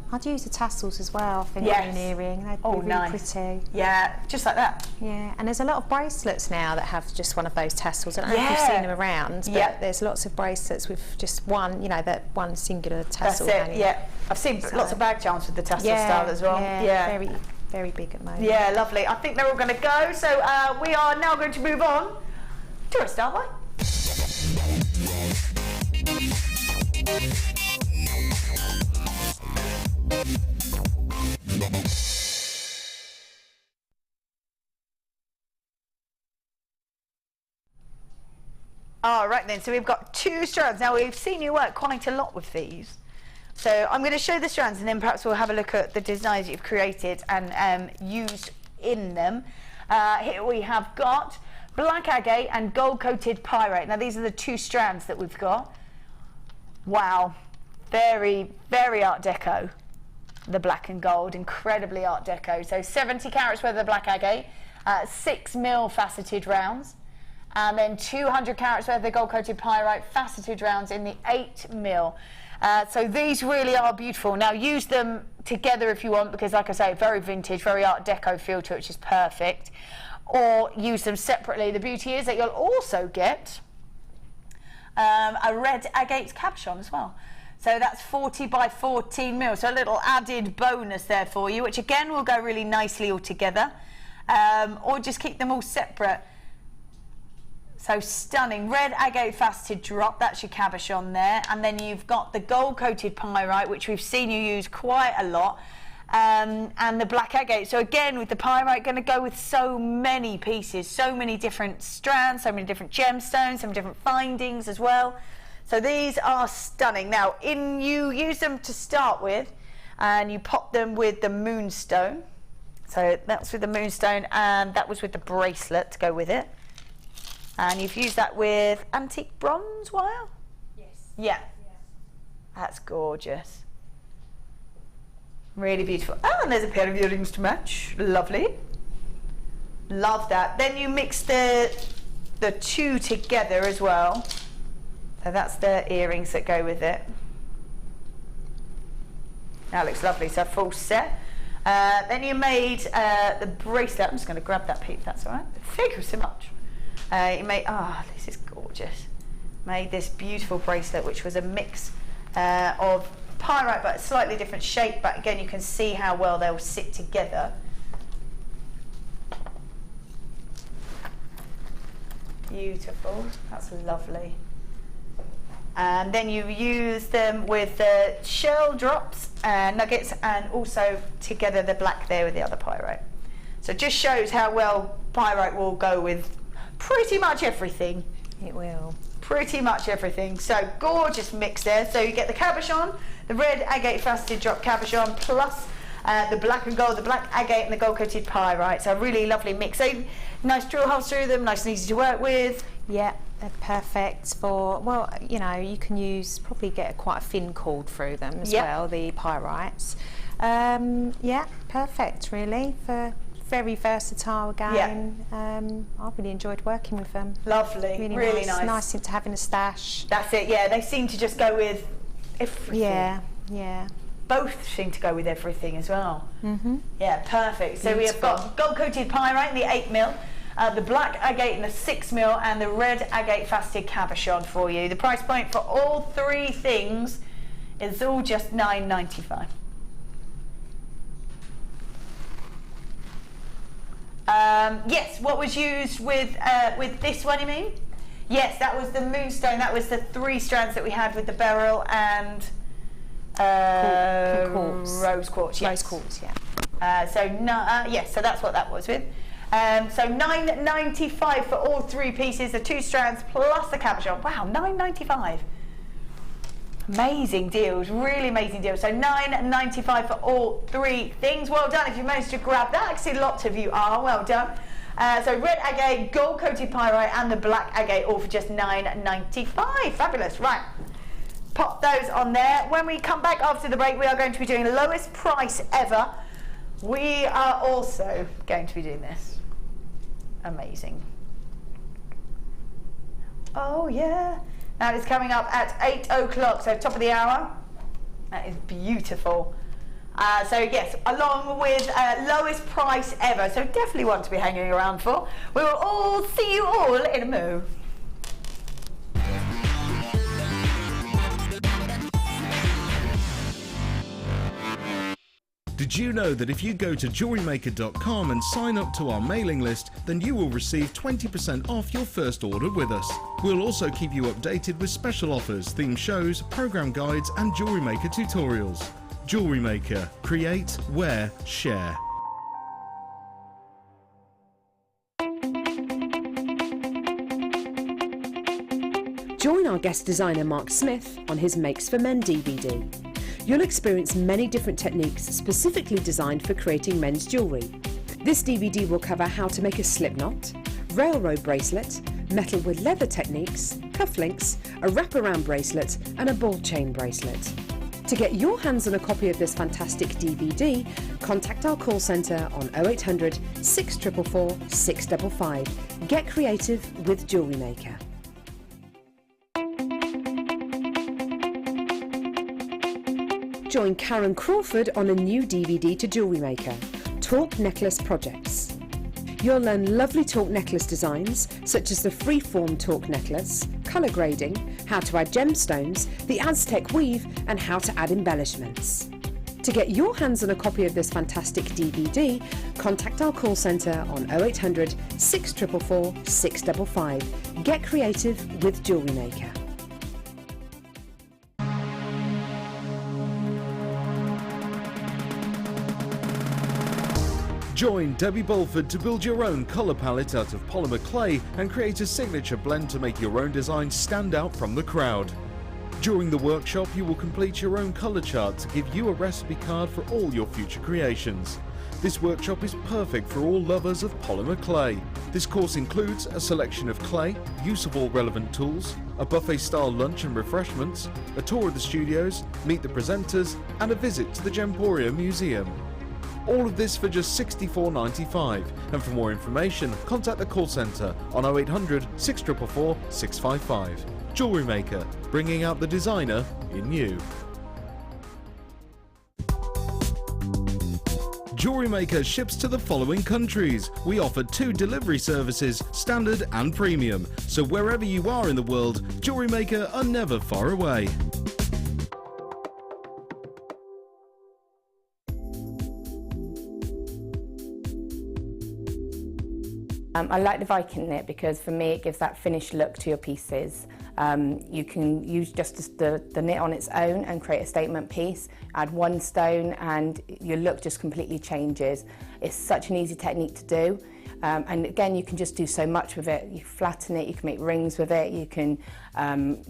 I'd use the tassels as well, I think, Yes. on an earring. They'd Oh, be really nice. pretty. Yeah, just like that. Yeah, and there's a lot of bracelets now that have just one of those tassels. I don't know if you've Yeah. seen them around, but Yeah. there's lots of bracelets with just one, you know, that one singular That's tassel it, hanging. yeah. I've seen lots of bag charms with the tassel style as well. Yeah, very, very big at the moment. Yeah, lovely. I think they're all going to go. So we are now going to move on to a star line. All right then, so we've got 2 strands. Now we've seen you work quite a lot with these. So I'm going to show the strands and then perhaps we'll have a look at the designs you've created and used in them. Here we have got black agate and gold coated pyrite. Now these are the 2 strands that we've got. Wow, very, very Art Deco. The black and gold, incredibly Art Deco. So 70 carats worth of black agate, 6mm faceted rounds. And then 200 carats worth of gold coated pyrite faceted rounds in the 8mm. So these really are beautiful. Now use them together if you want, because like I say, very vintage, very Art Deco feel to it, which is perfect. Or use them separately. The beauty is that you'll also get a red agate cabochon as well. So that's 40x14mm. So a little added bonus there for you, which again will go really nicely all together. Or just keep them all separate. So stunning, red agate faceted drop, that's your cabochon there. And then you've got the gold coated pyrite, which we've seen you use quite a lot. And the black agate. So again, with the pyrite, going to go with so many pieces, so many different strands, so many different gemstones, so many different findings as well. So these are stunning. Now, you use them to start with, and you pop them with the Moonstone. So that's with the Moonstone, and that was with the bracelet to go with it. And you've used that with antique bronze wire? Yes. Yeah. That's gorgeous. Really beautiful. Oh, and there's a pair of earrings to match. Lovely. Love that. Then you mix the 2 together as well. So that's the earrings that go with it. That looks lovely. So full set. Then you made the bracelet. I'm just going to grab that piece, that's all right. Thank you so much. You made, this is gorgeous. Made this beautiful bracelet, which was a mix of pyrite, but a slightly different shape. But again, you can see how well they'll sit together. Beautiful. That's lovely. And then you use them with the shell drops and nuggets, and also together the black there with the other pyrite. So it just shows how well pyrite will go with pretty much everything. It will. pretty much everything. So gorgeous mix there. So you get the cabochon, the red agate faceted drop cabochon, plus the black and gold, the black agate and the gold coated pyrite. So a really lovely mix. So nice drill holes through them, nice and easy to work with. Yeah, they're perfect for, well, you know, you can use, probably get quite a thin cord through them as well, the pyrites. Yeah, perfect really, for very versatile again. I really enjoyed working with them. Lovely, really nice. Nice to have in a stash. That's it, yeah, they seem to just go with everything. Yeah. Both seem to go with everything as well. Yeah, perfect. So we have got gold coated pyrite in the 8mm, the black agate in the 6mm, and the red agate faceted cabochon for you. The price point for all three things is all just $9.95. Yes, what was used with this one, you mean? Yes, that was the Moonstone. That was the 3 strands that we had with the Beryl and rose quartz. Yes. Rose quartz, yeah. So that's what that was with. So $9.95 for all 3 pieces, the 2 strands plus the cabochon. Wow, $9.95. Amazing deals, really amazing deals. So $9.95 for all 3 things. Well done if you managed to grab that. I can see lots of you are. Well done. So red agate, gold coated pyrite, and the black agate, all for just $9.95. Fabulous. Right. Pop those on there. When we come back after the break, we are going to be doing the lowest price ever. We are also going to be doing this. Amazing. Oh yeah. Now it's coming up at 8 o'clock, so top of the hour. That is beautiful. So yes, along with lowest price ever. So definitely one to be hanging around for. We will all see you all in a moo. Did you know that if you go to JewelleryMaker.com and sign up to our mailing list, then you will receive 20% off your first order with us. We'll also keep you updated with special offers, theme shows, program guides and Jewellery Maker tutorials. Jewellery Maker. Create, wear, share. Join our guest designer Mark Smith on his Makes for Men DVD. You'll experience many different techniques specifically designed for creating men's jewellery. This DVD will cover how to make a slip knot, railroad bracelet, metal with leather techniques, cufflinks, a wraparound bracelet and a ball chain bracelet. To get your hands on a copy of this fantastic DVD, contact our call centre on 0800 644 655. Get creative with Jewellery Maker. Join Karen Crawford on a new DVD to Jewellery Maker, Talk Necklace Projects. You'll learn lovely talk necklace designs, such as the free-form talk necklace, colour grading, how to add gemstones, the Aztec weave, and how to add embellishments. To get your hands on a copy of this fantastic DVD, contact our call centre on 0800 644 655. Get creative with Jewellery Maker. Join Debbie Bolford to build your own colour palette out of polymer clay and create a signature blend to make your own design stand out from the crowd. During the workshop, you will complete your own colour chart to give you a recipe card for all your future creations. This workshop is perfect for all lovers of polymer clay. This course includes a selection of clay, use of all relevant tools, a buffet-style lunch and refreshments, a tour of the studios, meet the presenters, and a visit to the Gemporia Museum. All of this for just $64.95, and for more information, contact the call centre on 0800 644 655. Jewellery Maker, bringing out the designer in you. Jewellery Maker ships to the following countries. We offer 2 delivery services, standard and premium, so wherever you are in the world, Jewellery Maker are never far away. I like the Viking knit because for me it gives that finished look to your pieces. You can use just the knit on its own and create a statement piece, add 1 stone and your look just completely changes. It's such an easy technique to do. And again, you can just do so much with it. You flatten it, you can make rings with it, you can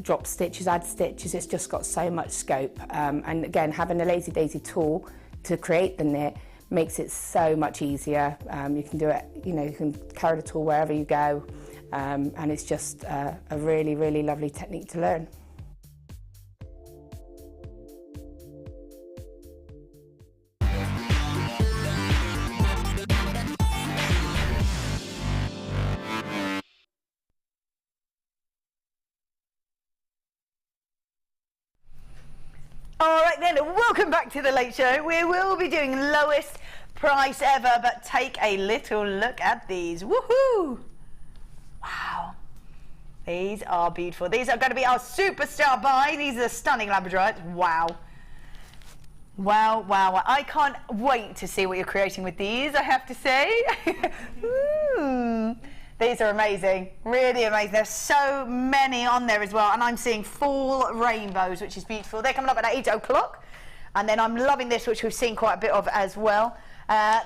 drop stitches, add stitches. It's just got so much scope. And again, having a Lazy Daisy tool to create the knit makes it so much easier. You can do it, you know, you can carry the tool wherever you go. And it's just a really, really lovely technique to learn. All right then, welcome back to the Late Show. We will be doing lowest price ever, but take a little look at these. Woohoo! Wow. These are beautiful. These are going to be our superstar buy. These are stunning Labradorites. Wow. Wow, wow, wow. I can't wait to see what you're creating with these, I have to say. These are amazing, really amazing. There's so many on there as well, and I'm seeing full rainbows, which is beautiful. They're coming up at 8 o'clock, and then I'm loving this, which we've seen quite a bit of as well.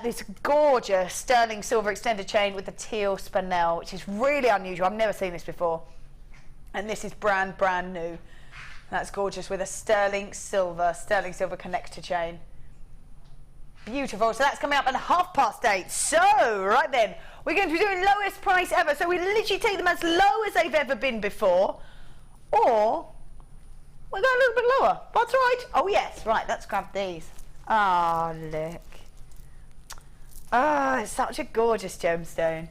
This gorgeous sterling silver extended chain with the teal spinel, which is really unusual. I've never seen this before, and this is brand new. That's gorgeous with a sterling silver connector chain. Beautiful. So that's coming up at 8:30. So right then, we're going to be doing lowest price ever. So we literally take them as low as they've ever been before, or we go a little bit lower. That's right. Oh yes, right. Let's grab these. Ah, look. Ah, it's such a gorgeous gemstone.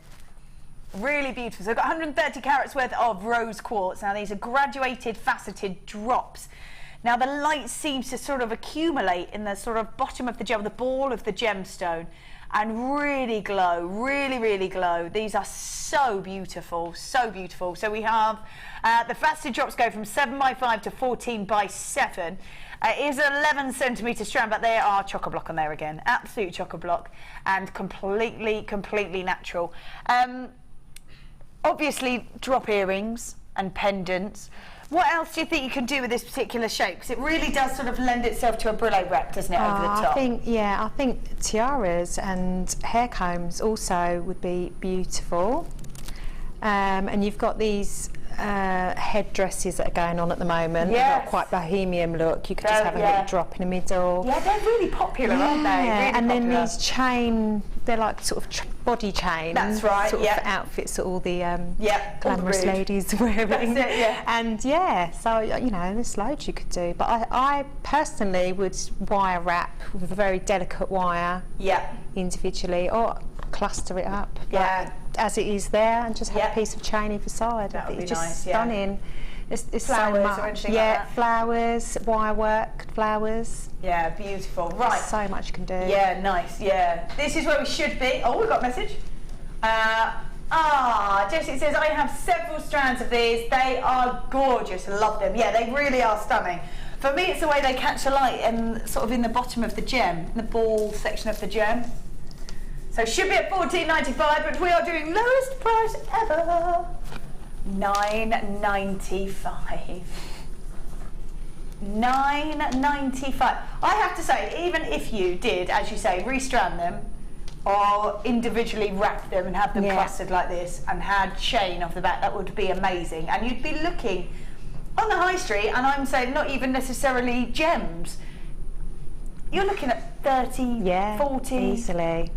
Really beautiful. So I've got 130 carats worth of rose quartz. Now these are graduated faceted drops. Now the light seems to sort of accumulate in the sort of bottom of the gem, the ball of the gemstone, and really glow, really glow. These are so beautiful, so beautiful. So we have the faceted drops go from 7x5 to 14x7. It is an 11 centimetre strand, but they are chock-a-block on there again. Absolute chock-a-block and completely natural. Obviously drop earrings and pendants. What else do you think you can do with this particular shape? Because it really does sort of lend itself to a brouillé wrap, doesn't it, over the top? I think tiaras and hair combs also would be beautiful. And you've got these headdresses that are going on at the moment. Yes. They've got quite bohemian look. You could just have a little drop in the middle. Yeah, they're really popular, aren't they? Really and popular. then these chain, they're like sort of body chains. That's right, sort of outfits that all the glamorous all ladies are wearing. That's it, yeah. And yeah, so, you know, there's loads you could do. But I personally would wire wrap with a very delicate wire individually, or cluster it up. Yeah. As it is there, and just have a piece of chain either side. That would be it's just nice, stunning. It's flowers so much. or anything like that? Flowers, wire work, flowers. Yeah, beautiful. Right. There's so much you can do. Yeah, nice. Yeah. This is where we should be. Oh, we've got a message. Jessie says, I have several strands of these. They are gorgeous. Love them. Yeah, they really are stunning. For me, it's the way they catch the light and sort of in the bottom of the gem, in the ball section of the gem. So should be at $14.95, but we are doing lowest price ever. $9.95. $9.95. I have to say, even if you did, as you say, restrand them or individually wrap them and have them clustered like this and had chain off the back, that would be amazing. And you'd be looking on the high street, and I'm saying not even necessarily gems. You're looking at 30, 40. Easily.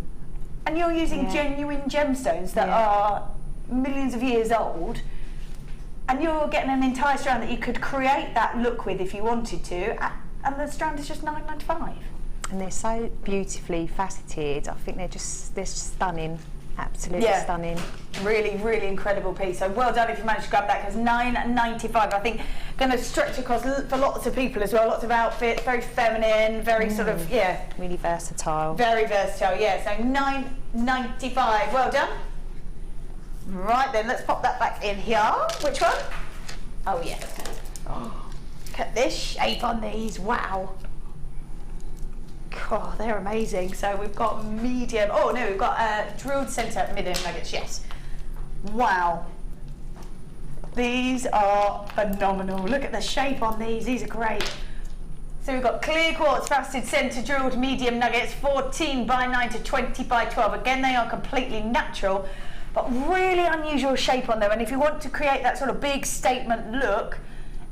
And you're using genuine gemstones that are millions of years old, and you're getting an entire strand that you could create that look with if you wanted to, and the strand is just $9.95. And they're so beautifully faceted. I think they're just stunning. Absolutely stunning. Really incredible piece. So well done if you managed to grab that, because $9.95. I think going to stretch across for lots of people as well. Lots of outfits, very feminine, very sort of really versatile. Very versatile. Yeah. So $9.95. Well done. Right then, let's pop that back in here. Which one? Oh yes. Oh, look at this shape on these. Wow. God, they're amazing. So we've got medium. Oh no, we've got drilled centre medium nuggets. Yes. Wow. These are phenomenal. Look at the shape on these. These are great. So we've got clear quartz, faceted centre jewelled medium nuggets, 14 by 9 to 20 by 12. Again, they are completely natural, but really unusual shape on them. And if you want to create that sort of big statement look,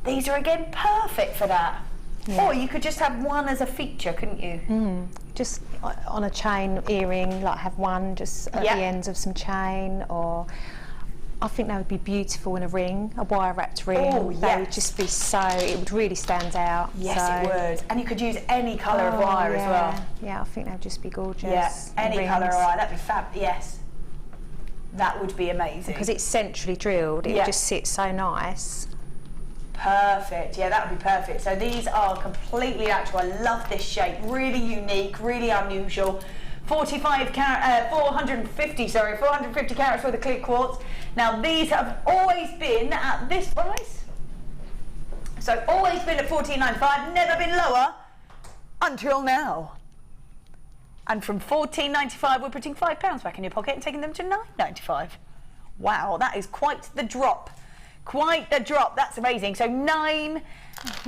these are again perfect for that. Yeah. Or you could just have one as a feature, couldn't you? Just on a chain earring, like have one just at the ends of some chain, or I think that would be beautiful in a ring, a wire wrapped ring. Oh, that would just be so, it would really stand out. Yes, it would. And you could use any colour of wire as well. Yeah, I think that would just be gorgeous. Yeah, any colour of wire, that'd be fab, yes. That would be amazing. Because it's centrally drilled, it would just sit so nice. Perfect, yeah, that would be perfect. So these are completely natural. I love this shape, really unique, really unusual. 450 carats worth of clear quartz. Now these have always been at this price. So always been at $14.95, never been lower until now. And from $14.95 we're putting £5 back in your pocket and taking them to $9.95. Wow, that is quite the drop. Quite the drop, that's amazing. So 9,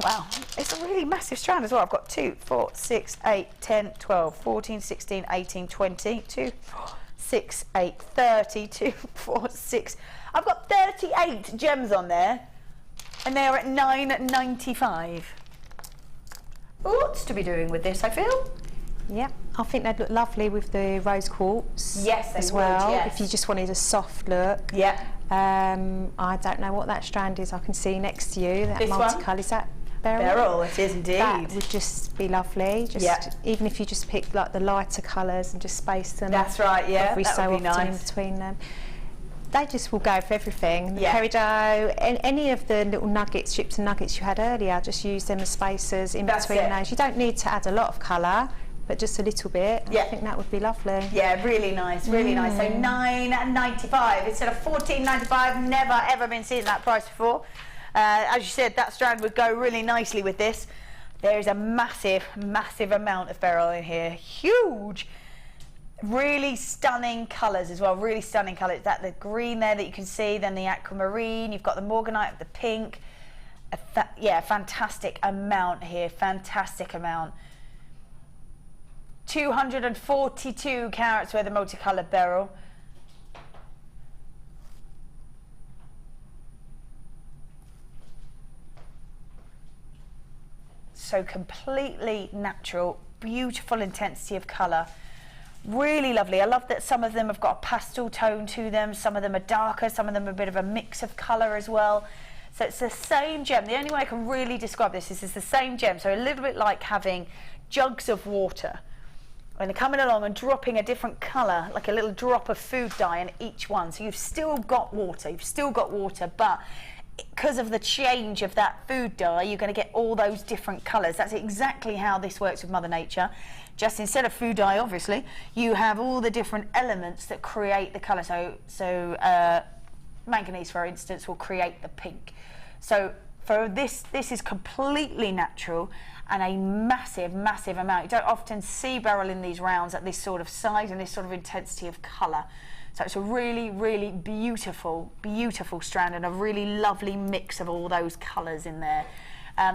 wow, it's a really massive strand as well. I've got 2, 4, 6, 8, 10, 12, 14, 16, 18, 20, 2, 4, 6, 8, 30, 2, 4, 6. I've got 38 gems on there, and they're at $9.95. Lots to be doing with this, I feel. Yeah, I think they'd look lovely with the rose quartz. Yes, they as well. would, yes. If you just wanted a soft look. Yeah. I don't know what that strand is. I can see next to you that multicolour. Is that Beryl? Beryl, it is indeed. That would just be lovely. Just even if you just pick like the lighter colours and just space them. That's right. Yeah, every that so would be often nice. in between them. They just will go for everything. The Yeah. peridot, any of the little nuggets, chips and nuggets you had earlier, just use them as spacers in That's between it. those. You don't need to add a lot of colour, but just a little bit. Yeah. I think that would be lovely. Yeah, really nice, really nice. So $9.95 instead of $14.95. Never ever been seeing that price before. As you said, that strand would go really nicely with this. There is a massive, massive amount of beryl in here. Huge. Really stunning colours as well. Really stunning colours. That the green there that you can see, then the aquamarine. You've got the morganite, the pink. Yeah, fantastic amount here. Fantastic amount. 242 carats worth of multicoloured beryl. So completely natural, beautiful intensity of colour. Really lovely. I love that some of them have got a pastel tone to them, some of them are darker, some of them are a bit of a mix of colour as well. So it's the same gem. The only way I can really describe this is it's the same gem. So a little bit like having jugs of water and they're coming along and dropping a different colour, like a little drop of food dye in each one. So you've still got water, but because of the change of that food dye, you're going to get all those different colours. That's exactly how this works with Mother Nature. Just instead of food dye, obviously, you have all the different elements that create the colour. So manganese, for instance, will create the pink. So for this is completely natural and a massive, massive amount. You don't often see beryl in these rounds at this sort of size and this sort of intensity of colour. So it's a really, really beautiful, beautiful strand and a really lovely mix of all those colours in there.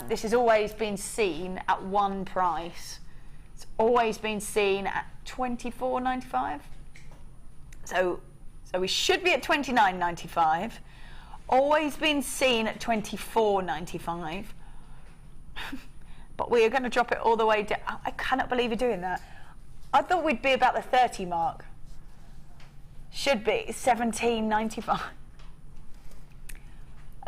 This has always been seen at one price. It's always been seen at $24.95. So we should be at $29.95. Always been seen at $24.95. But we are going to drop it all the way down. I cannot believe you're doing that. I thought we'd be about the 30 mark. Should be $17.95.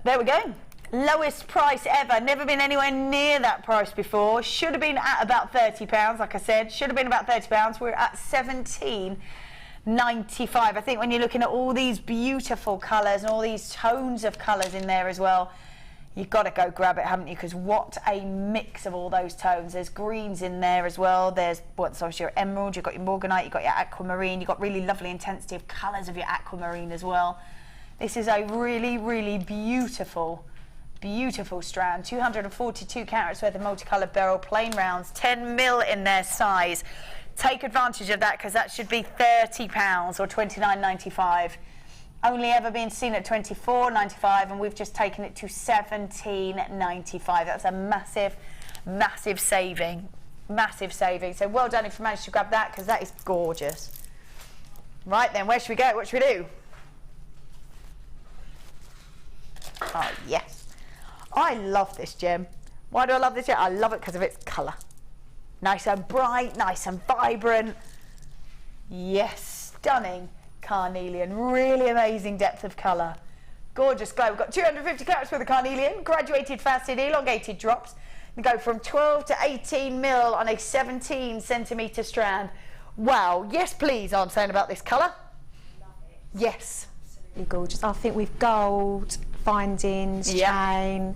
There we go. Lowest price ever. Never been anywhere near that price before. Should have been at about £30, like I said. Should have been about £30. We're at $17.95. I think when you're looking at all these beautiful colours and all these tones of colours in there as well, you've got to go grab it, haven't you? Because what a mix of all those tones. There's greens in there as well. There's what's obviously your emerald, you've got your morganite, you've got your aquamarine, you've got really lovely intensity of colours of your aquamarine as well. This is a really, really beautiful, beautiful strand. 242 carats worth of multicoloured beryl, plain rounds, 10 mil in their size. Take advantage of that because that should be £30 or $29.95. Only ever been seen at $24.95 and we've just taken it to $17.95. That's a massive, Massive saving, massive saving. So well done if you managed to grab that, because that is gorgeous. Right then, where should we go? What should we do? Oh yes, I love this gem. Why do I love this gem? I love it because of its colour. Nice and bright, nice and vibrant. Yes, stunning carnelian, really amazing depth of colour. Gorgeous glow. We've got 250 carats worth of carnelian, graduated, faceted, elongated drops. They go from 12 to 18 mil on a 17 centimetre strand. Wow, yes please, I'm saying about this colour. Love it. Yes. Absolutely gorgeous. I think with gold, findings, chain,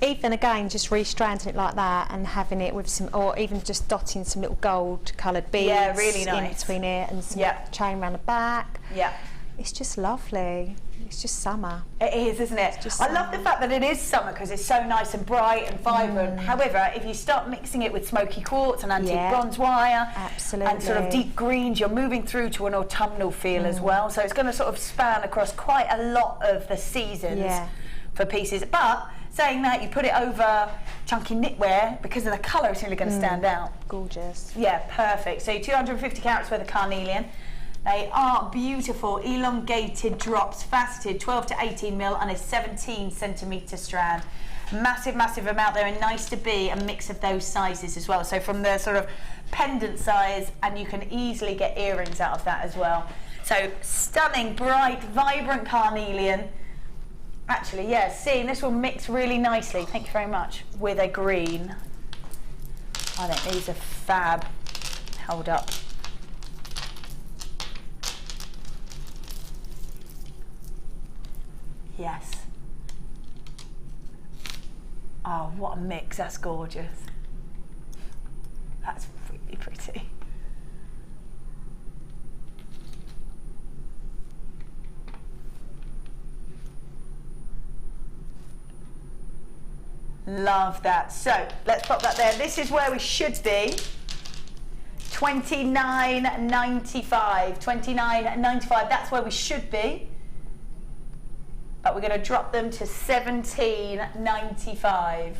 even again just restranding it like that and having it with some, or even just dotting some little gold coloured beads really nice. in between it and some chain around the back. Yeah. It's just lovely. It's just summer. It is, isn't it? I love the fact that it is summer because it's so nice and bright and vibrant. However, if you start mixing it with smoky quartz and antique bronze wire and sort of deep greens, you're moving through to an autumnal feel as well. So it's going to sort of span across quite a lot of the seasons for pieces. But saying that, you put it over chunky knitwear, because of the colour, it's really going to stand out. Gorgeous. Yeah, perfect. So 250 carats worth of carnelian. They are beautiful, elongated drops, faceted, 12 to 18 mil on a 17 centimetre strand. Massive, massive amount there, and nice to be a mix of those sizes as well. So from the sort of pendant size, and you can easily get earrings out of that as well. So stunning, bright, vibrant carnelian. Actually, yeah, see, this will mix really nicely, thank you very much, with a green. I think these are fab. Hold up. Yes. Oh, what a mix, that's gorgeous. That's really pretty. Love that. So let's pop that there. This is where we should be. $29.95. $29.95. That's where we should be. But we're going to drop them to $17.95.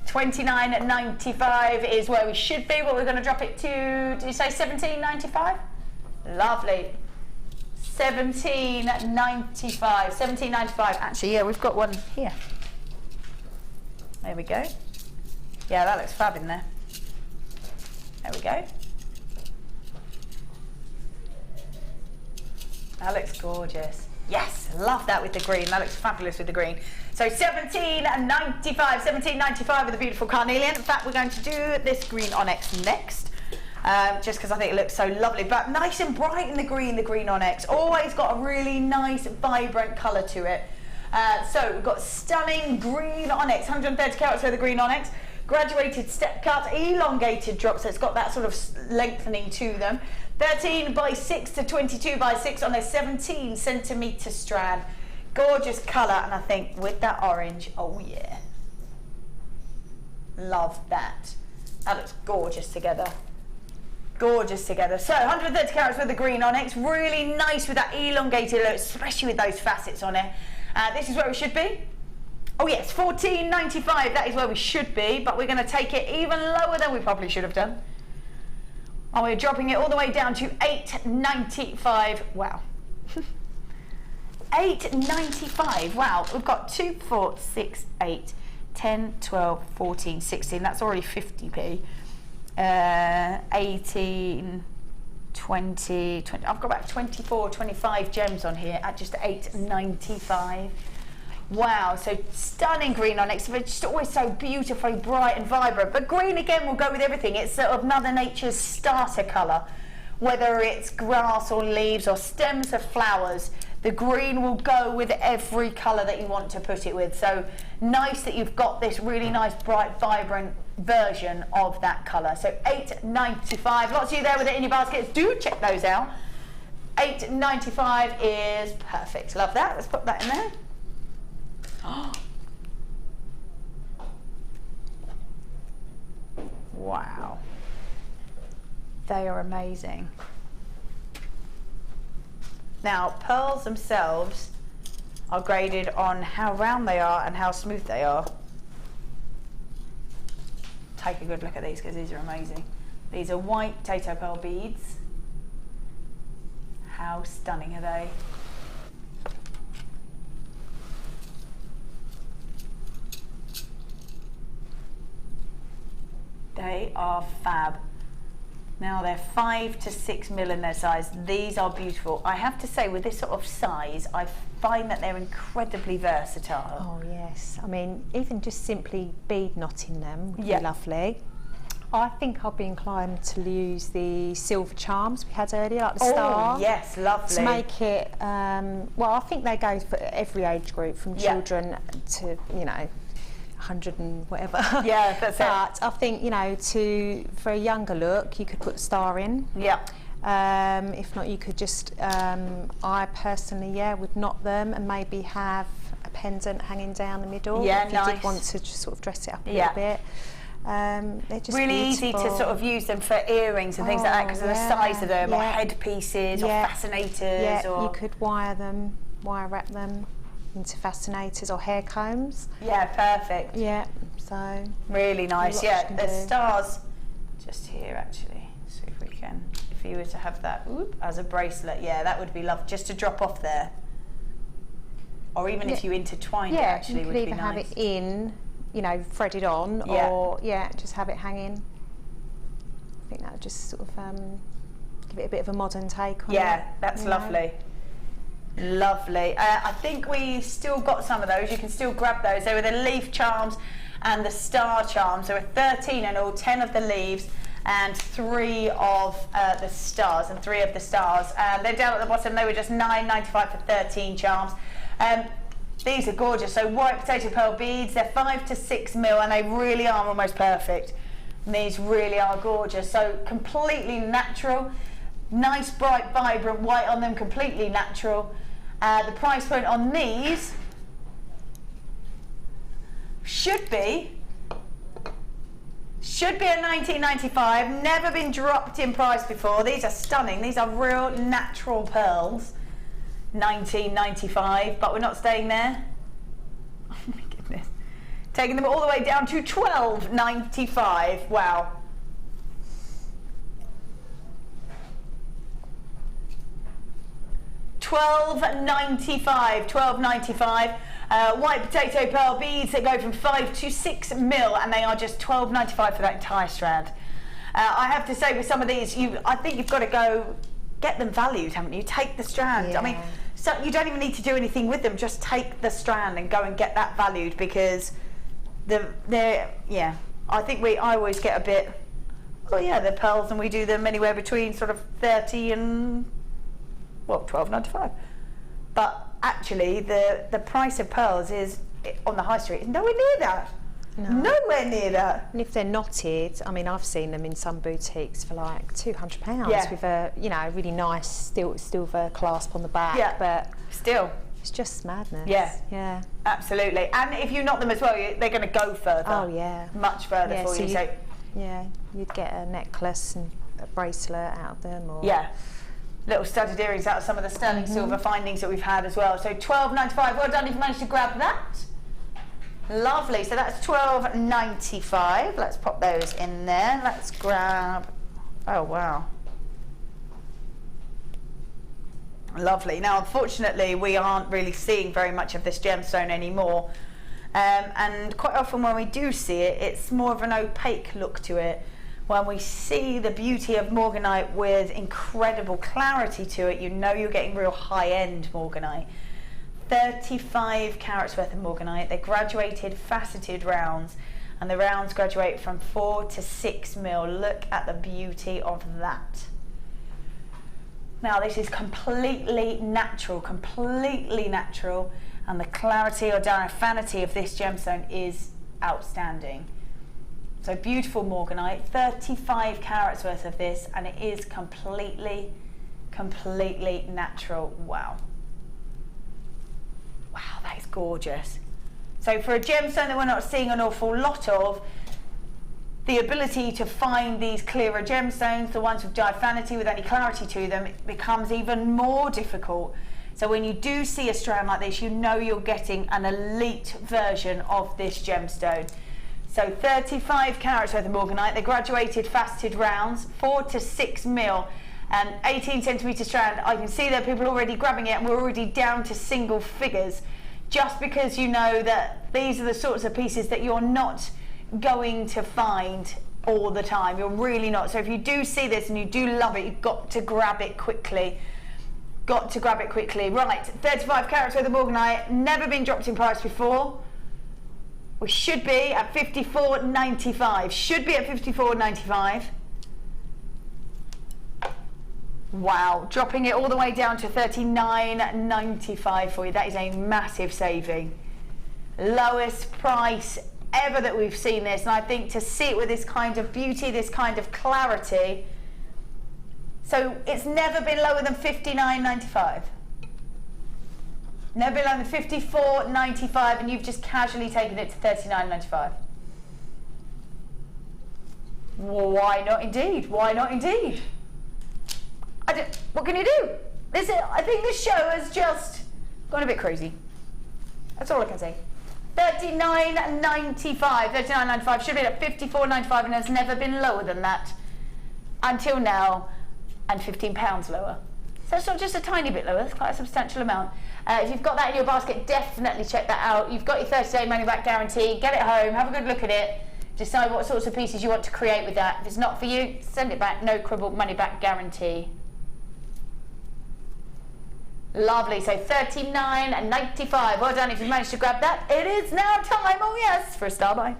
$29.95 is where we should be, but we're going to drop it to, did you say $17.95? Lovely. $17.95. $17.95. Actually, yeah, we've got one here. There we go. Yeah, that looks fab in there. There we go. That looks gorgeous. Yes, love that with the green. That looks fabulous with the green. So $17.95, $17.95 with a beautiful carnelian. In fact, we're going to do this green onyx next, just because I think it looks so lovely. But nice and bright in the green onyx. Always got a really nice, vibrant colour to it. So we've got stunning green onyx, 130 carats worth of green onyx. Graduated step cut, elongated drops, so it's got that sort of lengthening to them. 13 by 6 to 22 by 6 on a 17 centimetre strand. Gorgeous colour, and I think with that orange, oh yeah. Love that. That looks gorgeous together. Gorgeous together. So 130 carats with the green onyx, really nice with that elongated look, especially with those facets on it. This is where we should be. Oh yes, $14.95, that is where we should be, but we're going to take it even lower than we probably should have done. And we're dropping it all the way down to $8.95. Wow. $8.95. Wow. We've got 2, 4, 6, 8, 10, 12, 14, 16. That's already 50p. 18, 20, 20. I've got about 24, 25 gems on here at just $8.95. Wow, so stunning green onyx, but just always so beautifully bright and vibrant. But green again will go with everything. It's sort of Mother Nature's starter colour. Whether it's grass or leaves or stems of flowers, the green will go with every colour that you want to put it with. So nice that you've got this really nice, bright, vibrant version of that colour. So $8.95. Lots of you there with it in your baskets. Do check those out. $8.95 is perfect. Love that. Let's put that in there. Wow, they are amazing. Now pearls themselves are graded on how round they are and how smooth they are. Take a good look at these because these are amazing. These are white potato pearl beads. How stunning are they? They are fab. Now they're 5 to 6 mil in their size. These are beautiful. I have to say, with this sort of size, I find that they're incredibly versatile. Oh yes, I mean, even just simply bead knotting them would be lovely. I think I'd be inclined to use the silver charms we had earlier, like the star. Oh yes, lovely. To make it, well, I think they go for every age group, from children to, you know, 100 and whatever. Yeah, that's but I think, you know, for a younger look, you could put the star in. Yeah. If not, you could just, I personally, would knot them and maybe have a pendant hanging down the middle. Yeah, if nice. you did want to just sort of dress it up a little bit. They're just really beautiful. easy to sort of use them for earrings and things like that because of the size of them, or headpieces, or fascinators. Yeah, or you could wire wrap them into fascinators or hair combs. Yeah, perfect. Yeah, so really nice. Yeah, the do. stars just here actually. See if we can. If you were to have that as a bracelet, yeah, that would be lovely. Just to drop off there, or even if you intertwined it, actually you could would be either have nice. it in, you know, threaded on, or just have it hanging. I think that would just sort of give it a bit of a modern take on it. Yeah, that's lovely. Lovely. I think we've still got some of those. You can still grab those. They were the leaf charms and the star charms. There were 13 in all, 10 of the leaves and 3 of the stars, and 3 of the stars. They're down at the bottom. They were just $9.95 for 13 charms. These are gorgeous. So white potato pearl beads. They're 5 to 6 mil, and they really are almost perfect. And these really are gorgeous. So completely natural. Nice, bright, vibrant white on them, completely natural. The price point on these should be at $19.95. Never been dropped in price before. These are stunning. These are real natural pearls. $19.95, but we're not staying there. Oh my goodness. Taking them all the way down to $12.95. Wow. $12.95. White potato pearl beads that go from 5 to 6 mil, and they are just $12.95 for that entire strand. I have to say, with some of these, I think you've got to go get them valued, haven't you? Take the strand. Yeah. I mean, so you don't even need to do anything with them. Just take the strand and go and get that valued, because I think I always get a bit. Oh yeah, they're pearls, and we do them anywhere between sort of 30 and $12.95. But actually, the price of pearls is on the high street is nowhere near that. No. Nowhere near that. And if they're knotted, I mean, I've seen them in some boutiques for like £200 with a, you know, really nice silver clasp on the back. Yeah, but still, it's just madness. Yeah, absolutely. And if you knot them as well, they're going to go further. Oh yeah, much further for you. So you'd get a necklace and a bracelet out of them, or little studded earrings out of some of the sterling silver findings that we've had as well. So $12.95. Well done if you managed to grab that. Lovely. So that's $12.95. Let's pop those in there. Let's grab. Oh wow. Lovely. Now, unfortunately, we aren't really seeing very much of this gemstone anymore. And quite often when we do see it, it's more of an opaque look to it. When we see the beauty of morganite with incredible clarity to it, you know you're getting real high-end morganite. 35 carats worth of morganite. They're graduated faceted rounds, and the rounds graduate from 4 to 6 mil. Look at the beauty of that. Now this is completely natural, and the clarity or diaphanity of this gemstone is outstanding. So beautiful morganite, 35 carats worth of this, and it is completely natural. Wow. Wow, that is gorgeous. So for a gemstone that we're not seeing an awful lot of, the ability to find these clearer gemstones, the ones with diaphanity with any clarity to them, it becomes even more difficult So when you do see a strand like this, you know you're getting an elite version of this gemstone. So 35 carats worth of morganite, the graduated faceted rounds, 4 to 6 mil, 18 centimetre strand. I can see that people are already grabbing it, and we're already down to single figures, just because you know that these are the sorts of pieces that you're not going to find all the time. You're really not. So if you do see this and you do love it, you've got to grab it quickly. Got to grab it quickly. Right, 35 carats worth of morganite, never been dropped in price before. We should be at $54.95. Should be at $54.95. Wow, dropping it all the way down to $39.95 for you. That is a massive saving. Lowest price ever that we've seen this, and I think to see it with this kind of beauty, this kind of clarity. So it's never been lower than $59.95. Never been lower than $54.95, and you've just casually taken it to $39.95. Why not indeed? Why not indeed? What can you do? I think this show has just gone a bit crazy. That's all I can say. $39.95. $39.95 should be at $54.95, and has never been lower than that until now, and £15 lower. So it's not just a tiny bit lower, it's quite a substantial amount. If you've got that in your basket, definitely check that out. You've got your 30-day money-back guarantee. Get it home, have a good look at it, decide what sorts of pieces you want to create with that. If it's not for you, send it back. No quibble, money-back guarantee. Lovely, so $39.95. Well done if you managed to grab that. It is now time, oh yes, for a star buy.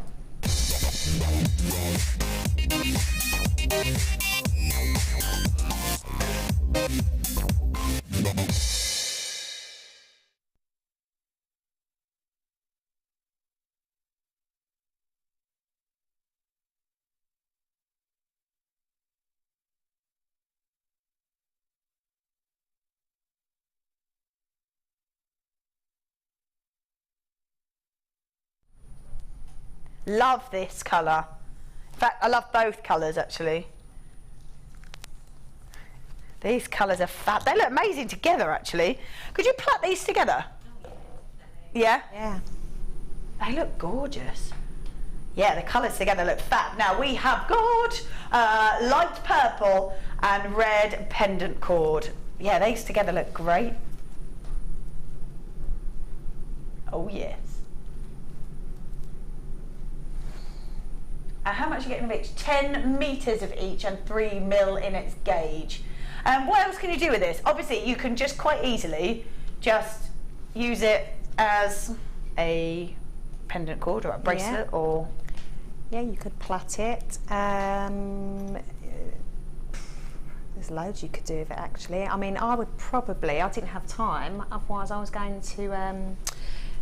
Love this colour. In fact, I love both colours actually. These colours are fab. They look amazing together actually. Could you plait these together? Yeah? Yeah. They look gorgeous. Yeah, the colours together look fab. Now we have got light purple and red pendant cord. Yeah, these together look great. Oh yes. How much are you getting of each? 10 metres of each and 3 mil in its gauge. What else can you do with this? Obviously, you can just quite easily just use it as a pendant cord or a bracelet, or... Yeah, you could plait it. There's loads you could do with it actually. I mean, I didn't have time, otherwise I was going to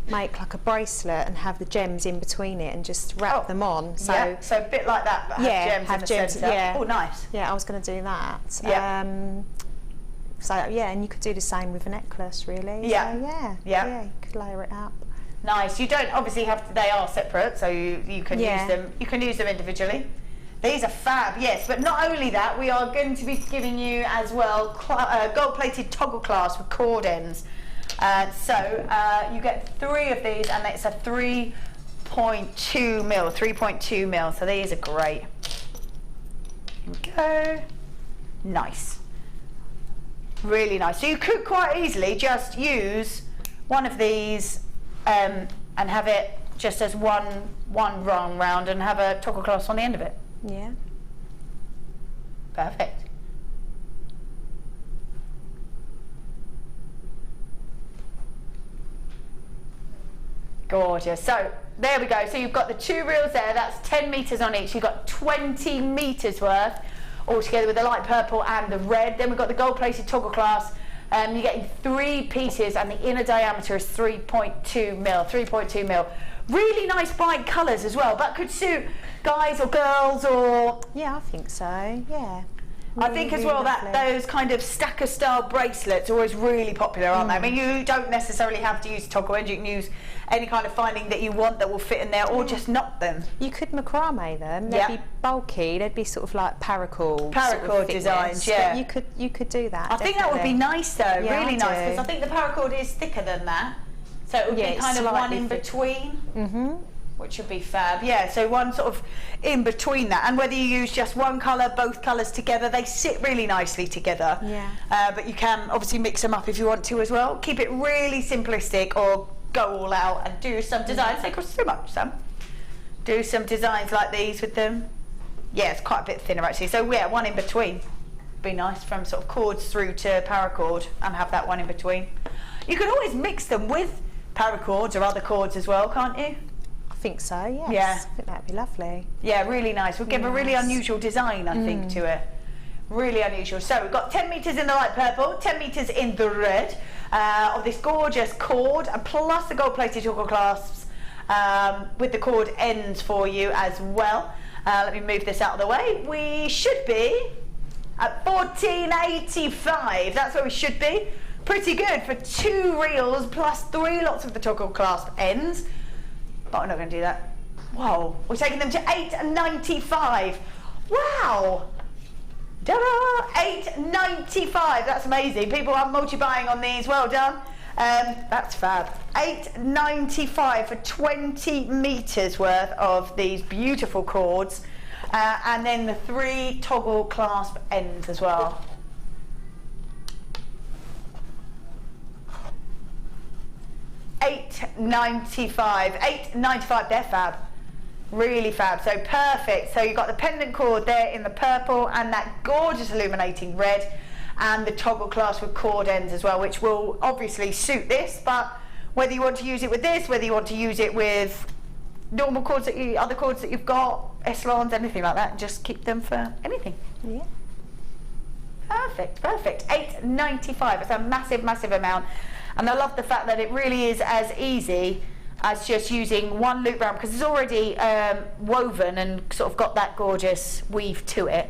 make like a bracelet and have the gems in between it and just wrap them on. So yeah, so a bit like that, but have gems in the centre. Yeah. Oh, nice. Yeah, I was going to do that. Yeah. So yeah, and you could do the same with a necklace, really. Yeah. So, yeah, you could layer it up. Nice. You don't obviously have to. They are separate, so you can use them. You can use them individually. These are fab, yes. But not only that, we are going to be giving you as well gold-plated toggle clasp with cord ends. You get 3 of these, and it's a 3.2 mil. 3.2 mil. So these are great. Here we go. Nice. Really nice. So you could quite easily just use one of these and have it just as one run round and have a toggle clasp on the end of it. Yeah. Perfect. Gorgeous. So there we go. So you've got the 2 reels there. That's 10 metres on each. You've got 20 metres worth all together with the light purple and the red. Then we've got the gold-plated toggle clasp. You're getting 3 pieces, and the inner diameter is 3.2 mil. 3.2 mil. Really nice bright colours as well. That could suit guys or girls or... Yeah, I think so. Yeah. I think as well that those kind of stacker style bracelets are always really popular, aren't they? I mean, you don't necessarily have to use toggle ends, you can use any kind of finding that you want that will fit in there, or just knot them. You could macrame them. They'd be bulky. They'd be sort of like paracord designs. Yeah, but you could do that. I think that would be nice though, really nice, because I think the paracord is thicker than that, so it would be kind of one in between. Which would be fab. Yeah, so one sort of in between that, and whether you use just one colour, both colours together, they sit really nicely together. Yeah. But you can obviously mix them up if you want to as well. Keep it really simplistic, or go all out and do some designs. They cost so much, some. Do some designs like these with them. Yeah, it's quite a bit thinner actually. So yeah, one in between. Be nice, from sort of cords through to paracord, and have that one in between. You can always mix them with paracords or other cords as well, can't you? I think so, yes. Yeah. I think that'd be lovely. Yeah, really nice. We'll give a really unusual design, I think, to it. Really unusual. So we've got 10 metres in the light purple, 10 metres in the red, of this gorgeous cord, and plus the gold-plated toggle clasps with the cord ends for you as well. Let me move this out of the way. We should be at $14.85. That's where we should be. Pretty good for 2 reels plus 3 lots of the toggle clasp ends. But we're not going to do that. Whoa, we're taking them to $8.95. Wow! Ta-da! $8.95. That's amazing. People are multi-buying on these. Well done. That's fab. $8.95 for 20 metres worth of these beautiful cords, and then the 3 toggle clasp ends as well. $8.95. They're fab. Really fab. So perfect. So you've got the pendant cord there in the purple, and that gorgeous illuminating red, and the toggle clasp with cord ends as well, which will obviously suit this. But whether you want to use it with this, whether you want to use it with normal cords that other cords that you've got, Eslons, anything like that, just keep them for anything. Yeah. Perfect. $8.95. It's a massive, massive amount. And I love the fact that it really is as easy as just using one loop round, because it's already woven and sort of got that gorgeous weave to it.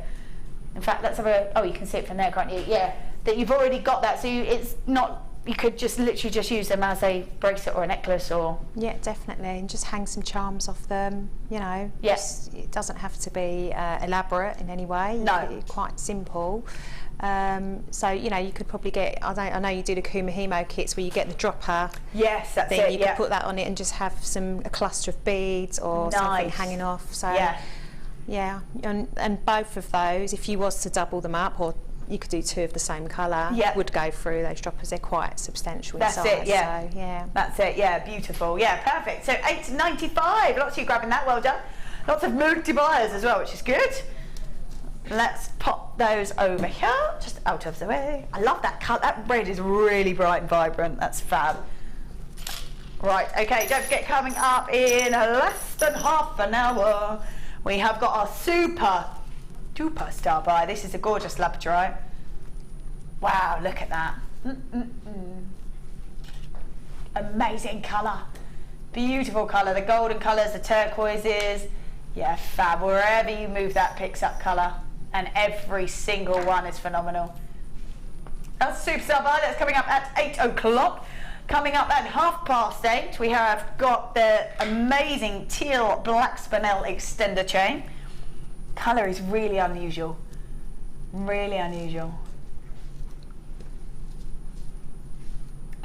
In fact, let's have a, oh, you can see it from there, can't you? Yeah, that you've already got that, so it's not, you could just literally just use them as a bracelet or a necklace, or... Yeah, definitely, and just hang some charms off them, you know. Yes. It doesn't have to be elaborate in any way. No. It's quite simple. So, you know, you could probably get, I know you do the Kumihimo kits where you get the dropper. Yes, that's thing. it, You could put that on it and just have a cluster of beads or something hanging off. So, yeah, and both of those, if you was to double them up, or you could do 2 of the same colour, would go through those droppers. They're quite substantial in size. That's it, yeah. So, yeah. That's it, yeah, beautiful. Yeah, perfect. So $8.95. Lots of you grabbing that, well done. Lots of multi-buyers as well, which is good. Let's pop those over here, just out of the way. I love that colour. That red is really bright and vibrant. That's fab. Right, okay, don't forget, coming up in less than half an hour, we have got our super duper star buy. This is a gorgeous labradorite. Wow, look at that. Amazing colour. Beautiful colour. The golden colours, the turquoises. Yeah, fab. Wherever you move, that picks up colour. And every single one is phenomenal. That's Superstar Buy. That's coming up at 8 o'clock. Coming up at 8:30, we have got the amazing teal black spinel extender chain. Colour is really unusual. Really unusual.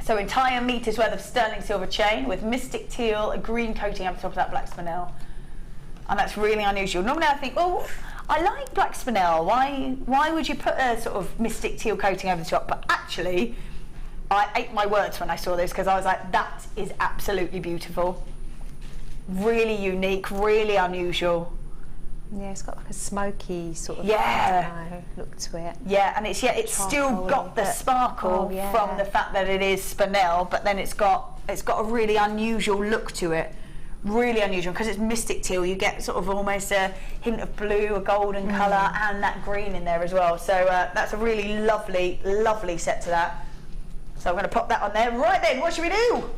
So entire meters worth of sterling silver chain with mystic teal, a green coating over top of that black spinel. And that's really unusual. Normally I think, well, I like black spinel. Why would you put a sort of mystic teal coating over the top? But actually, I ate my words when I saw this, because I was like, that is absolutely beautiful. Really unique, really unusual. Yeah, it's got like a smoky sort of look to it. Yeah, and it's still got the sparkle from the fact that it is spinel, but then it's got a really unusual look to it. Really unusual, because it's mystic teal. You get sort of almost a hint of blue, a golden colour, and that green in there as well. So that's a really lovely, lovely set to that. So I'm going to pop that on there. Right then, what should we do?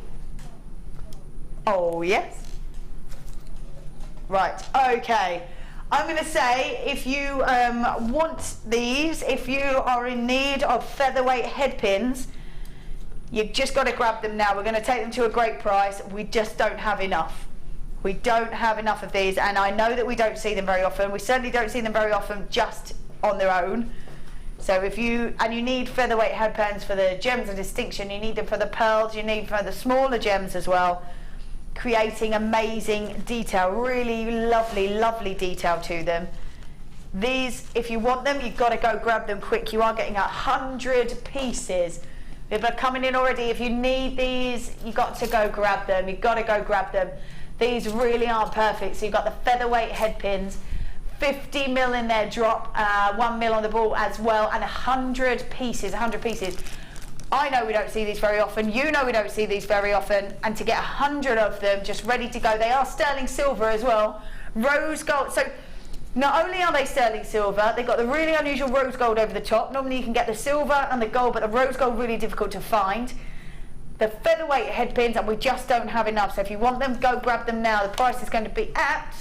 Oh yes. Right. Okay. I'm going to say, if you want these, if you are in need of featherweight head pins, you've just got to grab them now. We're going to take them to a great price. We just don't have enough. We don't have enough of these, and I know that we don't see them very often. We certainly don't see them very often just on their own. So if you need featherweight headbands for the gems of distinction, you need them for the pearls, you need for the smaller gems as well, creating amazing detail, really lovely, lovely detail to them. These, if you want them, you've got to go grab them quick. You are getting 100 pieces. People are coming in already. If you need these, you've got to go grab them. You've got to go grab them. These really are perfect. So you've got the featherweight head pins, 50 mil in their drop, 1 mil on the ball as well, and 100 pieces, 100 pieces. I know we don't see these very often, you know we don't see these very often, and to get 100 of them just ready to go. They are sterling silver as well, rose gold. So not only are they sterling silver, they've got the really unusual rose gold over the top. Normally you can get the silver and the gold, but the rose gold really difficult to find. The featherweight head pins, and we just don't have enough, so if you want them, go grab them now. The price is going to be at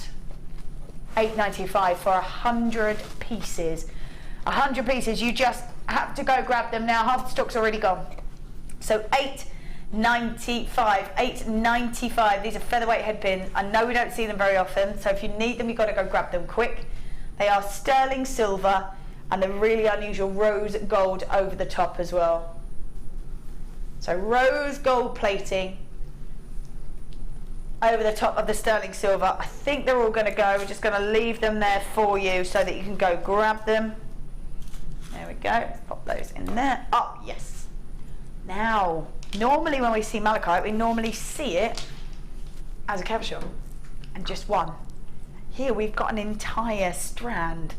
$8.95 for 100 pieces. 100 pieces, you just have to go grab them now. Half the stock's already gone. So $8.95, $8.95. These are featherweight head pins. I know we don't see them very often, so if you need them, you've got to go grab them quick. They are sterling silver and the really unusual rose gold over the top as well. So rose gold plating over the top of the sterling silver. I think they're all going to go. We're just going to leave them there for you so that you can go grab them. There we go. Pop those in there. Oh, yes. Now, normally when we see malachite, we normally see it as a cabochon and just one. Here we've got an entire strand.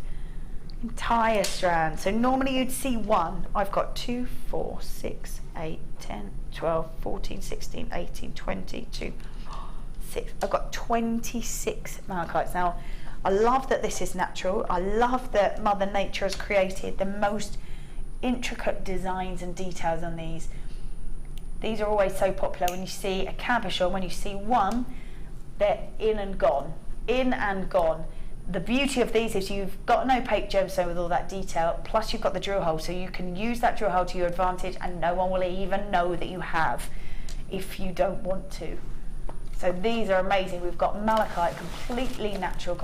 Entire strand. So normally you'd see one. I've got 2, 4, 6, 8, 10, 12, 14, 16, 18, 22, 6. I've got 26 malachites. Now, I love that this is natural. I love that Mother Nature has created the most intricate designs and details on these. These are always so popular. When you see a cabochon, when you see one, they're in and gone. In and gone. The beauty of these is you've got an opaque gemstone with all that detail, plus you've got the drill hole, so you can use that drill hole to your advantage and no one will even know that you have if you don't want to. So these are amazing. We've got malachite, completely natural,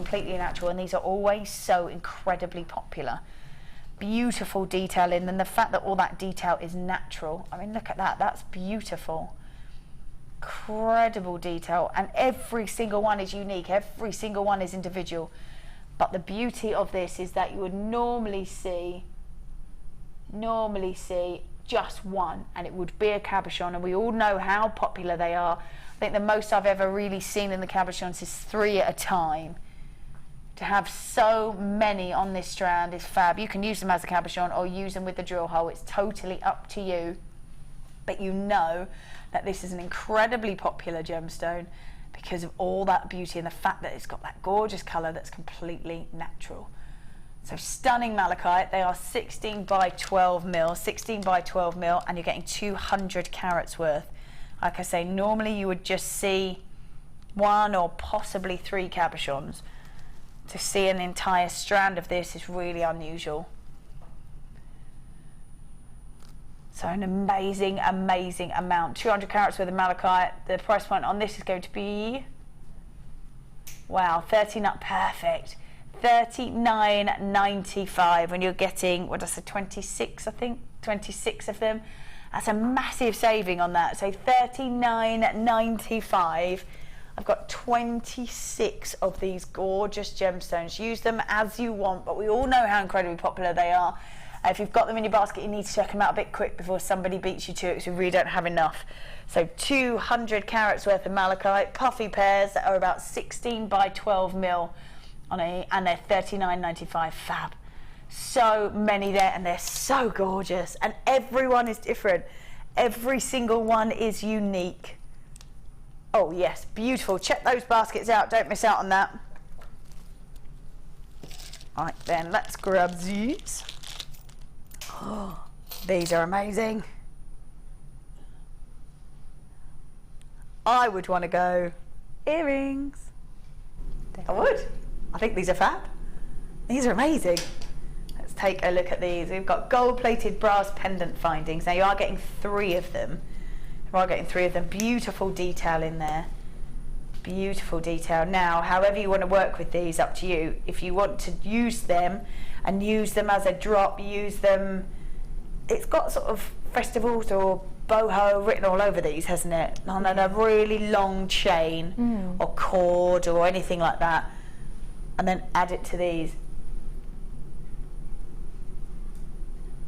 and these are always so incredibly popular. Beautiful detail in them. The fact that all that detail is natural. I mean, look at that. That's beautiful. Incredible detail. And every single one is unique. Every single one is individual. But the beauty of this is that you would normally see just one, and it would be a cabochon, and we all know how popular they are. I think the most I've ever really seen in the cabochons is 3 at a time. To have so many on this strand is fab. You can use them as a cabochon or use them with the drill hole. It's totally up to you. But you know that this is an incredibly popular gemstone because of all that beauty and the fact that it's got that gorgeous colour that's completely natural. So stunning malachite. They are 16 by 12 mil, 16 by 12 mil, and you're getting 200 carats worth. Like I say, normally you would just see 1 or possibly 3 cabochons. To see an entire strand of this is really unusual. So an amazing, amazing amount. 200 carats worth of malachite. The price point on this is going to be, wow, 39, perfect. $39.95 when you're getting, what did I say, 26, I think? 26 of them. That's a massive saving on that. So $39.95. I've got 26 of these gorgeous gemstones. Use them as you want, but we all know how incredibly popular they are. If you've got them in your basket, you need to check them out a bit quick before somebody beats you to it, because we really don't have enough. So 200 carats worth of malachite, puffy pairs that are about 16 by 12 mil on and they're $39.95, fab. So many there, and they're so gorgeous, and everyone is different. Every single one is unique. Oh yes, beautiful. Check those baskets out, don't miss out on that. All right then, let's grab these. Oh, these are amazing. I would want to go earrings. I would. I think these are fab. These are amazing. Let's take a look at these. We've got gold-plated brass pendant findings. Now you are getting 3 of them. You are getting 3 of them. Beautiful detail in there. Beautiful detail. Now, however you want to work with these, up to you. If you want to use them and use them as a drop, use them. It's got sort of festivals or boho written all over these, hasn't it? And then a really long chain or cord or anything like that, and then add it to these.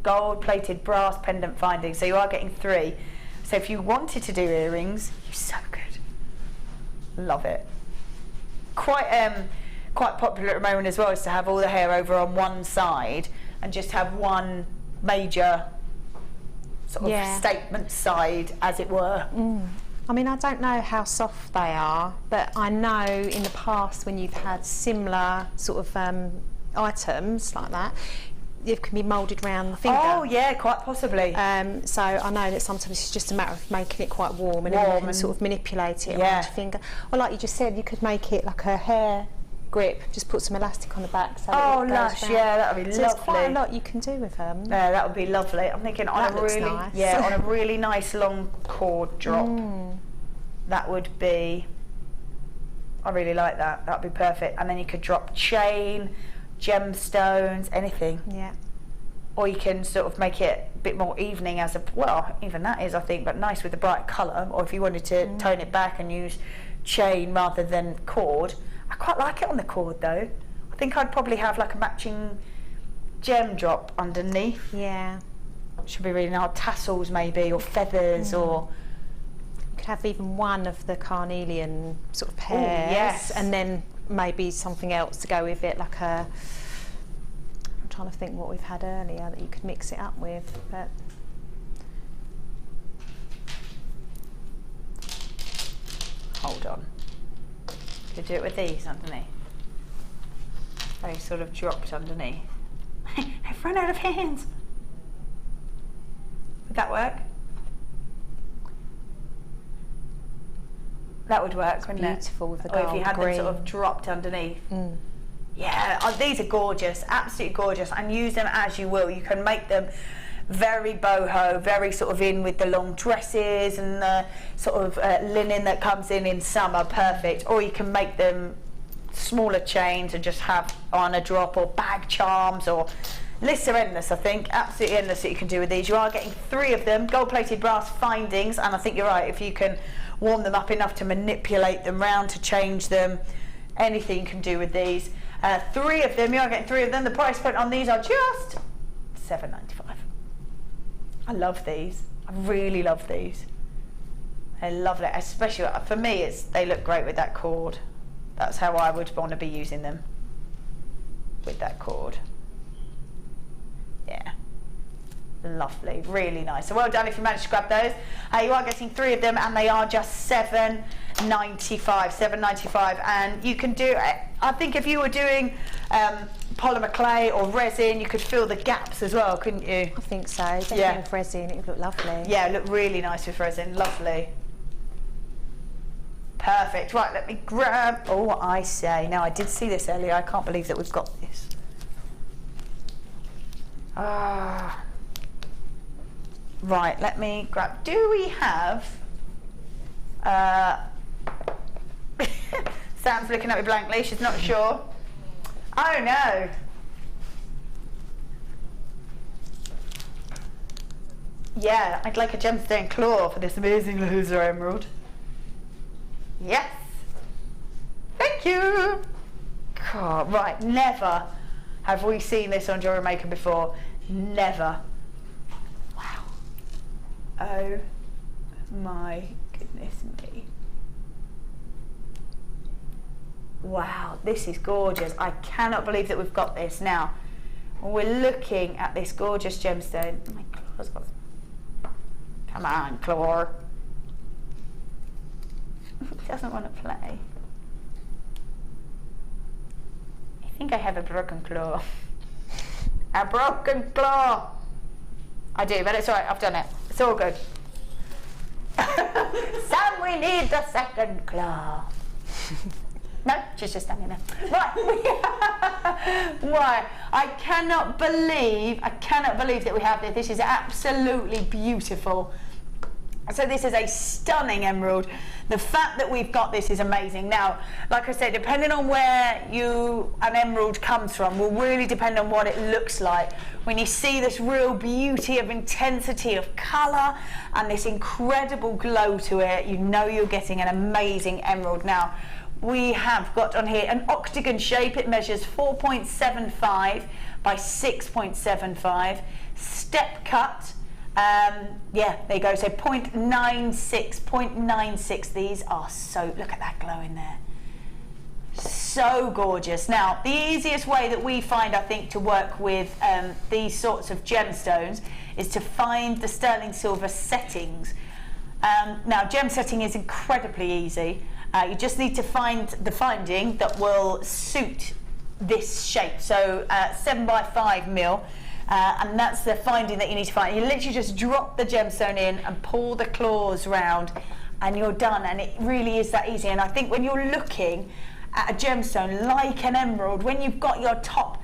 Gold-plated brass pendant findings. So you are getting 3. So if you wanted to do earrings, you're so good. Love it. Quite popular at the moment as well is to have all the hair over on one side and just have one major sort of statement side, as it were. I mean, I don't know how soft they are, but I know in the past when you've had similar sort of items like that, it can be moulded around the finger. Oh yeah, quite possibly. So I know that sometimes it's just a matter of making it quite warm and then you can sort of manipulate it around your finger. Or like you just said, you could make it like a hair grip, just put some elastic on the back. So lush, yeah, that would be lovely. There's quite a lot you can do with them. Yeah, that would be lovely. I'm thinking on a really, on a really nice long cord drop. That would be. I really like that. That would be perfect. And then you could drop chain, gemstones, anything. Yeah. Or you can sort of make it a bit more evening as a, well, even that is, I think, but nice with the bright colour. Or if you wanted to tone it back and use chain rather than cord. I quite like it on the cord though. I think I'd probably have like a matching gem drop underneath. Yeah. Should be really nice. Tassels maybe, or feathers, or... You could have even one of the carnelian sort of pairs. Ooh, yes. And then maybe something else to go with it, like a... I'm trying to think what we've had earlier that you could mix it up with, but... Hold on. Could do it with these underneath. They sort of dropped underneath. I've run out of hands. Would that work? That would work, wouldn't it? Beautiful with the Or gold if you had green. them sort of dropped underneath. Yeah, these are gorgeous, absolutely gorgeous, and use them as you will. You can make them very boho, very sort of in with the long dresses and the sort of linen that comes in summer, perfect. Or you can make them smaller chains and just have on a drop, or bag charms, or lists are endless, I think, absolutely endless that you can do with these. You are getting 3 of them, gold-plated brass findings, and I think you're right, if you can warm them up enough to manipulate them round, to change them, anything you can do with these. 3 of them, you are getting 3 of them. The price point on these are just $7.95. I love these. I really love these. I love it, especially for me. They look great with that cord. That's how I would want to be using them, with that cord. Yeah, lovely, really nice. So well done if you managed to grab those. You are getting 3 of them, and they are just $7.95. And you can do. I think if you were doing polymer clay or resin, you could fill the gaps as well, couldn't you? I think so. Definitely with resin, it would look lovely. Yeah, it looked really nice with resin. Lovely. Perfect. Right, let me grab. Oh, I say. Now, I did see this earlier. I can't believe that we've got this. Right, let me grab. Do we have? Sam's looking at me blankly. She's not sure. Oh no. Yeah, I'd like a gemstone claw for this amazing laser emerald. Yes. Thank you. God, right, never have we seen this on Jewellery Maker before. Never. Wow. Oh my goodness me. Wow, this is gorgeous. I cannot believe that we've got this. Now, we're looking at this gorgeous gemstone. Oh my claw's got... Come on, claw. It doesn't want to play. I think I have a broken claw. A broken claw. I do, but it's all right. I've done it. It's all good. Sam, we need the second claw. No, she's just standing there. Right, Why? I cannot believe that we have this. This is absolutely beautiful. So this is a stunning emerald. The fact that we've got this is amazing. Now, like I said, depending on where an emerald comes from will really depend on what it looks like. When you see this real beauty of intensity of colour and this incredible glow to it, you know you're getting an amazing emerald. Now, we have got on here an octagon shape. It measures 4.75 by 6.75. Step cut. Yeah, there you go. So 0.96. These are so, look at that glow in there. So gorgeous. Now, the easiest way that we find, I think, to work with these sorts of gemstones is to find the sterling silver settings. Now, gem setting is incredibly easy. You just need to find the finding that will suit this shape. So 7 by 5 mil. And that's the finding that you need to find. You literally just drop the gemstone in and pull the claws round and you're done, and it really is that easy. And I think when you're looking at a gemstone like an emerald, when you've got your top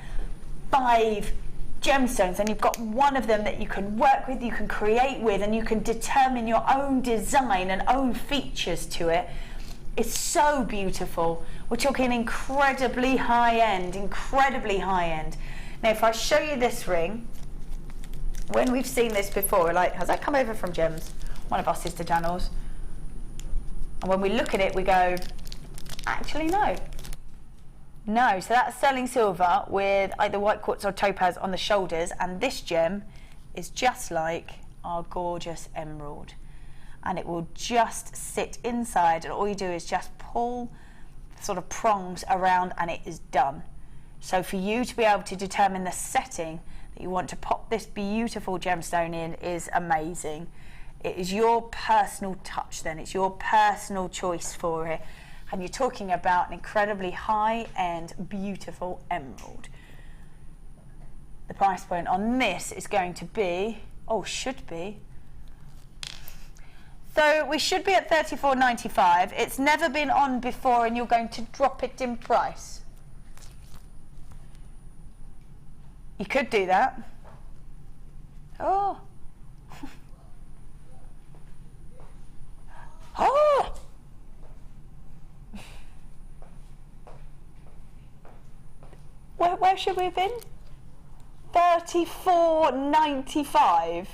5 gemstones and you've got one of them that you can work with, you can create with, and you can determine your own design and own features to it, it's so beautiful. We're talking incredibly high end, incredibly high end. Now, if I show you this ring, when we've seen this before, like, has that come over from Gems? One of our sister channels. And when we look at it, we go, actually, no. No, so that's sterling silver with either white quartz or topaz on the shoulders, and this gem is just like our gorgeous emerald. And it will just sit inside, and all you do is just pull sort of prongs around and it is done. So for you to be able to determine the setting that you want to pop this beautiful gemstone in is amazing. It is your personal touch then, it's your personal choice for it. And you're talking about an incredibly high-end, beautiful emerald. The price point on this is going to be, should be. So we should be at $34.95. It's never been on before and you're going to drop it in price. You could do that. Oh. Oh. Where should we have been? $34.95.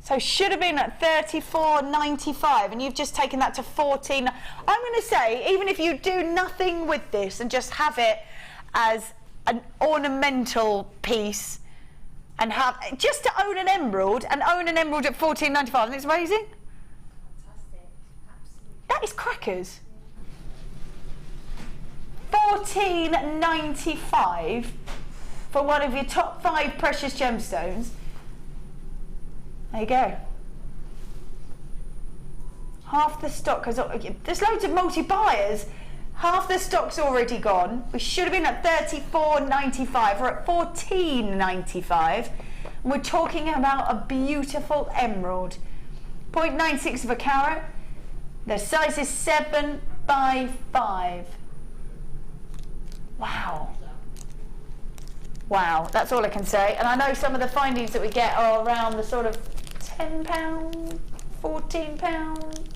So should have been at $34.95, and you've just taken that to $14. I'm going to say, even if you do nothing with this and just have it as an ornamental piece, and have just to own an emerald and own an emerald at $14.95, it's amazing. Fantastic, absolutely. That is crackers. $14.95 for one of your top 5 precious gemstones. There you go. Half the stock has. There's loads of multi-buyers. Half the stock's already gone. We should have been at $34.95. We're at $14.95. We're talking about a beautiful emerald. 0.96 of a carat. The size is 7 by 5. Wow. Wow, that's all I can say. And I know some of the findings that we get are around the sort of £10, £14.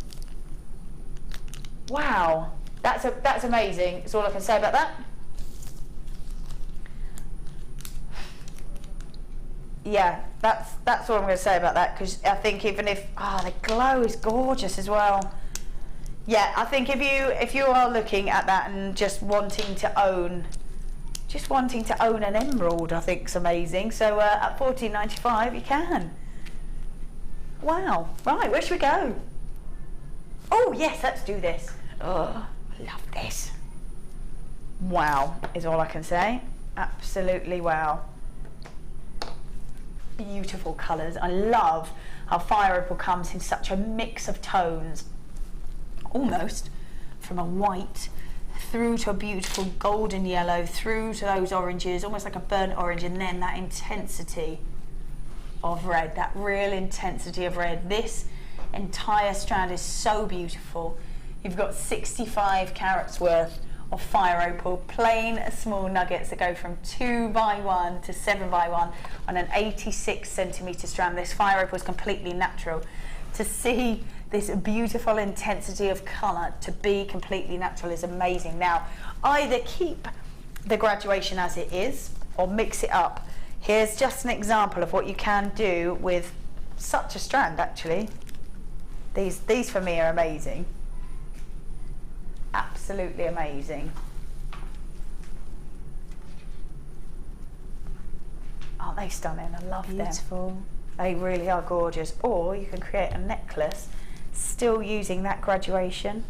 Wow, that's amazing. That's all I can say about that. Yeah, that's all I'm going to say about that, because I think even if the glow is gorgeous as well. Yeah, I think if you are looking at that and just wanting to own an emerald, I think it's amazing. So at $14.95 you can. Wow. Right, where should we go? Oh yes, let's do this. Oh, I love this. Wow is all I can say. Absolutely wow. Beautiful colours. I love how Fire Opal comes in such a mix of tones. Almost from a white through to a beautiful golden yellow, through to those oranges, almost like a burnt orange, and then that intensity of red, that real intensity of red. This entire strand is so beautiful. you've got 65 carats worth of fire opal, plain small nuggets that go from 2x1 to 7x1 on an 86 centimetre strand. This fire opal is completely natural. To see this beautiful intensity of colour to be completely natural is amazing. Now, either keep the graduation as it is or mix it up. Here's just an example of what you can do with such a strand, actually. These for me are amazing. Absolutely amazing. Aren't they stunning? I love them. Beautiful. They really are gorgeous. Or you can create a necklace still using that graduation.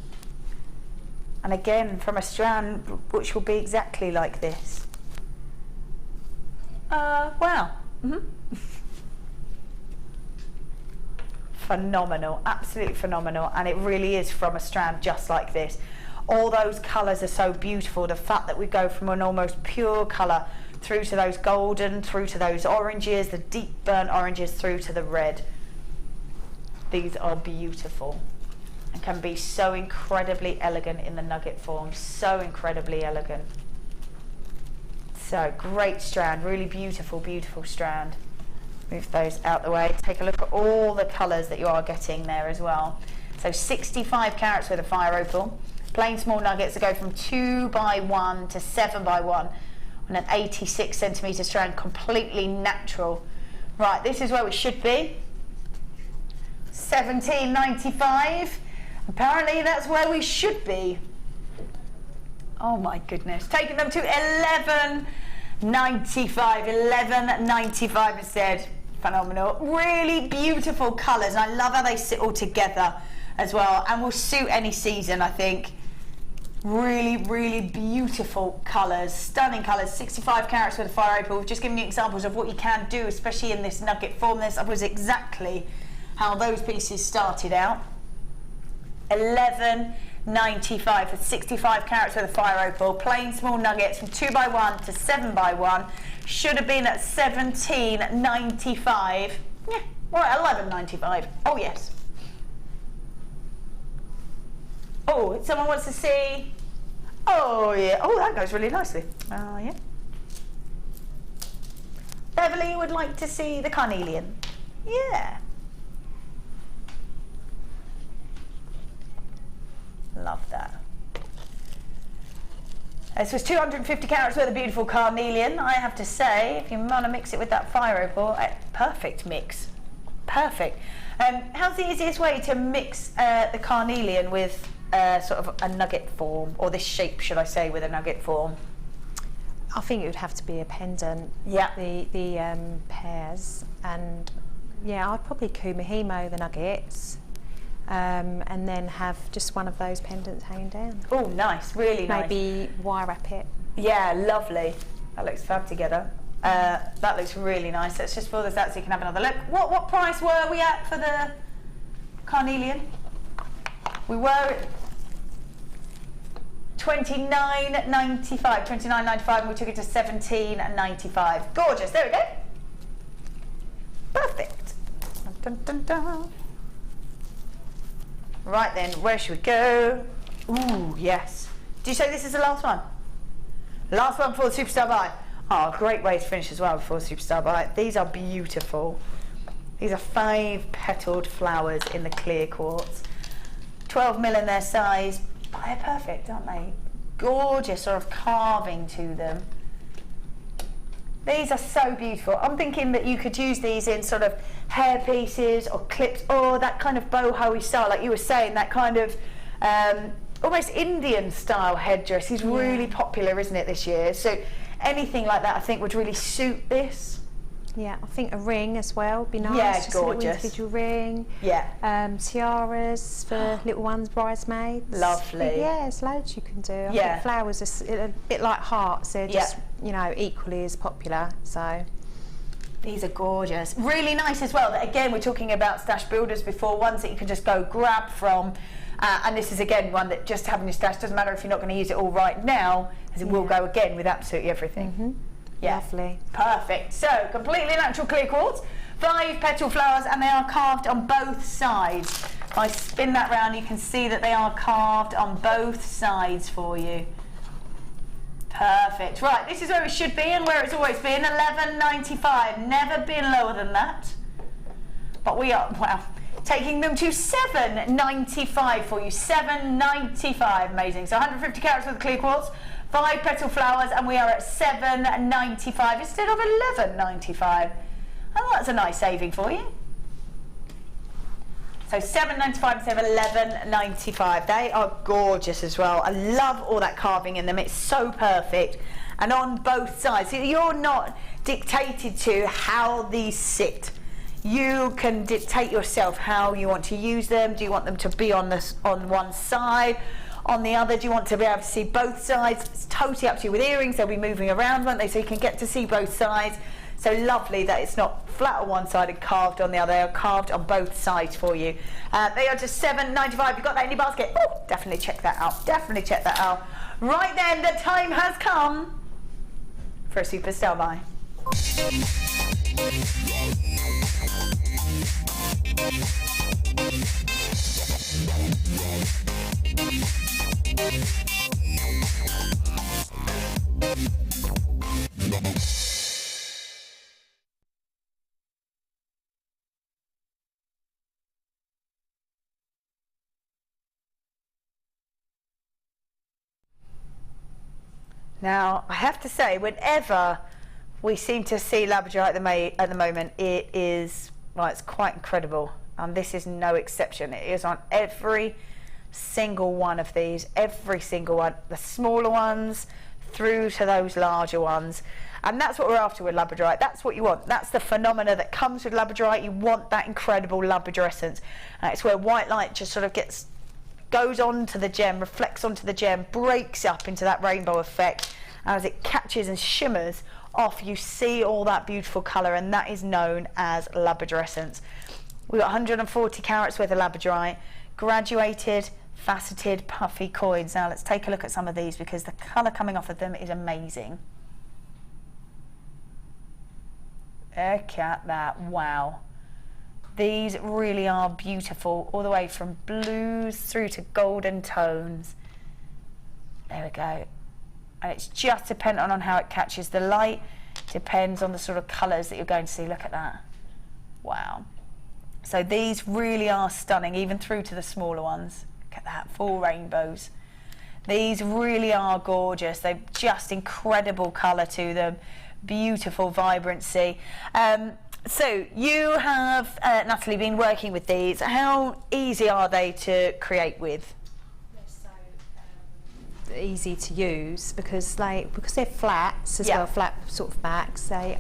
And again, from a strand which will be exactly like this. Wow. Phenomenal, absolutely phenomenal. And it really is from a strand just like this. All those colours are so beautiful. The fact that we go from an almost pure colour through to those golden, through to those oranges, the deep burnt oranges, through to the red. These are beautiful and can be so incredibly elegant in the nugget form. So incredibly elegant. So great strand, really beautiful, beautiful strand. Move those out the way. Take a look at all the colours that you are getting there as well. So 65 carats with a fire opal. Plain small nuggets that go from 2x1 to 7x1 on an 86 centimetre strand, completely natural. Right, this is where we should be. $17.95. Apparently that's where we should be. Oh my goodness. Taking them to $11.95. $11.95 instead. Phenomenal. Really beautiful colours. And I love how they sit all together as well. And will suit any season, I think. Really, really beautiful colours. Stunning colours. 65 carats with a fire opal. We've just given you examples of what you can do, especially in this nugget form. This was exactly how those pieces started out. $11.95 for 65 carats with a fire opal. Plain small nuggets from 2x1 to 7x1. Should have been at $17.95. Yeah, right, $11.95. Oh yes. Oh, someone wants to see. Oh yeah. Oh, that goes really nicely. Oh yeah. Beverly would like to see the carnelian. Yeah. Love that. This was 250 carats worth of beautiful carnelian. I have to say, if you want to mix it with that fire opal, perfect mix. Perfect. How's the easiest way to mix the carnelian with sort of a nugget form, or this shape, should I say, with a nugget form? I think it would have to be a pendant. Yeah. The pairs, and yeah, I'd probably kumihimo the nuggets. And then have just one of those pendants hanging down. Oh, nice, really nice. Maybe wire wrap it. Yeah, lovely. That looks fab together. That looks really nice. Let's just fill this out so you can have another look. What price were we at for the carnelian? We were at $29.95. $29.95, and we took it to $17.95. Gorgeous. There we go. Perfect. Dun, dun, dun, dun. Right then, where should we go? Ooh, yes. Do you say this is the last one? Last one before the Superstar Buy. Oh, great way to finish as well before the Superstar Buy. These are beautiful. These are 5-petaled flowers in the clear quartz. 12mm in their size. Oh, they're perfect, aren't they? Gorgeous sort of carving to them. These are so beautiful. I'm thinking that you could use these in sort of hair pieces or clips, or that kind of boho-y style, like you were saying, that kind of almost Indian style headdress is really popular, isn't it, this year? So anything like that I think would really suit this. Yeah, I think a ring as well would be nice. Yeah, just gorgeous. A little individual ring. Yeah. Tiaras for little ones, bridesmaids. Lovely. Yeah, there's loads you can do. I think flowers are a bit like hearts. They're just, you know, equally as popular. So these are gorgeous. Really nice as well. That again, we're talking about stash builders before, ones that you can just go grab from. And this is again one that just having your stash doesn't matter if you're not going to use it all right now, as it will go again with absolutely everything. Mm-hmm. Yeah. Lovely. Perfect. So, completely natural clear quartz, 5-petal flowers, and they are carved on both sides. If I spin that round, you can see that they are carved on both sides for you. Perfect. Right, this is where it should be and where it's always been, £11.95. Never been lower than that. But we are, wow, taking them to £7.95 for you. £7.95, amazing. So 150 carats with clear quartz, 5 petal flowers, and we are at £7.95 instead of £11.95. Oh, that's a nice saving for you. So £7.95 instead of £11.95. They are gorgeous as well. I love all that carving in them. It's so perfect. And on both sides. So you're not dictated to how these sit. You can dictate yourself how you want to use them. Do you want them to be on one side, on the other? Do you want to be able to see both sides? It's totally up to you. With earrings, they'll be moving around, won't they? So you can get to see both sides. So lovely that it's not flat on one side and carved on the other. They are carved on both sides for you. They are just £7.95. You've got that in your basket. Oh, definitely check that out. Definitely check that out. Right then, the time has come for a superstar buy. Now, I have to say, whenever we seem to see labradorite at the moment, it is, well, it's quite incredible. And this is no exception. It is on every single one of these, every single one, the smaller ones through to those larger ones. And that's what we're after with labradorite. That's what you want. That's the phenomena that comes with labradorite. You want that incredible labradorescence. It's where white light just sort of goes onto the gem, reflects onto the gem, breaks up into that rainbow effect. As it catches and shimmers off, you see all that beautiful colour, and that is known as labradorescence. We've got 140 carats worth of labradorite, graduated, faceted, puffy coins. Now let's take a look at some of these because the colour coming off of them is amazing. Look at that, wow. These really are beautiful, all the way from blues through to golden tones. There we go. And it's just dependent on how it catches the light, depends on the sort of colours that you're going to see. Look at that. Wow. So these really are stunning, even through to the smaller ones. Look at that, full rainbows. These really are gorgeous. They've just incredible colour to them, beautiful vibrancy. So you have, Natalie, been working with these. How easy are they to create with? They're so easy to use because they're flats as well, flat sort of backs. They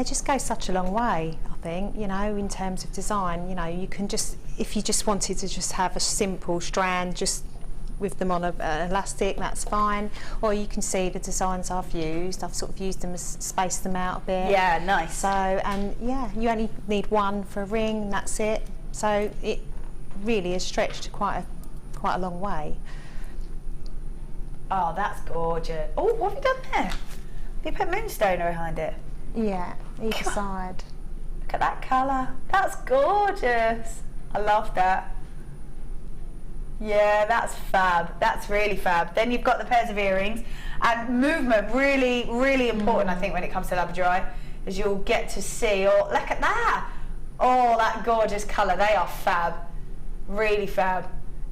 just go such a long way, I think, you know, in terms of design. You know, you can just, if you just wanted to just have a simple strand, just with them on an elastic, that's fine. Or you can see the designs I've used. I've sort of used them, spaced them out a bit. Yeah, nice. So, and yeah, you only need one for a ring and that's it. So it really is stretched quite a long way. Oh, that's gorgeous. Oh, what have you done there? Have you put Moonstone behind it? Yeah, each side. Look at that colour. That's gorgeous. I love that. Yeah, that's fab. That's really fab. Then you've got the pairs of earrings, and movement, really, really important, I think, when it comes to labradorite, is you'll get to see, oh, look at that. Oh, that gorgeous colour. They are fab. Really fab.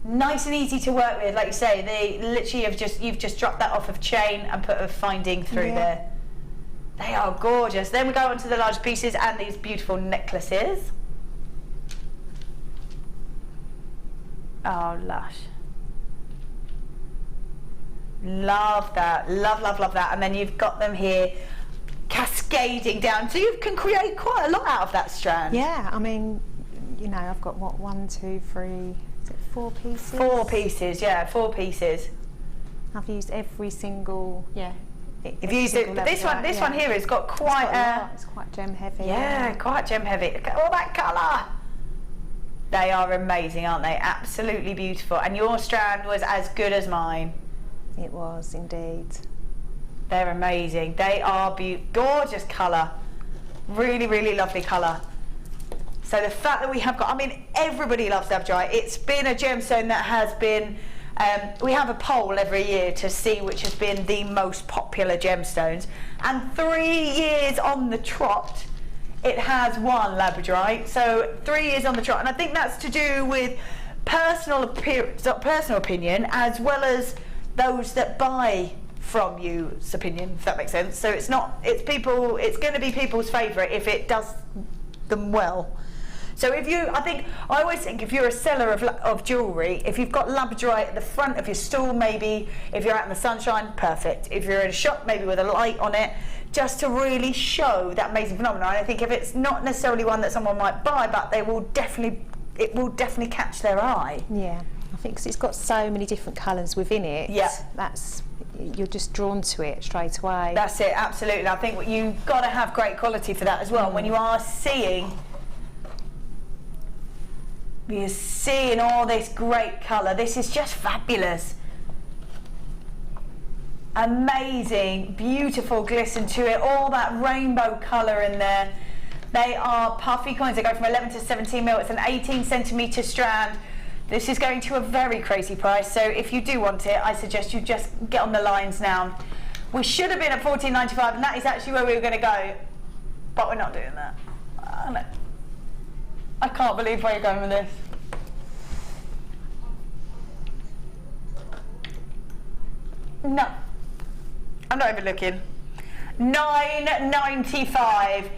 Nice and easy to work with, like you say. They literally you've just dropped that off of chain and put a finding through there. They are gorgeous. Then we go on to the large pieces and these beautiful necklaces. Oh, lush. Love that. Love, love, love that. And then you've got them here cascading down. So you can create quite a lot out of that strand. Yeah, I mean, you know, I've got, what, 1, 2, 3, is it 4 pieces? 4 pieces, yeah, 4 pieces. I've used every single, If you use it, but this one here has got quite it's quite gem heavy. Yeah, quite gem heavy. Look at all that colour. They are amazing, aren't they? Absolutely beautiful. And your strand was as good as mine. It was indeed. They're amazing. They are gorgeous colour. Really, really lovely colour. So the fact that we have got, I mean, everybody loves labradorite. It's been a gemstone that has been, we have a poll every year to see which has been the most popular gemstones. And 3 years on the trot, it has won labradorite. So 3 years on the trot. And I think that's to do with personal opinion, as well as those that buy from you's opinion, if that makes sense. So it's going to be people's favourite if it does them well. So I always think if you're a seller of jewellery, if you've got labradorite at the front of your stall, maybe if you're out in the sunshine, perfect. If you're in a shop, maybe with a light on it, just to really show that amazing phenomenon. And I think if it's not necessarily one that someone might buy, but it will definitely catch their eye. Yeah, I think 'cause it's got so many different colours within it. Yeah, you're just drawn to it straight away. That's it, absolutely. I think you've got to have great quality for that as well. When you are seeing. You're seeing all this great colour. This is just fabulous. Amazing, beautiful glisten to it. All that rainbow colour in there. They are puffy coins. They go from 11 to 17 mil. It's an 18 centimetre strand. This is going to a very crazy price. So if you do want it, I suggest you just get on the lines now. We should have been at $14.95, and that is actually where we were going to go. But we're not doing that. I can't believe where you're going with this. No, I'm not even looking. $9.95.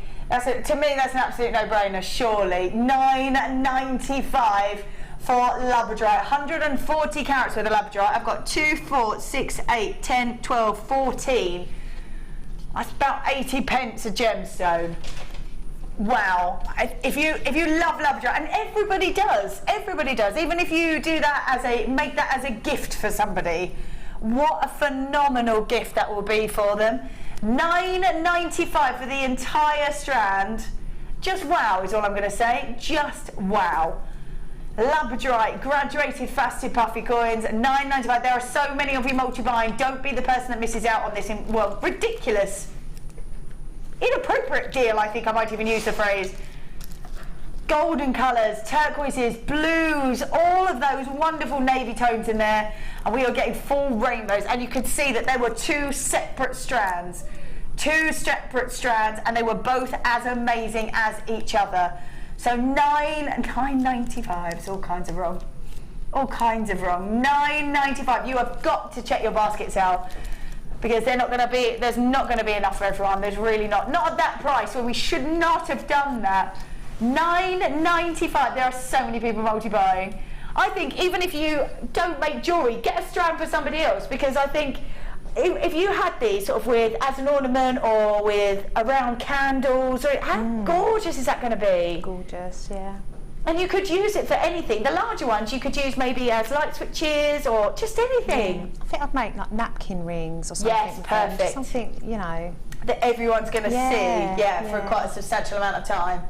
To me, that's an absolute no-brainer. Surely, $9.95 for labradorite. 140 carats with a labradorite. I've got 2, 4, 6, 8, 10, 12, 14. That's about 80 pence a gemstone. Wow. If you love labradorite, and everybody does, even if you do that make that as a gift for somebody, what a phenomenal gift that will be for them. $9.95 for the entire strand. Just wow is all I'm going to say. Just wow. Labradorite, graduated faceted puffy coins, $9.95. There are so many of you multi-buying. Don't be the person that misses out on this, ridiculous, inappropriate deal, I think I might even use the phrase. Golden colours, turquoises, blues, all of those wonderful navy tones in there, and we are getting full rainbows. And you could see that there were two separate strands, and they were both as amazing as each other. So $9.95, it's all kinds of wrong. $9.95. You have got to check your baskets out, because there's not going to be enough for everyone. There's really not at that price, where we should not have done that. $9.95. There are so many people multi-buying. I think even if you don't make jewellery, get a strand for somebody else, because I think if you had these sort of as an ornament or with around candles, how gorgeous is that going to be? Gorgeous, yeah. And you could use it for anything. The larger ones you could use maybe as light switches or just anything. Yeah. I think I'd make like napkin rings or something. Yes, perfect. Something, that everyone's going to see, for quite a substantial amount of time.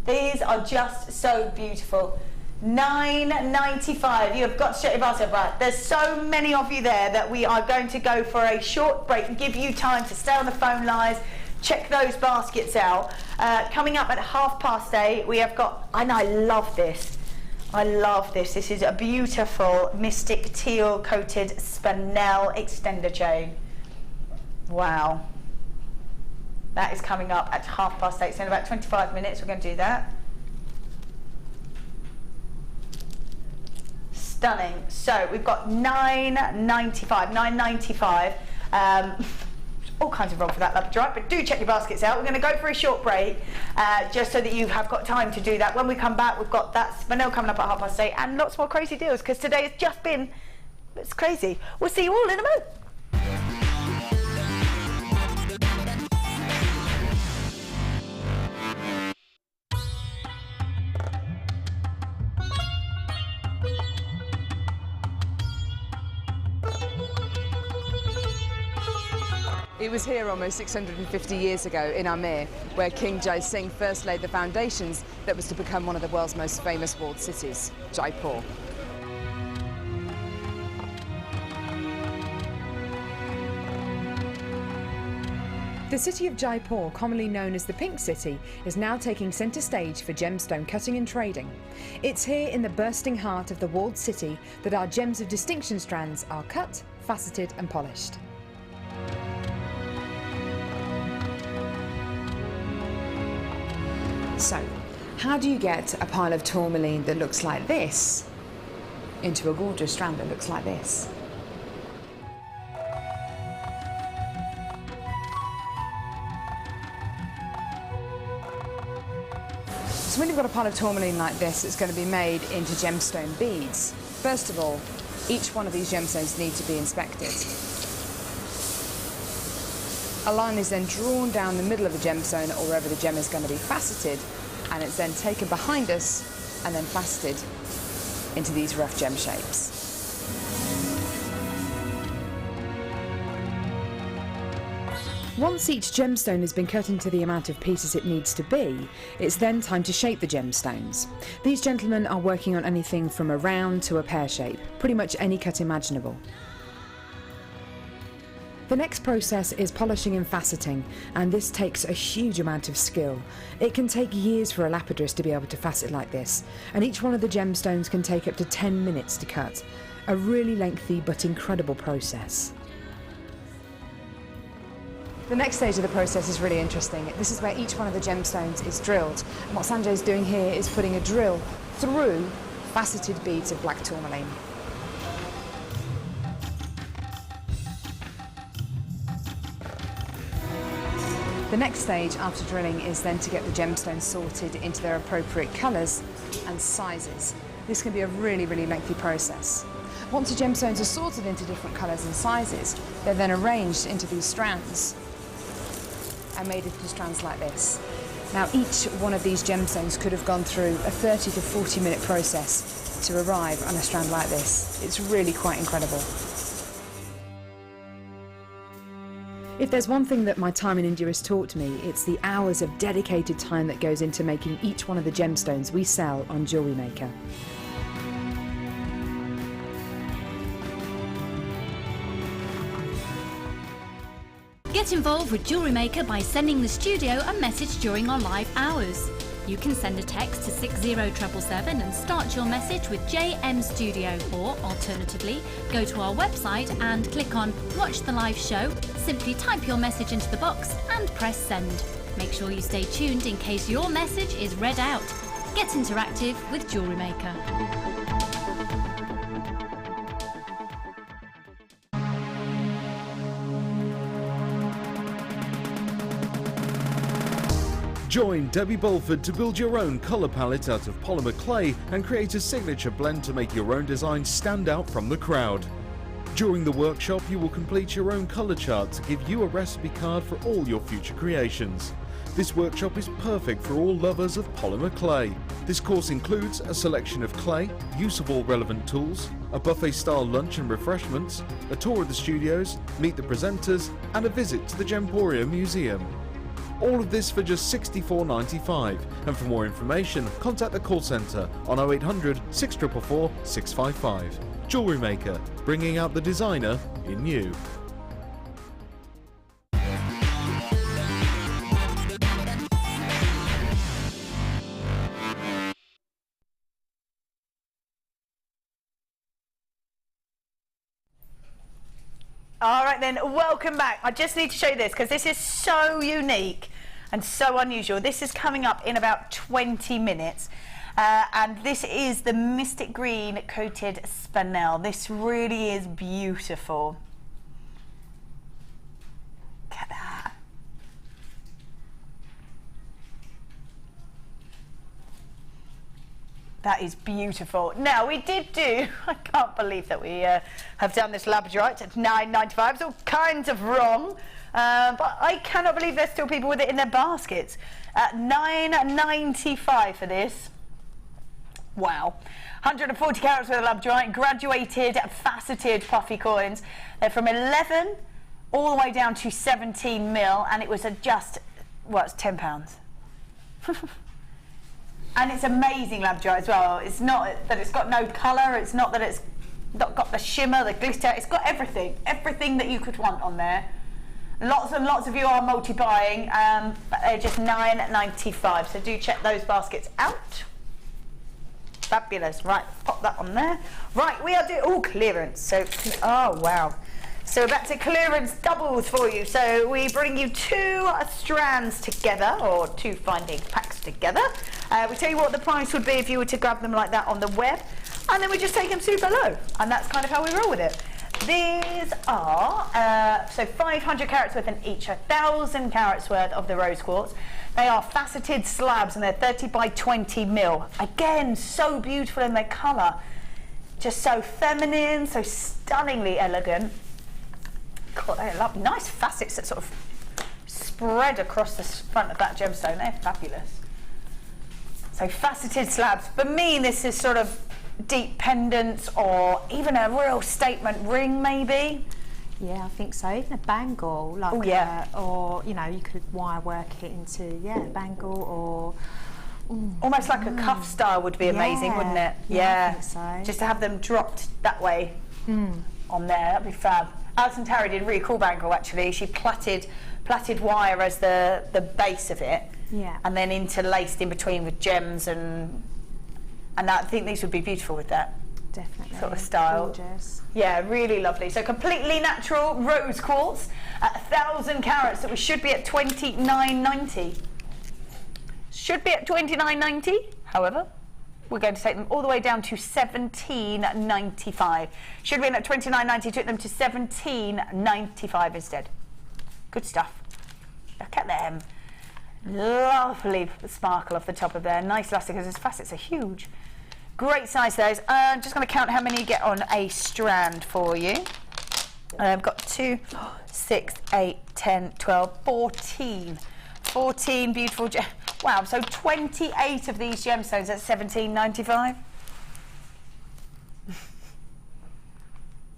These are just so beautiful. $9.95. You have got to check your basket. Right, there's so many of you there that we are going to go for a short break and give you time to stay on the phone lines, check those baskets out. Coming up at 8:30, we have got, and I love this. This is a beautiful mystic teal coated spinel extender chain. Wow. That is coming up at 8:30, so in about 25 minutes we're going to do that. Stunning. So we've got $9.95. All kinds of wrong for that labradorite, but do check your baskets out. We're going to go for a short break, just so that you have got time to do that. When we come back, we've got that spinel coming up at 8:30 and lots more crazy deals, because today has just been, it's crazy. We'll see you all in a moment. It was here almost 650 years ago in Amir, where King Jai Singh first laid the foundations that was to become one of the world's most famous walled cities, Jaipur. The city of Jaipur, commonly known as the Pink City, is now taking centre stage for gemstone cutting and trading. It's here in the bursting heart of the walled city that our gems of distinction strands are cut, faceted and polished. So, how do you get a pile of tourmaline that looks like this into a gorgeous strand that looks like this? So when you've got a pile of tourmaline like this, it's going to be made into gemstone beads. First of all, each one of these gemstones need to be inspected. A line is then drawn down the middle of the gemstone or wherever the gem is going to be faceted, and it's then taken behind us and then faceted into these rough gem shapes. Once each gemstone has been cut into the amount of pieces it needs to be, it's then time to shape the gemstones. These gentlemen are working on anything from a round to a pear shape, pretty much any cut imaginable. The next process is polishing and faceting, and this takes a huge amount of skill. It can take years for a lapidress to be able to facet like this, and each one of the gemstones can take up to 10 minutes to cut. A really lengthy but incredible process. The next stage of the process is really interesting. This is where each one of the gemstones is drilled. And what Sanjay's doing here is putting a drill through faceted beads of black tourmaline. The next stage after drilling is then to get the gemstones sorted into their appropriate colours and sizes. This can be a really, really lengthy process. Once the gemstones are sorted into different colours and sizes, they're then arranged into these strands and made into strands like this. Now each one of these gemstones could have gone through a 30 to 40 minute process to arrive on a strand like this. It's really quite incredible. If there's one thing that my time in India has taught me, it's the hours of dedicated time that goes into making each one of the gemstones we sell on Jewellery Maker. Get involved with Jewellery Maker by sending the studio a message during our live hours. You can send a text to 60777 and start your message with JM Studio, or alternatively, go to our website and click on Watch the Live Show, simply type your message into the box and press send. Make sure you stay tuned in case your message is read out. Get interactive with Jewellery Maker. Join Debbie Bulford to build your own colour palette out of polymer clay and create a signature blend to make your own design stand out from the crowd. During the workshop, you will complete your own colour chart to give you a recipe card for all your future creations. This workshop is perfect for all lovers of polymer clay. This course includes a selection of clay, use of all relevant tools, a buffet-style lunch and refreshments, a tour of the studios, meet the presenters, and a visit to the Gemporia Museum. All of this for just $64.95, and for more information contact the call centre on 0800 644 655. Jewellery Maker, bringing out the designer in you. All right then, welcome back. I just need to show you this because this is so unique and so unusual. This is coming up in about 20 minutes. And this is the Mystic Green Coated Spinel. This really is beautiful. Look at that. That is beautiful. Now, we did do, I can't believe that we have done this labradorite at $9.95. It's all kinds of wrong, but I cannot believe there's still people with it in their baskets. At $9.95 for this. Wow. 140 carats worth of labradorite, graduated, faceted puffy coins. They're from 11 all the way down to 17 mil, and it was just, well, it's £10. And it's amazing labradorite as well. It's not that it's got no colour, it's not that it's not got the shimmer, the glitter, it's got everything that you could want on there. Lots and lots of you are multi-buying, but they're just £9.95. So do check those baskets out. Fabulous. Right, pop that on there. Right, we are doing clearance. So, oh wow. So we're back to clearance doubles for you. So we bring you 2 strands together, or 2 finding packs together. We tell you what the price would be if you were to grab them like that on the web, and then we just take them super low, and that's kind of how we roll with it. These are so 500 carats worth in each, 1,000 carats worth of the rose quartz. They are faceted slabs, and they're 30 by 20 mil. Again, so beautiful in their colour, just so feminine, so stunningly elegant. God, they're lovely. Nice facets that sort of spread across the front of that gemstone. They're fabulous. So faceted slabs. For me, this is sort of deep pendants, or even a real statement ring, maybe. Yeah, I think so. Even a bangle, like, or you know, you could wire work it into a bangle, or almost like a cuff style would be amazing, wouldn't it? Yeah, I think so. Just to have them dropped that way on there, that'd be fab. Alison Tarry did a really cool bangle actually. She plaited wire as the base of it, and then interlaced in between with gems, and I think these would be beautiful with that. Definitely. Sort of style. Gorgeous. Yeah, really lovely. So completely natural rose quartz at 1,000 carats, that we should be at $29.90. Should be at $29.90, however. We're going to take them all the way down to $17.95. Should have been at $29.90, took them to $17.95 instead. Good stuff. Look at them. Lovely sparkle off the top of there. Nice luster, because his facets are huge. Great size those. I'm just going to count how many you get on a strand for you. I've got 2, 6, 8, 10, 12, 14. 14 beautiful gems. Wow, so 28 of these gemstones at $17.95.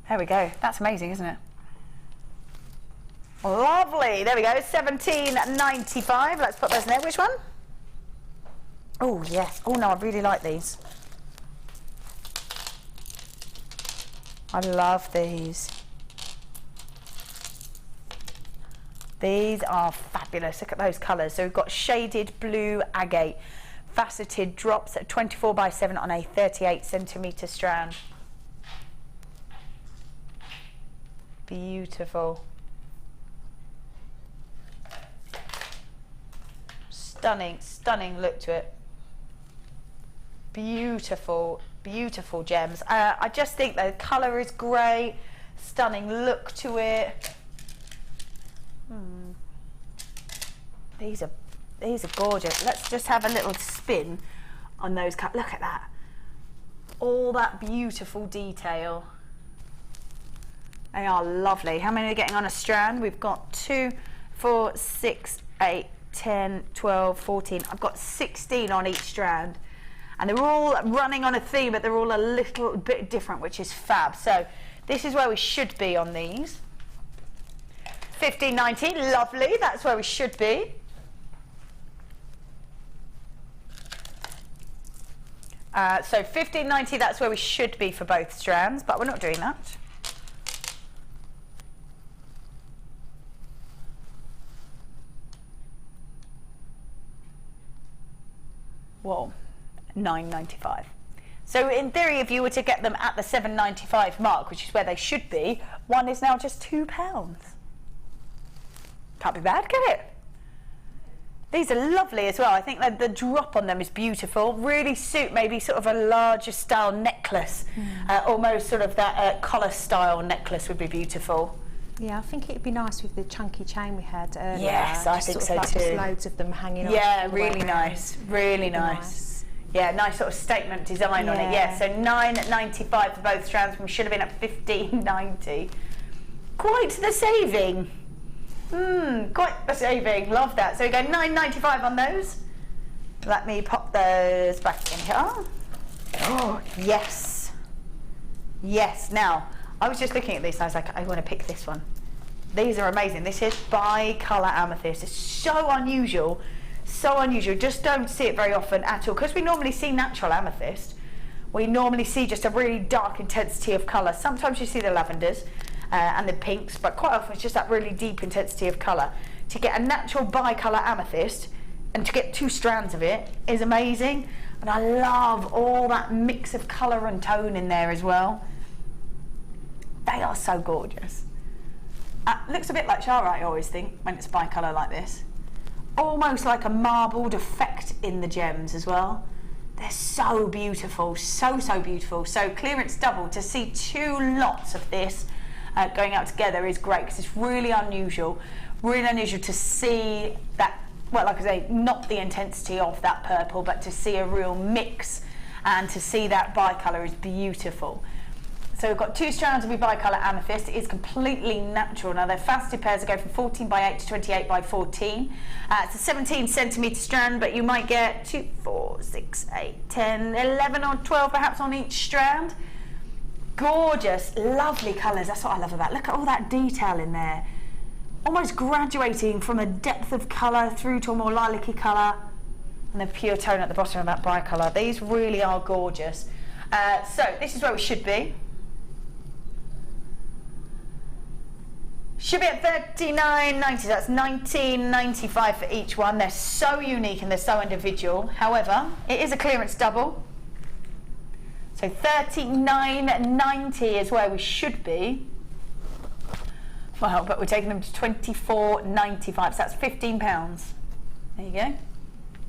There we go. That's amazing, isn't it? Lovely. There we go. $17.95. Let's put those in there. Which one? Oh, yeah. Oh, no, I really like these. I love these. These are fabulous. Look at those colours. So we've got shaded blue agate, faceted drops at 24 by 7 on a 38 centimetre strand. Beautiful. Stunning, stunning look to it. Beautiful, beautiful gems. I just think the colour is great. Stunning look to it. These are gorgeous. Let's just have a little spin on those. Look at that. All that beautiful detail. They are lovely. How many are getting on a strand? We've got 2, 4, 6, 8, 10, 12, 14. I've got 16 on each strand. And they're all running on a theme, but they're all a little bit different, which is fab. So this is where we should be on these. $15.90, lovely, that's where we should be. So $15.90, that's where we should be for both strands, but we're not doing that. Whoa, $9.95. So in theory, if you were to get them at the $7.95 mark, which is where they should be, one is now just £2. Can't be bad, can it? These are lovely as well. I think that the drop on them is beautiful. Really suit maybe sort of a larger style necklace. Almost sort of that collar style necklace would be beautiful. Yeah, I think it'd be nice with the chunky chain we had earlier. Yes, I think so like too. Just loads of them hanging on. Yeah, really nice. Really nice. Yeah, nice sort of statement design on it. Yeah, so $9.95 for both strands. We should have been at $15.90. Quite the saving. Quite the saving. Love that. So we go $9.95 on those. Let me pop those back in here. Oh, yes. Yes. Now, I was just looking at this and I was like, I want to pick this one. These are amazing. This is bi-colour amethyst. It's so unusual. So unusual. Just don't see it very often at all. Because we normally see natural amethyst. We normally see just a really dark intensity of colour. Sometimes you see the lavenders. and the pinks, but quite often it's just that really deep intensity of colour. To get a natural bi-colour amethyst and to get 2 strands of it is amazing. And I love all that mix of colour and tone in there as well. They are so gorgeous. Looks a bit like Charite, I always think, when it's bi-colour like this. Almost like a marbled effect in the gems as well. They're so beautiful, so beautiful. So clearance double, to see 2 lots of this going out together is great, because it's really unusual to see that, well, like I say, not the intensity of that purple, but to see a real mix and to see that bi-colour is beautiful. So we've got 2 strands of your bi-colour amethyst. It is completely natural. Now, their faceted pairs go from 14 by 8 to 28 by 14. It's a 17 centimetre strand, but you might get 2, 4, 6, 8, 10, 11 or 12 perhaps on each strand. Gorgeous, lovely colours. That's what I love about it. Look at all that detail in there. Almost graduating from a depth of colour through to a more lilac-y colour, and the pure tone at the bottom of that bi-colour. These really are gorgeous. So this is where we should be. Should be at $39.90, so that's $19.95 for each one. They're so unique and they're so individual. However, it is a clearance double. So $39.90 is where we should be. Well, but we're taking them to $24.95, so that's £15. There you go.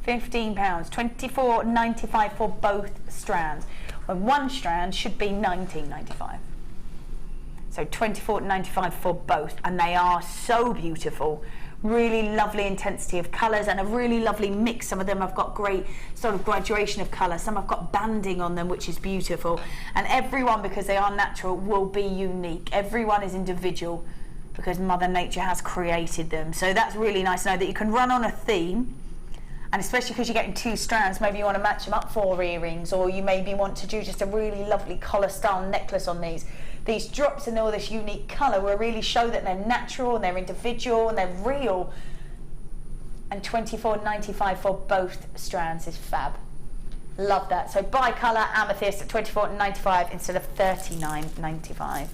£15, $24.95 for both strands. When one strand should be $19.95. So $24.95 for both, and they are so beautiful. Really lovely intensity of colours and a really lovely mix. Some of them have got great sort of graduation of colour. Some have got banding on them, which is beautiful. And everyone, because they are natural, will be unique. Everyone is individual because Mother Nature has created them. So that's really nice to know that you can run on a theme. And especially because you're getting 2 strands, maybe you want to match them up for earrings, or you maybe want to do just a really lovely collar style necklace on these. These drops and all this unique colour will really show that they're natural and they're individual and they're real. And $24.95 for both strands is fab. Love that. So bi-colour amethyst at $24.95 instead of $39.95.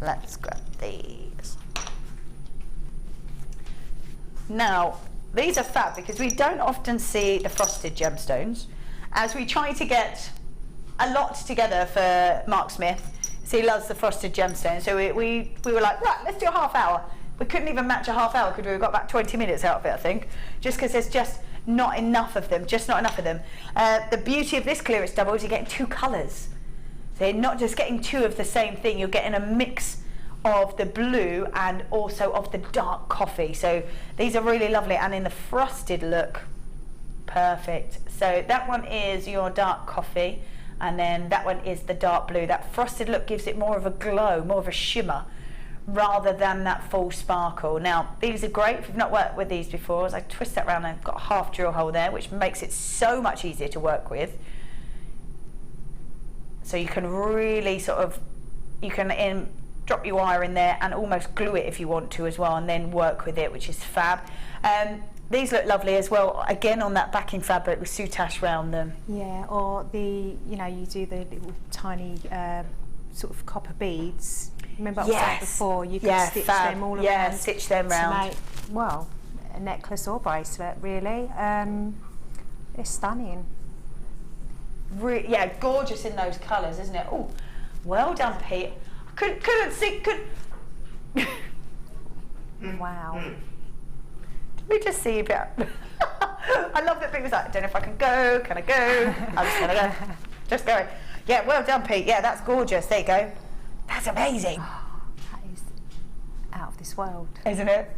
Let's grab these. Now, these are fab because we don't often see the frosted gemstones. As we try to get a lot together for Mark Smith, so he loves the frosted gemstones. So we were like, right, let's do a half hour. We couldn't even match a half hour, could we? We got about 20 minutes out of it, I think, just because there's just not enough of them, The beauty of this clearance double is you're getting 2 colours. So you're not just getting 2 of the same thing, you're getting a mix of the blue and also of the dark coffee. So these are really lovely, and in the frosted look, perfect. So that one is your dark coffee, and then that one is the dark blue. That frosted look gives it more of a glow, more of a shimmer, rather than that full sparkle. Now, these are great if you've not worked with these before. As I twist that around, I've got a half drill hole there, which makes it so much easier to work with. So you can really sort of, you can drop your wire in there and almost glue it if you want to as well, and then work with it, which is fab. These look lovely as well, again on that backing fabric with soutache round them. Yeah, or you do the little tiny sort of copper beads. Remember what I was saying before, you can stitch them all around. Yeah, stitch them round. To make, well, a necklace or bracelet, really. It's stunning. Yeah, gorgeous in those colours, isn't it? Oh, well done, Pete. Couldn't see. Wow. Did we just see a bit? I love that Pete was like, I don't know if I can go. Can I go? I'm just gonna go. Just going. Yeah, well done, Pete. Yeah, that's gorgeous. There you go. That's amazing. That is out of this world, isn't it?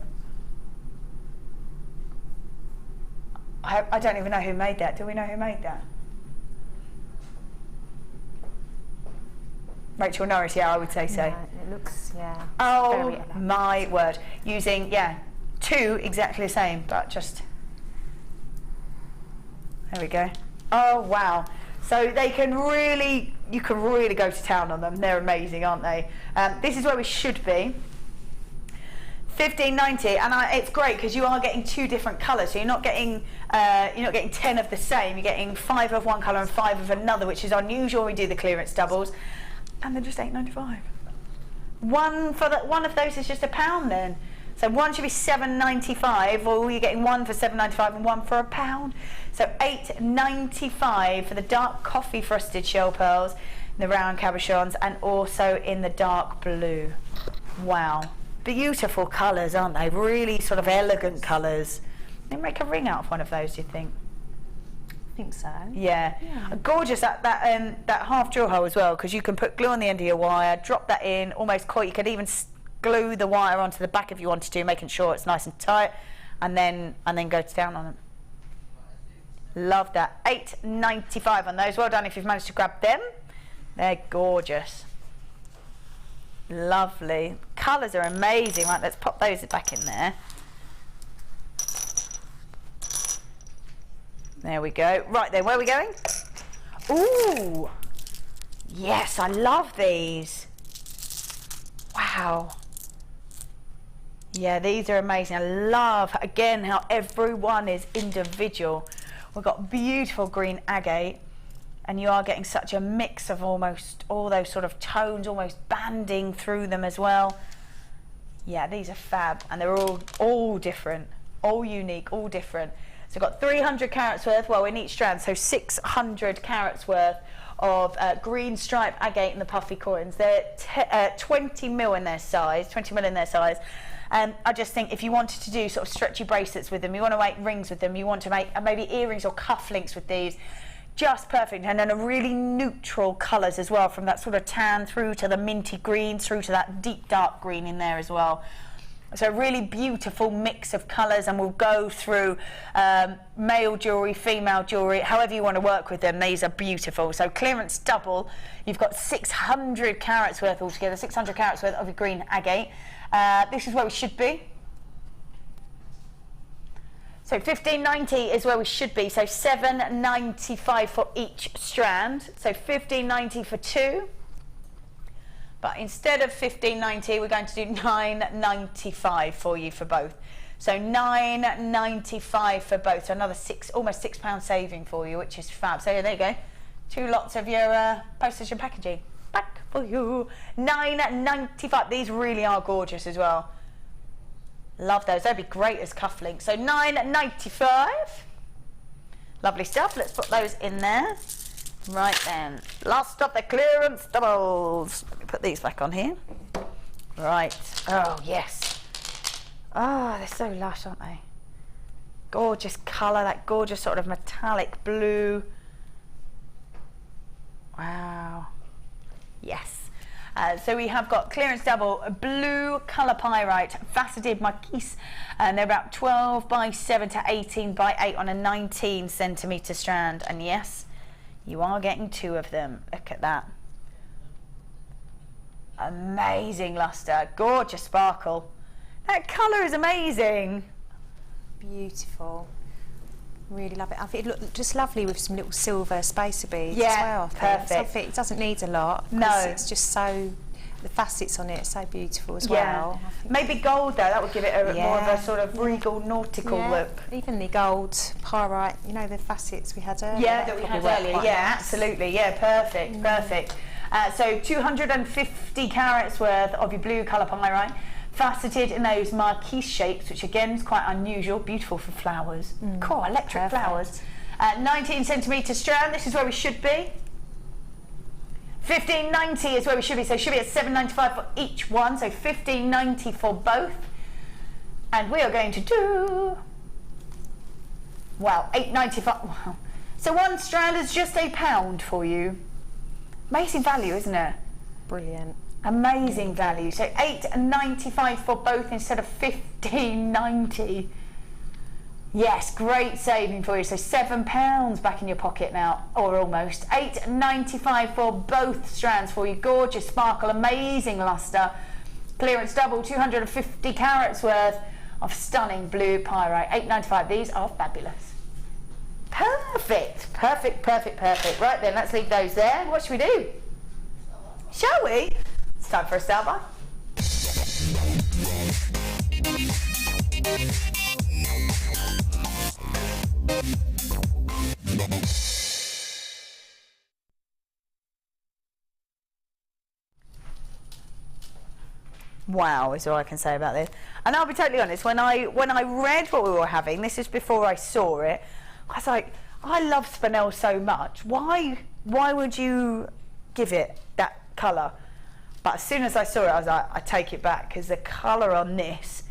I don't even know who made that. Do we know who made that? Rachel Norris, yeah, I would say so. Yeah, it looks, yeah. Oh my word. Using, 2 exactly the same, but just, there we go. Oh wow. So they can really, you can really go to town on them. They're amazing, aren't they? This is where we should be. $15.90, and it's great because you are getting 2 different colours. So you're not getting 10 of the same. You're getting 5 of one colour and 5 of another, which is unusual when we do the clearance doubles. And they're just $8.95. One of those is just £1 then. So one should be £7.95, or you're getting one for £7.95 and one for £1. So £8.95 for the dark coffee frosted shell pearls, in the round cabochons, and also in the dark blue. Wow, beautiful colours, aren't they? Really sort of elegant colours. They make a ring out of one of those, do you think? I think so. Yeah. Gorgeous, that half drill hole as well, because you can put glue on the end of your wire, drop that in, almost coil. You could even glue the wire onto the back if you wanted to, making sure it's nice and tight, and then go down on them. Love that. £8.95 on those. Well done if you've managed to grab them. They're gorgeous. Lovely. Colours are amazing. Right, let's pop those back in there. There we go. Right then, where are we going? Ooh. Yes, I love these. Wow. Yeah, these are amazing. I love, again, how everyone is individual. We've got beautiful green agate, and you are getting such a mix of almost all those sort of tones, almost banding through them as well. Yeah, these are fab, and they're all different, all unique, all different. So we've got 300 carats worth, well, in each strand, so 600 carats worth of green stripe agate in the puffy coins. They're 20 mil in their size, 20 mil in their size. And I just think if you wanted to do sort of stretchy bracelets with them, you want to make rings with them, you want to make maybe earrings or cufflinks with these, just perfect. And then a really neutral colours as well, from that sort of tan through to the minty green, through to that deep dark green in there as well. So a really beautiful mix of colours, and we'll go through male jewellery, female jewellery, however you want to work with them. These are beautiful. So clearance double, you've got 600 carats worth altogether, 600 carats worth of your green agate. This is where we should be. So $15.90 is where we should be. So $7.95 for each strand. So $15.90 for two. But instead of $15.90, we're going to do $9.95 for you for both. So $9.95 for both. So another almost £6 saving for you, which is fab. So there you go. 2 lots of your postage and packaging. Back for you. $9.95. These really are gorgeous as well. Love those. They'd be great as cufflinks. So $9.95. Lovely stuff. Let's put those in there. Right then. Last of the clearance doubles. Let me put these back on here. Right. Oh, yes. Oh, they're so lush, aren't they? Gorgeous colour. That gorgeous sort of metallic blue. Wow. Yes. So we have got clearance double blue colour pyrite faceted marquise, and they're about 12 by 7 to 18 by 8 on a 19 centimetre strand. And yes, you are getting 2 of them. Look at that. Amazing lustre, gorgeous sparkle. That colour is amazing. Beautiful. Really love it. I think it looked just lovely with some little silver spacer beads yeah, as well. Perfect. It doesn't need a lot. No. It's just so, the facets on it are so beautiful as well. Maybe gold though, that would give it a more of a sort of regal, nautical look. Even the gold pyrite, you know, the facets we had earlier. Yeah, that we had earlier. Yeah, absolutely. Yeah, perfect, perfect. So 250 carats worth of your blue colour pyrite, faceted in those marquise shapes, which again is quite unusual, beautiful for flowers. Cool, electric flowers. 19 centimetre strand, this is where we should be. $15.90 is where we should be, so should be at $7.95 for each one, so $15.90 for both. And we are going to do, wow, $8.95. Wow. So one strand is just £1 for you. Amazing value, isn't it? Brilliant. Amazing value. So $8.95 for both instead of $15.90. Yes, great saving for you. So £7 back in your pocket now, or almost. $8.95 for both strands for you. Gorgeous sparkle, amazing lustre. Clearance double, 250 carats worth of stunning blue pyrite. $8.95. These are fabulous. Perfect, perfect, perfect, perfect. Right then, let's leave those there. What should we do? Shall we? It's time for a style by. wow is all I can say about this. And I'll be totally honest, when I read what we were having, this is before I saw it, I was like, I love spinel so much. Why would you give it that colour? But as soon as I saw it, I was like, I take it back, because the colour on this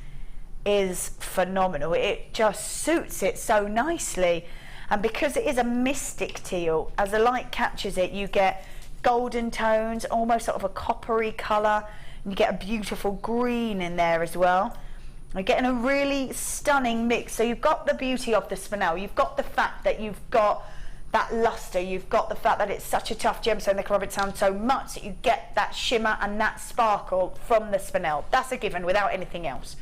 is phenomenal. It just suits it so nicely. And because it is a mystic teal, as the light captures it, you get golden tones, almost sort of a coppery colour, and you get a beautiful green in there as well. You're getting a really stunning mix. So you've got the beauty of the spinel, you've got the fact that you've got that luster, you've got the fact that it's such a tough gemstone, they love it down so much that you get that shimmer and that sparkle from the spinel. That's a given without anything else.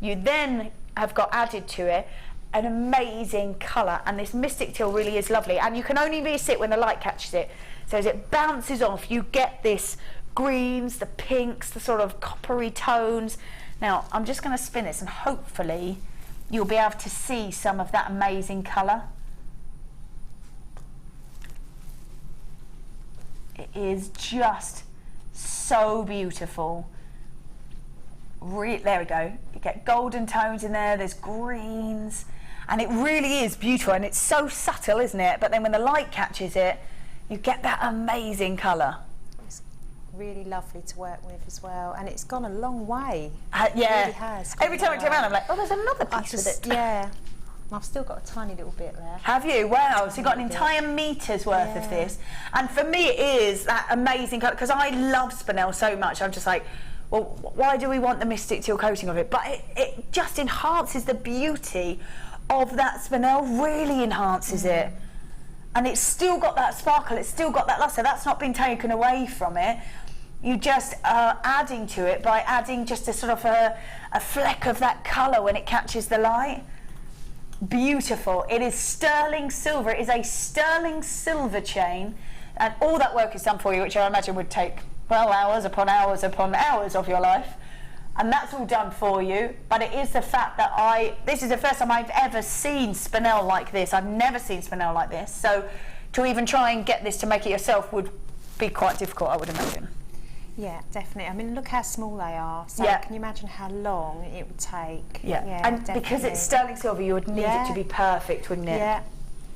You then have got added to it an amazing colour, and this mystic teal really is lovely, and you can only really see it when the light catches it. So as it bounces off, you get this greens, the pinks, the sort of coppery tones. Now I'm just going to spin this and hopefully you'll be able to see some of that amazing colour. It is just so beautiful. There we go. You get golden tones in there, there's greens, and it really is beautiful, and it's so subtle, isn't it? But then when the light catches it, you get that amazing colour. It's really lovely to work with as well, and it's gone a long way. Yeah. It really has. Every time I turn around, I'm like, oh, there's another piece with it. Yeah. I've still got a tiny little bit there. Have you? Wow, so you've got an entire metre's worth of this. And for me it is that amazing colour, because I love spinel so much. I'm just like, well, why do we want the mystic teal coating of it? But it just enhances the beauty of that spinel, really enhances it. And it's still got that sparkle, it's still got that luster, that's not been taken away from it. You just are adding to it by adding just a sort of a fleck of that colour when it catches the light. Beautiful. It is sterling silver. It is a sterling silver chain, and all that work is done for you, which I imagine would take, well, hours upon hours upon hours of your life, and that's all done for you. But it is the fact that this is the first time I've ever seen spinel like this. I've never seen spinel like this, so to even try and get this to make it yourself would be quite difficult, I would imagine. Yeah, definitely. I mean, look how small they are. So can you imagine how long it would take? Yeah, and definitely. Because it's sterling silver, you would need it to be perfect, wouldn't it? Yeah,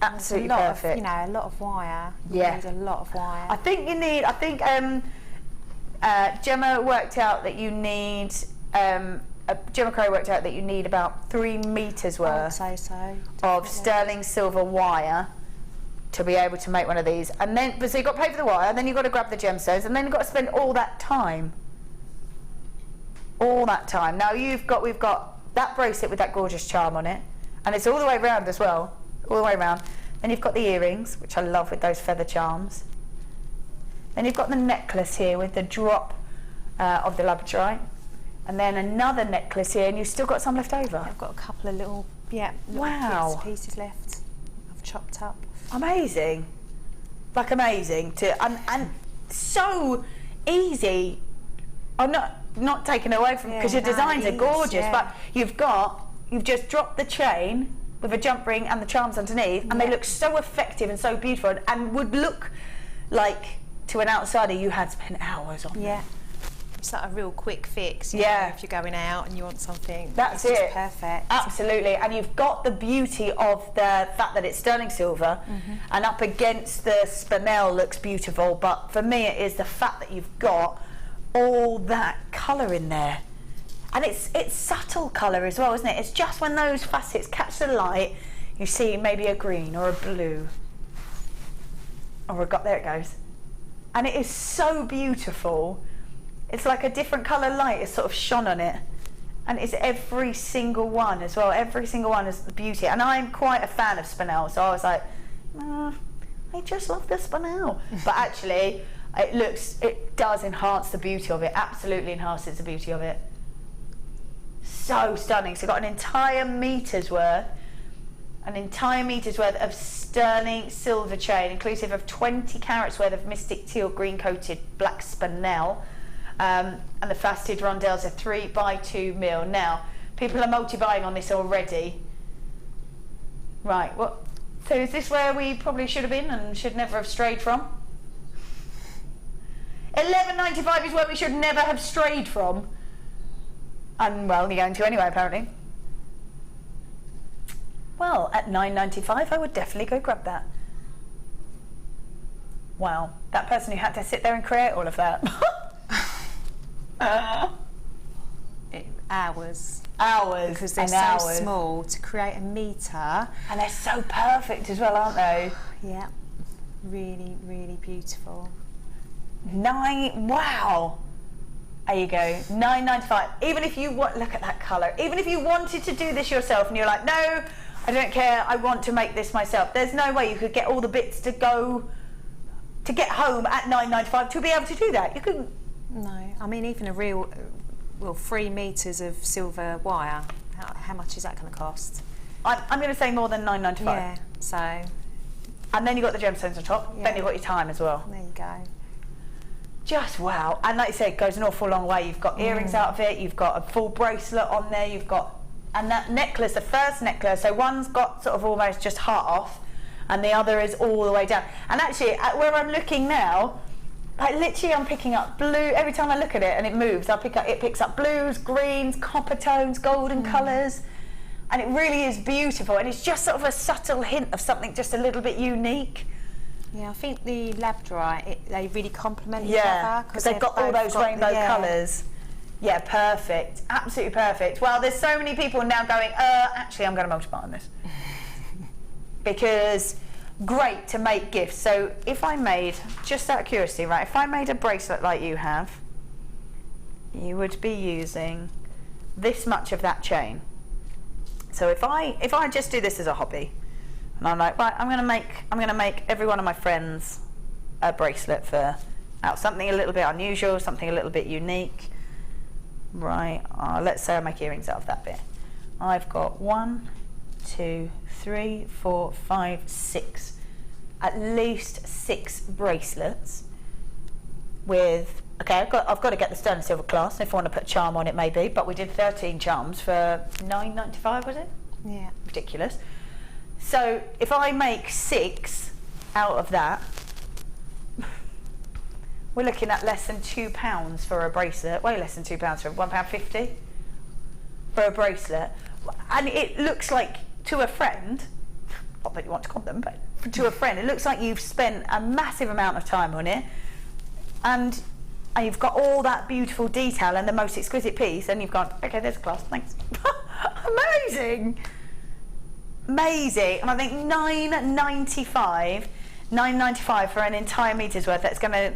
absolutely perfect. A lot of wire. You need a lot of wire. I think Gemma worked out that you need. Gemma Crow worked out that you need about 3 metres worth of sterling silver wire to be able to make one of these. And then, so you've got to pay for the wire, and then you've got to grab the gemstones, and then you've got to spend all that time. All that time. Now we've got that bracelet with that gorgeous charm on it, and it's all the way around as well, all the way around. Then you've got the earrings, which I love with those feather charms. Then you've got the necklace here with the drop of the labradorite, and then another necklace here, and you've still got some left over. I've got a couple of little pieces left. I've chopped up. Amazing, like amazing and so easy. I'm not taken away from, because your designs are gorgeous, but you've just dropped the chain with a jump ring and the charms underneath, and they look so effective and so beautiful, and would look like to an outsider you had spent hours on them. It's like a real quick fix, you know, if you're going out and you want something. That's it's it. Just perfect. Absolutely. And you've got the beauty of the fact that it's sterling silver, and up against the spinel looks beautiful, but for me it is the fact that you've got all that colour in there. And it's subtle colour as well, isn't it? It's just when those facets catch the light, you see maybe a green or a blue. Or there it goes. And it is so beautiful. It's like a different colour light is sort of shone on it, and it's every single one as well. Every single one is the beauty, and I'm quite a fan of spinel, so I was like, I just love the spinel. But actually, it does enhance the beauty of it. Absolutely enhances the beauty of it. So stunning. So you've got an entire metre's worth of sterling silver chain, inclusive of 20 carats worth of mystic teal green coated black spinel. And the faceted rondelles are 3x2 mil. Now, people are multi-buying on this already. Right, so is this where we probably should have been and should never have strayed from? £11.95 is where we should never have strayed from. And well, you're going to anyway, apparently. Well, at $9.95, I would definitely go grab that. Wow, that person who had to sit there and create all of that. Hours. Hours. Because they're so hours. small to create a metre. And they're so perfect as well, aren't they? Yeah, really, really beautiful. Wow. There you go, $9.95. Even if you want, look at that colour. Even if you wanted to do this yourself and you're like, no, I don't care, I want to make this myself. There's no way you could get all the bits to get home at $9.95 to be able to do that. You couldn't. No, I mean, even a real, 3 metres of silver wire, how much is that going to cost? I'm going to say more than $9.95. Yeah, so. And then you've got the gemstones on top, then you've got your time as well. There you go. Just wow. And like you said, it goes an awful long way. You've got earrings out of it, you've got a full bracelet on there, you've got, and that necklace, the first necklace, so one's got sort of almost just half, and the other is all the way down. And actually, where I'm looking now, like literally I'm picking up blue, every time I look at it and it moves, it picks up blues, greens, copper tones, golden colours, and it really is beautiful, and it's just sort of a subtle hint of something just a little bit unique. Yeah, I think the lab dry, they really complement each other. Yeah, because they've got all those rainbow colours. Yeah, perfect, absolutely perfect. Well, there's so many people now going, actually I'm going to multiply on this. Because great to make gifts. So if I made, just out of curiosity, right, if I made a bracelet like you have, you would be using this much of that chain. So if I just do this as a hobby, and I'm like, right, I'm gonna make every one of my friends a bracelet for something a little bit unusual, something a little bit unique. Right, let's say I make earrings out of that bit. I've got 1, 2, 3, 4, 5, 6, at least 6 bracelets with, okay, I've got to get the sterling silver class if I want to put a charm on it maybe, but we did 13 charms for $9.95, was it? Yeah. Ridiculous. So if I make 6 out of that, we're looking at less than £2 for a bracelet, way less than £2 for £1.50 for a bracelet. And it looks like, to a friend, not that you want to call them, but to a friend, it looks like you've spent a massive amount of time on it, and you've got all that beautiful detail and the most exquisite piece, and you've gone, okay, there's a class, thanks. Amazing. Amazing. And I think $9.95 for an entire metre's worth. That's gonna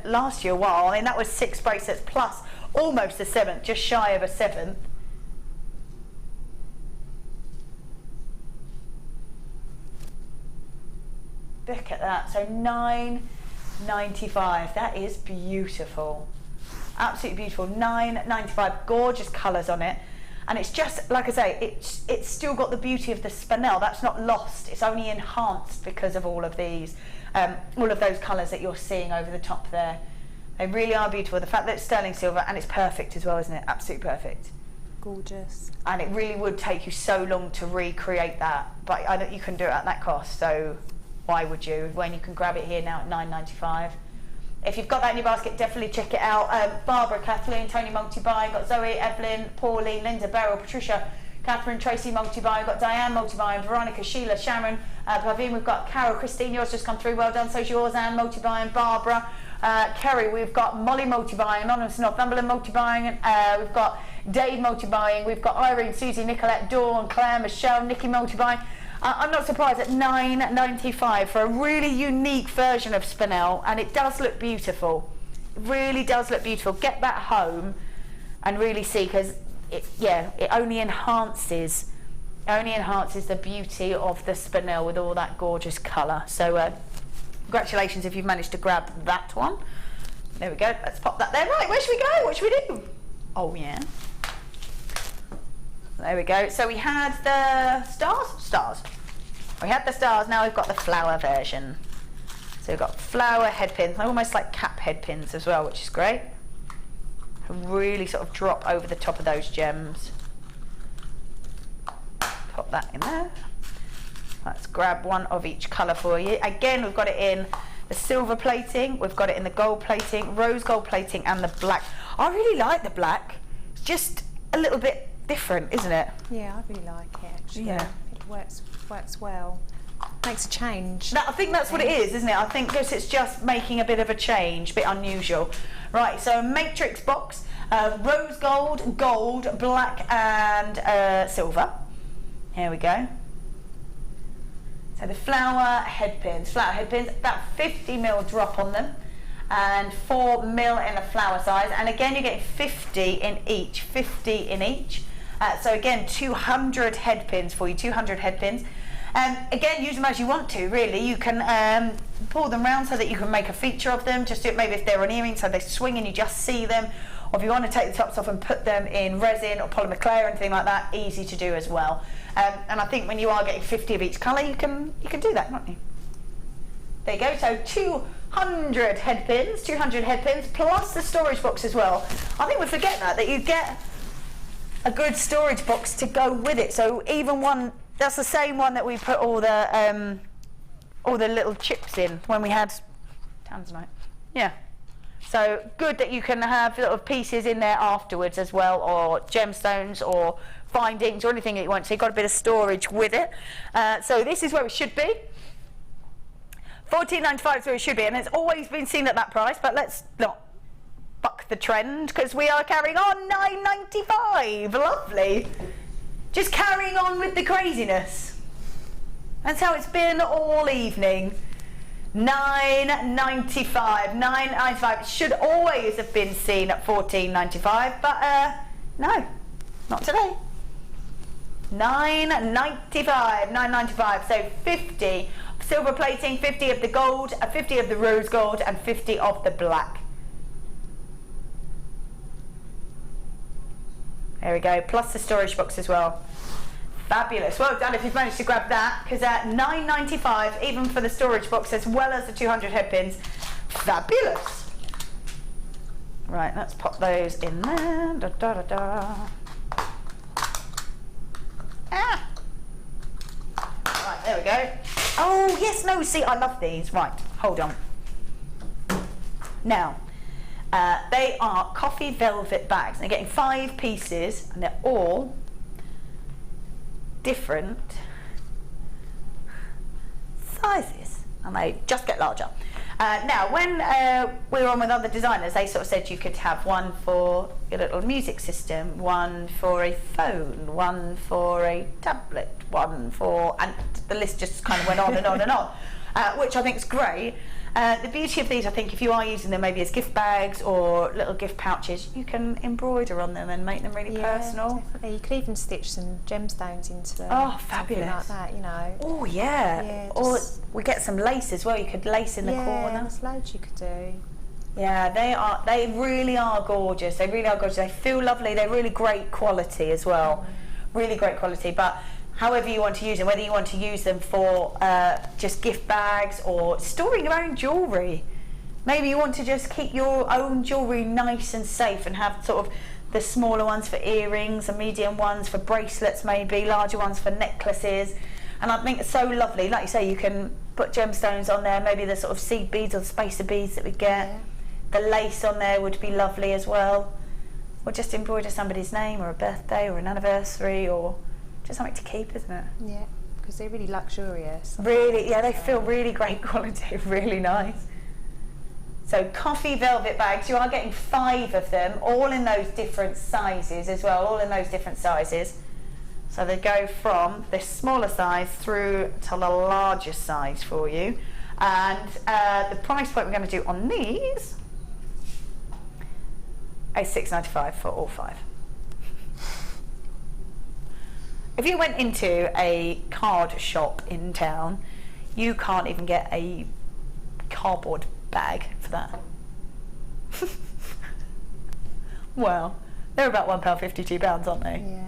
last you a while. I mean, that was 6 bracelets plus almost a 7th, just shy of a 7th. Look at that. So $9.95. That is beautiful. Absolutely beautiful. $9.95. Gorgeous colours on it. And it's just, like I say, it's still got the beauty of the spinel. That's not lost. It's only enhanced because of all of these, all of those colours that you're seeing over the top there. They really are beautiful. The fact that it's sterling silver, and it's perfect as well, isn't it? Absolutely perfect. Gorgeous. And it really would take you so long to recreate that, but I know you can do it at that cost, so why would you, when you can grab it here now at $9.95? If you've got that in your basket, definitely check it out. Barbara, Kathleen, Tony multi-buying, got Zoe, Evelyn, Pauline, Linda, Beryl, Patricia, Catherine, Tracy multi-buying, got Diane multi-buying, Veronica, Sheila, Sharon, Pavine, we've got Carol, Christine, yours just come through, well done, so's yours, Anne multi-buying, Barbara, Kerry, we've got Molly multi-buying, Anonymous Northumberland multi-buying, we've got Dave multi-buying, we've got Irene, Susie, Nicolette, Dawn, Claire, Michelle, Nikki multi-buying. I'm not surprised at $9.95 for a really unique version of spinel, and it does look beautiful. It really does look beautiful. Get that home and really see, because it only enhances the beauty of the spinel with all that gorgeous colour. So congratulations if you've managed to grab that one. There we go. Let's pop that there. Right, where should we go? What should we do? Oh yeah. There we go. So we had the stars. We had the stars, now we've got the flower version. So we've got flower head pins, almost like cap head pins as well, which is great. Can really sort of drop over the top of those gems. Pop that in there. Let's grab one of each colour for you. Again, we've got it in the silver plating, we've got it in the gold plating, rose gold plating, and the black. I really like the black. just a little bit different, isn't it? Yeah, I really like it actually. Yeah. It works well. Makes a change. I think that's what it is, isn't it? I think it's just making a bit of a change, a bit unusual. Right, so matrix box, rose gold, gold, black and silver. Here we go. So the flower headpins, about 50mm drop on them and 4mm in a flower size. And again, you're getting 50 in each. So again, 200 headpins for you, 200 headpins. Again, use them as you want to, really. You can pull them round so that you can make a feature of them. Just do it maybe if they're on earrings so they swing and you just see them. Or if you want to take the tops off and put them in resin or polymer clay or anything like that, easy to do as well. And I think when you are getting 50 of each colour, you can do that, can't you? There you go, so 200 headpins plus the storage box as well. I think we forget that you get a good storage box to go with it. So even one, that's the same one that we put all the little chips in when we had tanzanite. Yeah. So good that you can have little pieces in there afterwards as well, or gemstones or findings or anything that you want. So you've got a bit of storage with it. So this is where it should be. $14.95 is where it should be, and it's always been seen at that price, but let's not buck the trend because we are carrying on $9.95. Lovely. Just carrying on with the craziness. That's how it's been all evening. $9.95. It should always have been seen at $14.95, but no, not today. $9.95. So 50 silver plating, 50 of the gold, 50 of the rose gold, and 50 of the black. There we go, plus the storage box as well. Fabulous. Well done if you've managed to grab that, because at $9.95, even for the storage box as well as the 200 headpins. Fabulous. Right, let's pop those in there. Da, da, da, da. Ah. Right, there we go. Oh, yes, no, see, I love these. Right, hold on. Now, they are coffee velvet bags. They're getting 5 pieces, and they're all different sizes, and they just get larger. Now, when we were on with other designers, they sort of said you could have one for your little music system, one for a phone, one for a tablet, one for, and the list just kind of went on and on and on, which I think is great. The beauty of these, I think, if you are using them maybe as gift bags or little gift pouches, you can embroider on them and make them really personal. Definitely. You could even stitch some gemstones into them. Oh, fabulous. Something like that, you know. Oh, yeah. Or we get some lace as well. You could lace in the corner. Yeah, there's loads you could do. Yeah, they really are gorgeous. They really are gorgeous. They feel lovely. They're really great quality as well. Really great quality. But however you want to use them, whether you want to use them for just gift bags or storing your own jewellery. Maybe you want to just keep your own jewellery nice and safe and have sort of the smaller ones for earrings, the medium ones for bracelets maybe, larger ones for necklaces. And I think it's so lovely. Like you say, you can put gemstones on there, maybe the sort of seed beads or the spacer beads that we get. Yeah. The lace on there would be lovely as well. Or just embroider somebody's name or a birthday or an anniversary, or just something to keep, isn't it? Yeah, because they're really luxurious. Really, yeah, they feel really great quality, really nice. So coffee velvet bags, you are getting 5 of them, all in those different sizes as well, all in those different sizes. So they go from the smaller size through to the larger size for you. And the price point we're going to do on these is $6.95 for all 5. If you went into a card shop in town, you can't even get a cardboard bag for that. Well, they're about £1.50, £2, aren't they? Yeah.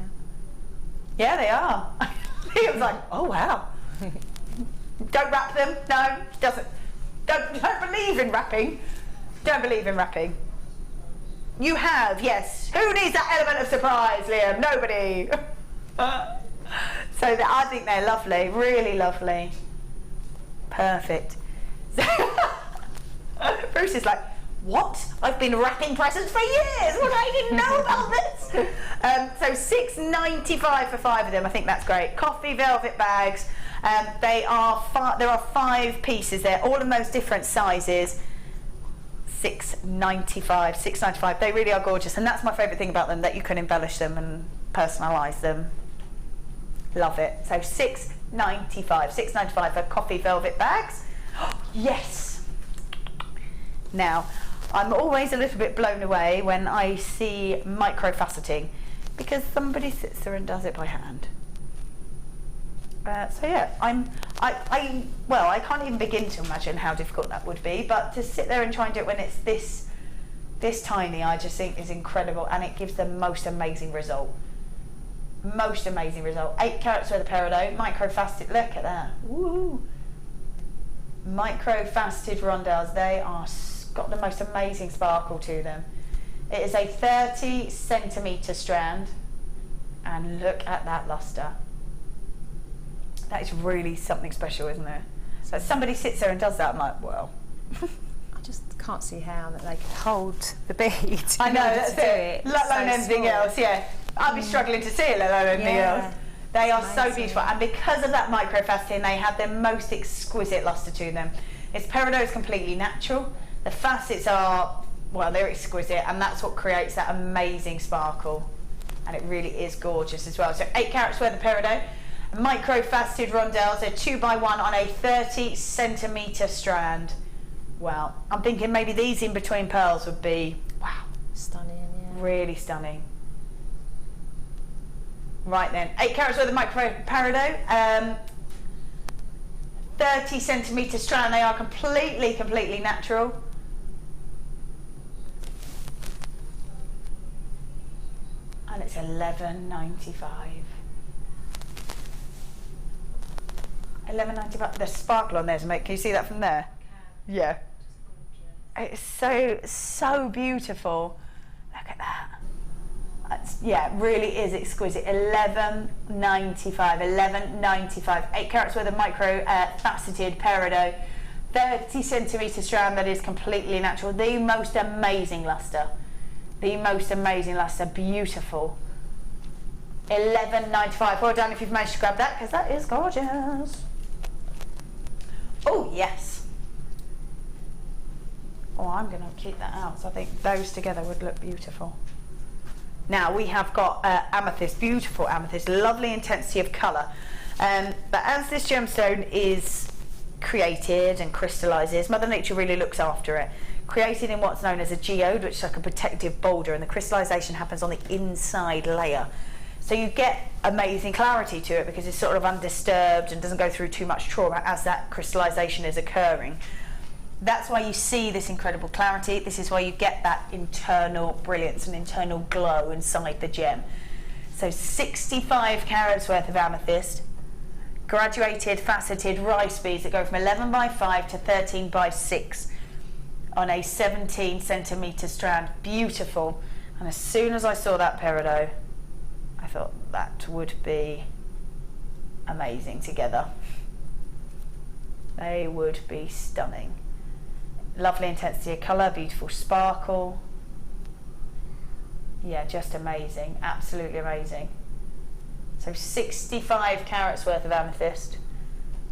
Yeah, they are. It was like, oh wow. Don't wrap them. No, doesn't. Don't believe in wrapping. Don't believe in wrapping. You have, yes. Who needs that element of surprise, Liam? Nobody. So I think they're lovely, really lovely. Perfect. Bruce is like, what? I've been wrapping presents for years. What, I didn't know about this. So $6.95 for 5 of them. I think that's great. Coffee velvet bags. There are 5 pieces there, all in those different sizes. $6.95. They really are gorgeous, and that's my favourite thing about them, that you can embellish them and personalise them. Love it. So $6.95 for coffee velvet bags. Yes. Now, I'm always a little bit blown away when I see micro-faceting, because somebody sits there and does it by hand. So yeah, I can't even begin to imagine how difficult that would be, but to sit there and try and do it when it's this tiny, I just think is incredible, and it gives the most amazing result. Most amazing result. 8 carats worth of peridot, micro-faceted, look at that. Woo! Micro-faceted rondelles, they are got the most amazing sparkle to them. It is a 30 centimetre strand, and look at that luster. That is really something special, isn't it? So somebody sits there and does that, I'm like, well. I just can't see how that they could hold the bead. I know, that's it. Let alone anything else, yeah. I'd be struggling to see it, let alone anything else. They are so beautiful, and because of that micro-faceting, they have the most exquisite luster to them. Its peridot is completely natural. The facets are, well, they're exquisite, and that's what creates that amazing sparkle. And it really is gorgeous as well. So 8 carats worth of peridot. Micro-faceted rondelles, a 2x1 on a 30 centimetre strand. Well, I'm thinking maybe these in between pearls would be, wow. Stunning, yeah. Really stunning. Right then, 8 carats worth of micro-peridot. 30 centimetre strand, they are completely natural. And it's $11.95. $11.95. The sparkle on there's mate. Can you see that from there? Yeah. It's so beautiful. Look at that. Yeah, it really is exquisite. $11.95. $11.95. 8 carats worth of micro faceted peridot. 30 centimetre strand that is completely natural. The most amazing luster. The most amazing luster. Beautiful. $11.95. Well done if you've managed to grab that, because that is gorgeous. Oh yes. Oh, I'm going to keep that out. So I think those together would look beautiful. Now we have got amethyst, beautiful amethyst, lovely intensity of colour. But as this gemstone is created and crystallises, Mother Nature really looks after it. Created in what's known as a geode, which is like a protective boulder, and the crystallisation happens on the inside layer. So you get amazing clarity to it because it's sort of undisturbed and doesn't go through too much trauma as that crystallisation is occurring. That's why you see this incredible clarity. This is why you get that internal brilliance and internal glow inside the gem. So 65 carats worth of amethyst, graduated faceted rice beads that go from 11x5 to 13x6 on a 17 centimetre strand. Beautiful. And as soon as I saw that peridot, I thought that would be amazing together. They would be stunning. Lovely intensity of colour, beautiful sparkle. Yeah, just amazing, absolutely amazing. So 65 carats worth of amethyst,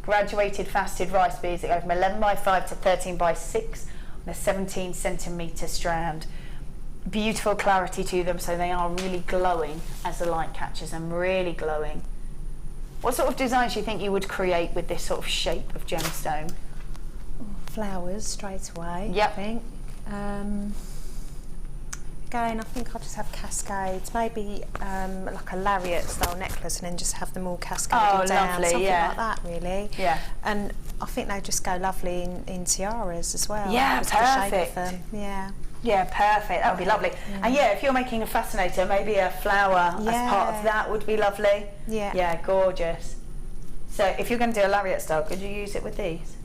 graduated faceted rice beads that go from 11x5 to 13x6 on a 17 centimetre strand. Beautiful clarity to them, so they are really glowing as the light catches them, really glowing. What sort of designs do you think you would create with this sort of shape of gemstone? Flowers straight away. Yep. I think. Again, I think I'll just have cascades, maybe like a lariat style necklace, and then just have them all cascaded down, lovely, something yeah. like that, really. Yeah. And I think they just go lovely in tiaras as well. Yeah, just the shape perfect. of them. Yeah. Yeah, perfect. That would be lovely. Yeah. And yeah, if you're making a fascinator, maybe a flower as part of that would be lovely. Yeah. Yeah, gorgeous. So if you're going to do a lariat style, could you use it with these?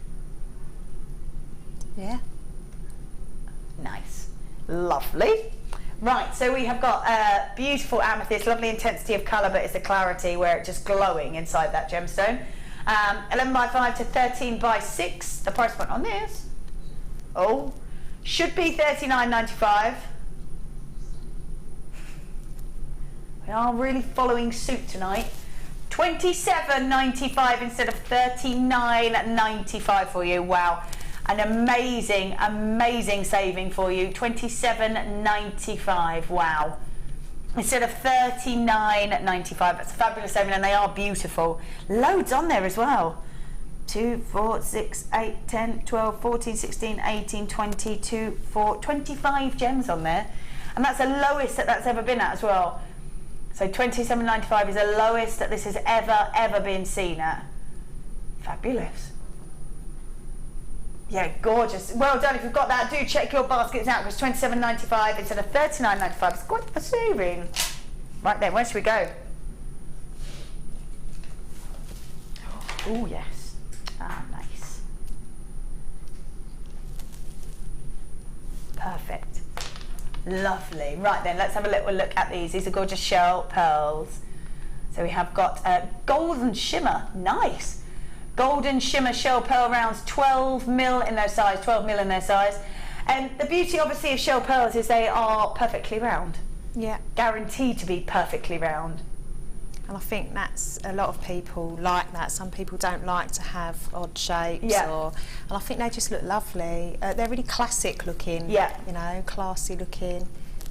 Yeah. Nice. Lovely. Right, so we have got beautiful amethyst, lovely intensity of colour, but it's a clarity where it's just glowing inside that gemstone. 11x5 to 13x6. The price point on this, Should be $39.95. We are really following suit tonight. $27.95 instead of $39.95 for you. Wow. An amazing, amazing saving for you. $27.95. Wow. Instead of $39.95. That's a fabulous saving, and they are beautiful. Loads on there as well. 2, 4, 6, 8, 10, 12, 14, 16, 18, 20, 2, 4, 25 gems on there. And that's the lowest that that's ever been at as well. So $27.95 is the lowest that this has ever been seen at. Fabulous. Yeah, gorgeous. Well done. If you've got that, do check your baskets out, because $27.95 instead of $39.95 is quite a saving. Right then, where should we go? Oh, yes. Ah, nice. Perfect. Lovely. Right then, let's have a little look at these. These are gorgeous shell pearls. So we have got golden shimmer. Nice. Golden shimmer shell pearl rounds, 12 mil in their size, 12 mil in their size. And the beauty, obviously, of shell pearls is they are perfectly round. Yeah. Guaranteed to be perfectly round. And I think that's, a lot of people like that. Some people don't like to have odd shapes. Yeah. And I think they just look lovely. They're really classic looking. Yeah. You know, classy looking.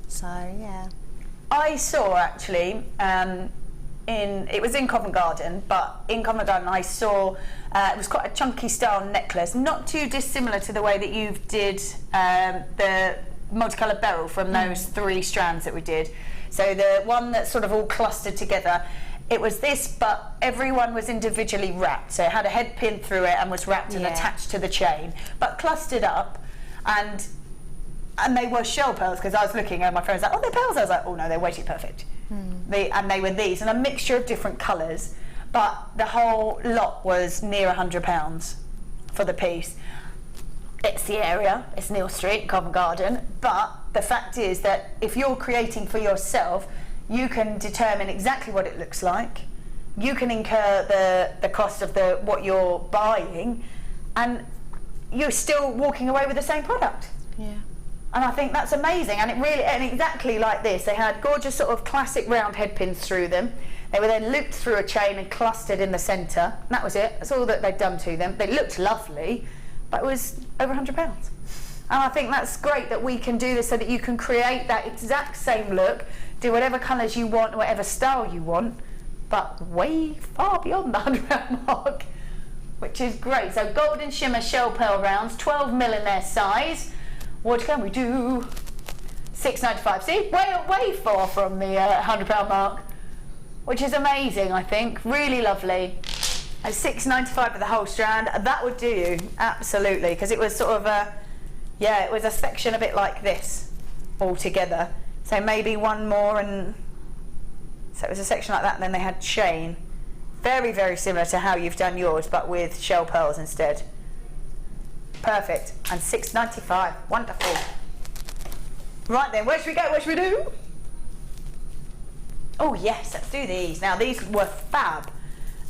So, yeah. I saw, actually, it was in Covent Garden, but in Covent Garden I saw, it was quite a chunky style necklace, not too dissimilar to the way that you did the multicoloured beryl from those 3 strands that we did. So the one that's sort of all clustered together, it was this, but everyone was individually wrapped. So it had a head pin through it and was wrapped and attached to the chain, but clustered up, and they were shell pearls, because I was looking and my friend was like, oh, they're pearls. I was like, oh no, they're way too perfect. And they were these, and a mixture of different colours, but the whole lot was near £100 for the piece. It's the area, it's Neal Street, Covent Garden, but the fact is that if you're creating for yourself, you can determine exactly what it looks like, you can incur the cost of what you're buying, and you're still walking away with the same product. Yeah. And I think that's amazing, and exactly like this. They had gorgeous sort of classic round head pins through them. They were then looped through a chain and clustered in the centre. And that was it. That's all that they'd done to them. They looked lovely, but it was over £100. And I think that's great that we can do this, so that you can create that exact same look, do whatever colours you want, whatever style you want, but way far beyond the £100 mark, which is great. So golden shimmer shell pearl rounds, 12 mil in their size. What can we do? $6.95. See, way far from the £100 mark, which is amazing. I think really lovely. And $6.95 for the whole strand. That would do you absolutely, because it was sort of it was a section a bit like this all together. So maybe one more, and so it was a section like that, and then they had chain. Very, very similar to how you've done yours, but with shell pearls instead. Perfect. And $6.95. Wonderful. Right then, where should we go? Where should we do? Oh yes, let's do these. Now these were fab.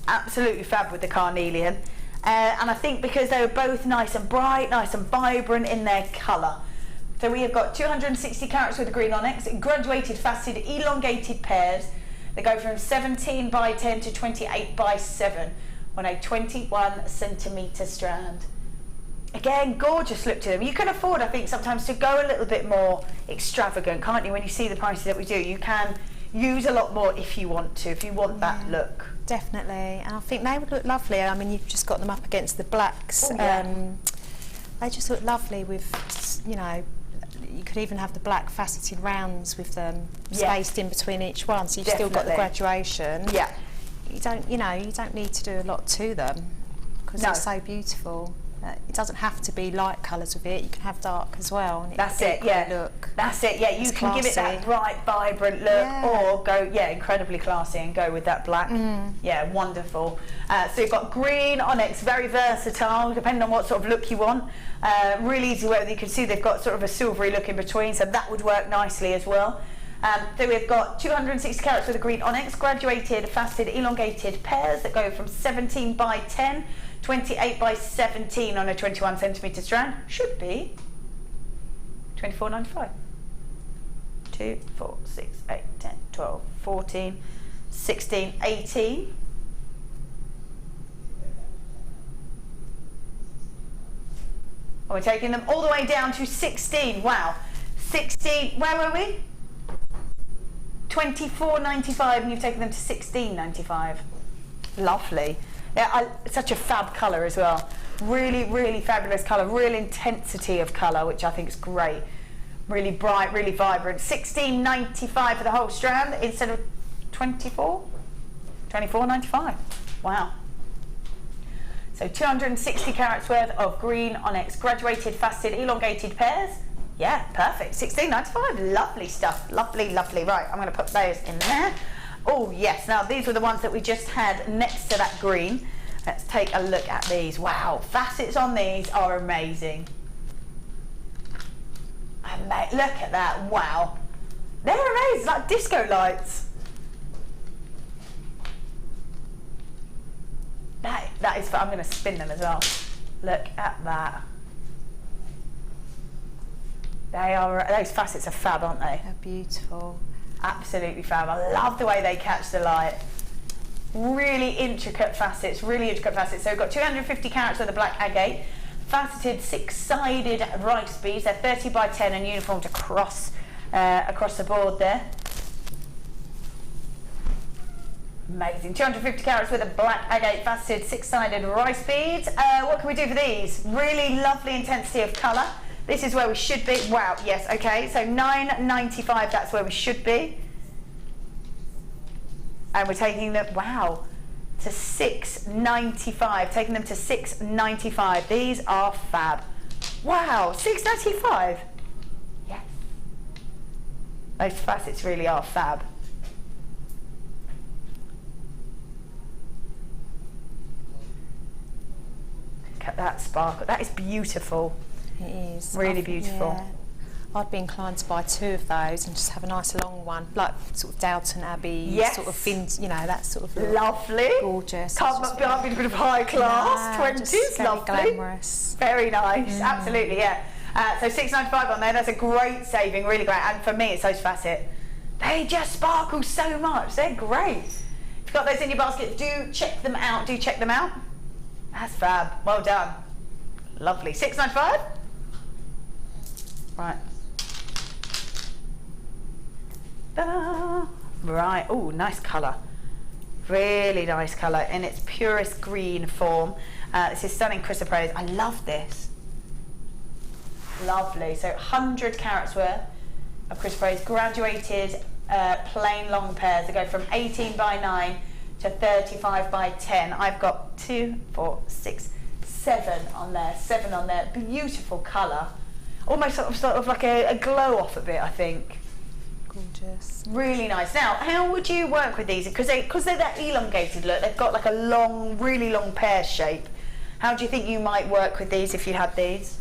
Absolutely fab with the carnelian. And I think because they were both nice and bright, nice and vibrant in their colour. So we have got 260 carats with the green onyx, graduated faceted elongated pairs. They go from 17 by 10 to 28 by 7 on a 21 centimetre strand. Again, gorgeous look to them. You can afford, I think, sometimes to go a little bit more extravagant, can't you? When you see the prices that we do, you can use a lot more if you want to, if you want that look. Definitely, and I think they would look lovely. I mean, you've just got them up against the blacks. Oh, yeah. They just look lovely with, you know, you could even have the black faceted rounds with them spaced in between each one, so you've still got the graduation. Yeah. You don't need to do a lot to them, because they're so beautiful. It doesn't have to be light colours with it. You can have dark as well. And That's it, yeah. Look. That's it, yeah. You can classy. give it that bright, vibrant look, or go, incredibly classy and go with that black. Yeah, wonderful. So you've got green onyx, very versatile, depending on what sort of look you want. Really easy wear. You can see they've got sort of a silvery look in between, so that would work nicely as well. So we've got 260 carats with a green onyx, graduated, faceted, elongated pairs that go from 17 by 10, 28 by 17 on a 21 centimetre strand. Should be £24.95. 2, 4, 6, 8, 10, 12, 14, 16, 18. And we're taking them all the way down to 16. Wow. 16, where were we? £24.95, and you've taken them to £16.95. Lovely. Yeah, such a fab colour as well. Really, really fabulous colour. Real intensity of colour, which I think is great. Really bright, really vibrant. £16.95 for the whole strand instead of 24? £24.95. Wow. So 260 carats worth of green onyx, graduated, faceted, elongated pairs. Yeah, perfect. £16.95. Lovely stuff. Lovely, lovely. Right, I'm going to put those in there. Oh, yes. Now, these were the ones that we just had next to that green. Let's take a look at these. Wow, facets on these are amazing. Look at that. Wow. They're amazing, like disco lights. That is, I'm going to spin them as well. Look at that. Those facets are fab, aren't they? They're beautiful. Absolutely fab. I love the way they catch the light. Really intricate facets, really intricate facets. So we've got 250 carats of the black agate, faceted six-sided rice beads. They're 30 by 10 and uniformed across the board there. Amazing. 250 carats with a black agate faceted six-sided rice beads. What can we do for these? Really lovely intensity of colour. This is where we should be. Wow, yes, okay. So £9.95, that's where we should be. And we're taking them, wow, to £6.95. Taking them to £6.95. These are fab. Wow, £6.95. Yes. Those facets really are fab. Look at that sparkle. That is beautiful. It is. Really beautiful. Yeah. I'd be inclined to buy 2 of those and just have a nice long one, like sort of Downton Abbey, yes. Sort of you know, that sort of lovely, gorgeous. Can't be a bit of high class, 20s, very lovely, glamorous, very nice, absolutely, yeah. So £6.95 on there. That's a great saving, really great. And for me, it's those facet. They just sparkle so much. They're great. If you've got those in your basket, do check them out. Do check them out. That's fab. Well done. Lovely. £6.95. Right. Ta-da! Right, oh, nice colour. Really nice colour in its purest green form. This is stunning chrysoprase. I love this. Lovely. So 100 carats worth of chrysoprase, graduated plain long pairs. They go from 18 by 9 to 35 by 10. I've got 2, 4, 6, 7 on there. 7 on there. Beautiful colour. Almost sort of like a glow off a bit, I think. Gorgeous. Really nice. Now, how would you work with these? Because they're that elongated look, they've got like a long, really long pear shape. How do you think you might work with these if you had these?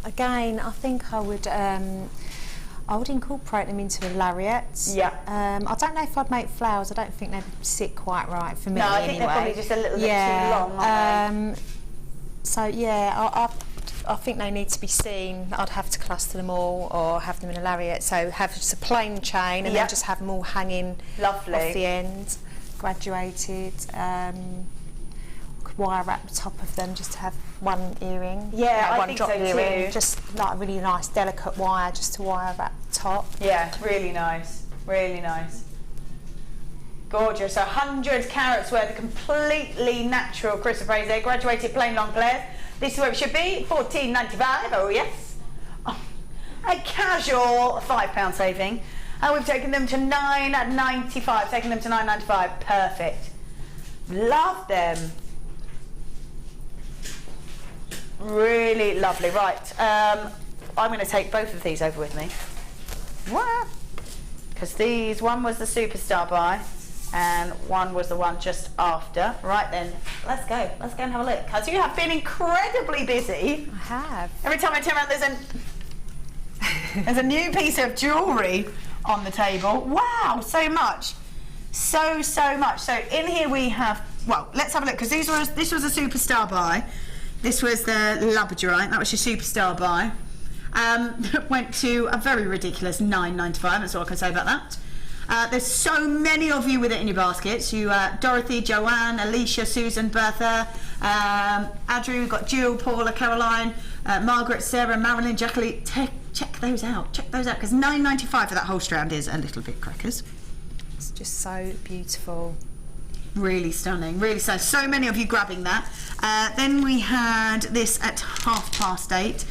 Again, I think I would incorporate them into a lariat. Yeah. I don't know if I'd make flowers. I don't think they'd sit quite right for me. No, I think they're probably just a little bit too long, aren't they? So yeah, I think they need to be seen. I'd have to cluster them all or have them in a lariat. So have just a plain chain and then just have them all hanging off the end, graduated. Could wire wrap the top of them just to have one earring. Yeah, one I think drop so earring. too. Just like a really nice delicate wire just to wire wrap the top. Yeah, really nice. Really nice. Gorgeous. So 100 carats worth of completely natural chrysoprase. They graduated plain long pairs. This is where it should be, £14.95, oh yes. Oh, a casual £5 saving. And we've taken them to £9.95, taking them to £9.95, perfect. Love them. Really lovely. Right, I'm going to take both of these over with me. What? Because one was the Superstar buy, and one was the one just after. Right then, let's go and have a look. Because you have been incredibly busy. I have. Every time I turn around, there's a new piece of jewellery on the table. Wow, so much. So much. So in here we have, well, let's have a look, because this was a Superstar buy. This was the labradorite, that was your Superstar buy. went to a very ridiculous £9.95. That's all I can say about that. There's so many of you with it in your baskets. You, Dorothy, Joanne, Alicia, Susan, Bertha, Adri, we've got Jill, Paula, Caroline, Margaret, Sarah, Marilyn, Jacqueline. Check those out. Check those out, because £9.95 for that whole strand is a little bit crackers. It's just so beautiful. Really stunning, really stunning. So many of you grabbing that. Then we had this at 8:30.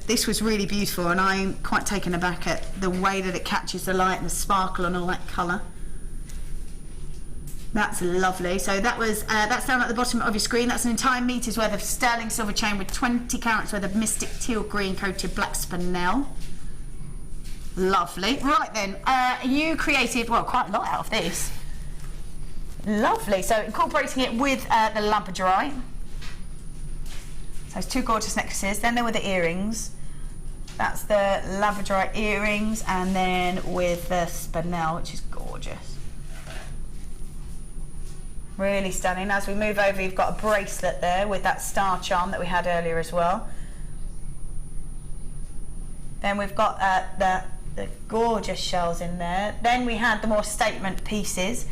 This was really beautiful, and I'm quite taken aback at the way that it catches the light and the sparkle and all that colour. That's lovely. So that was that's down at the bottom of your screen. That's an entire metre's worth of sterling silver chain with 20 carats worth of mystic teal green coated black spinel. Lovely. Right then, you created, well, quite a lot out of this. Lovely. So incorporating it with the lampadrite. Those two gorgeous necklaces. Then there were the earrings. That's the labradorite earrings, and then with the spinel, which is gorgeous. Really stunning. As we move over, you've got a bracelet there with that star charm that we had earlier as well. Then we've got the gorgeous shells in there. Then we had the more statement pieces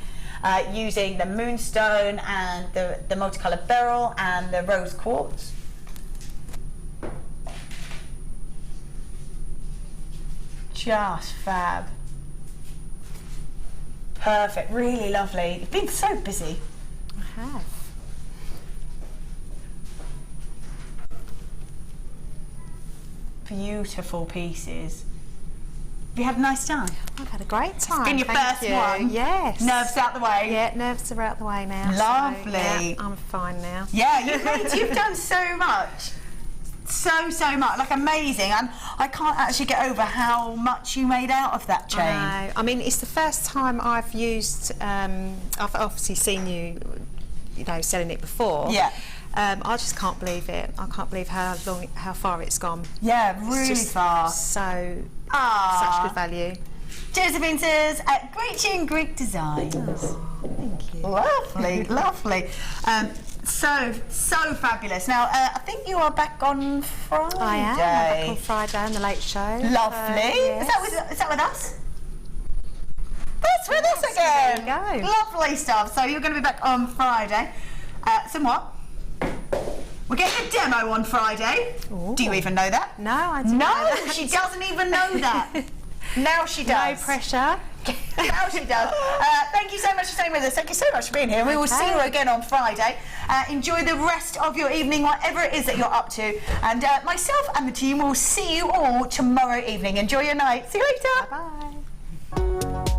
using the Moonstone and the multicoloured Beryl and the rose quartz. Just fab. Perfect, really lovely. You've been so busy. I have. Beautiful pieces. Have you had a nice time? I've had a great time. It's been your first one? Yes. Nerves out the way? Yeah, nerves are out the way now. Lovely. So, yeah, I'm fine now. Yeah, you've done so much. So much, like amazing, and I can't actually get over how much you made out of that chain. I mean, it's the first time I've used. I've obviously seen you know, selling it before. Yeah. I just can't believe it. I can't believe how far it's gone. Yeah, really far. So such good value. Josephine says, great Greek designs. Oh, thank you. Lovely, lovely. So fabulous. Now, I think you are back on Friday. I am. I'm back on Friday on the Late Show. Lovely. Yes. Is that with us? That's with us again. There you go. Lovely stuff. So you're going to be back on Friday. Somewhat. We're getting a demo on Friday. Ooh. Do you even know that? No, I didn't know that. She doesn't even know that. Now she does. No pressure. Now she does. Thank you so much for staying with us. Thank you so much for being here. We will see you again on Friday. Enjoy the rest of your evening, whatever it is that you're up to. And myself and the team will see you all tomorrow evening. Enjoy your night. See you later. Bye-bye.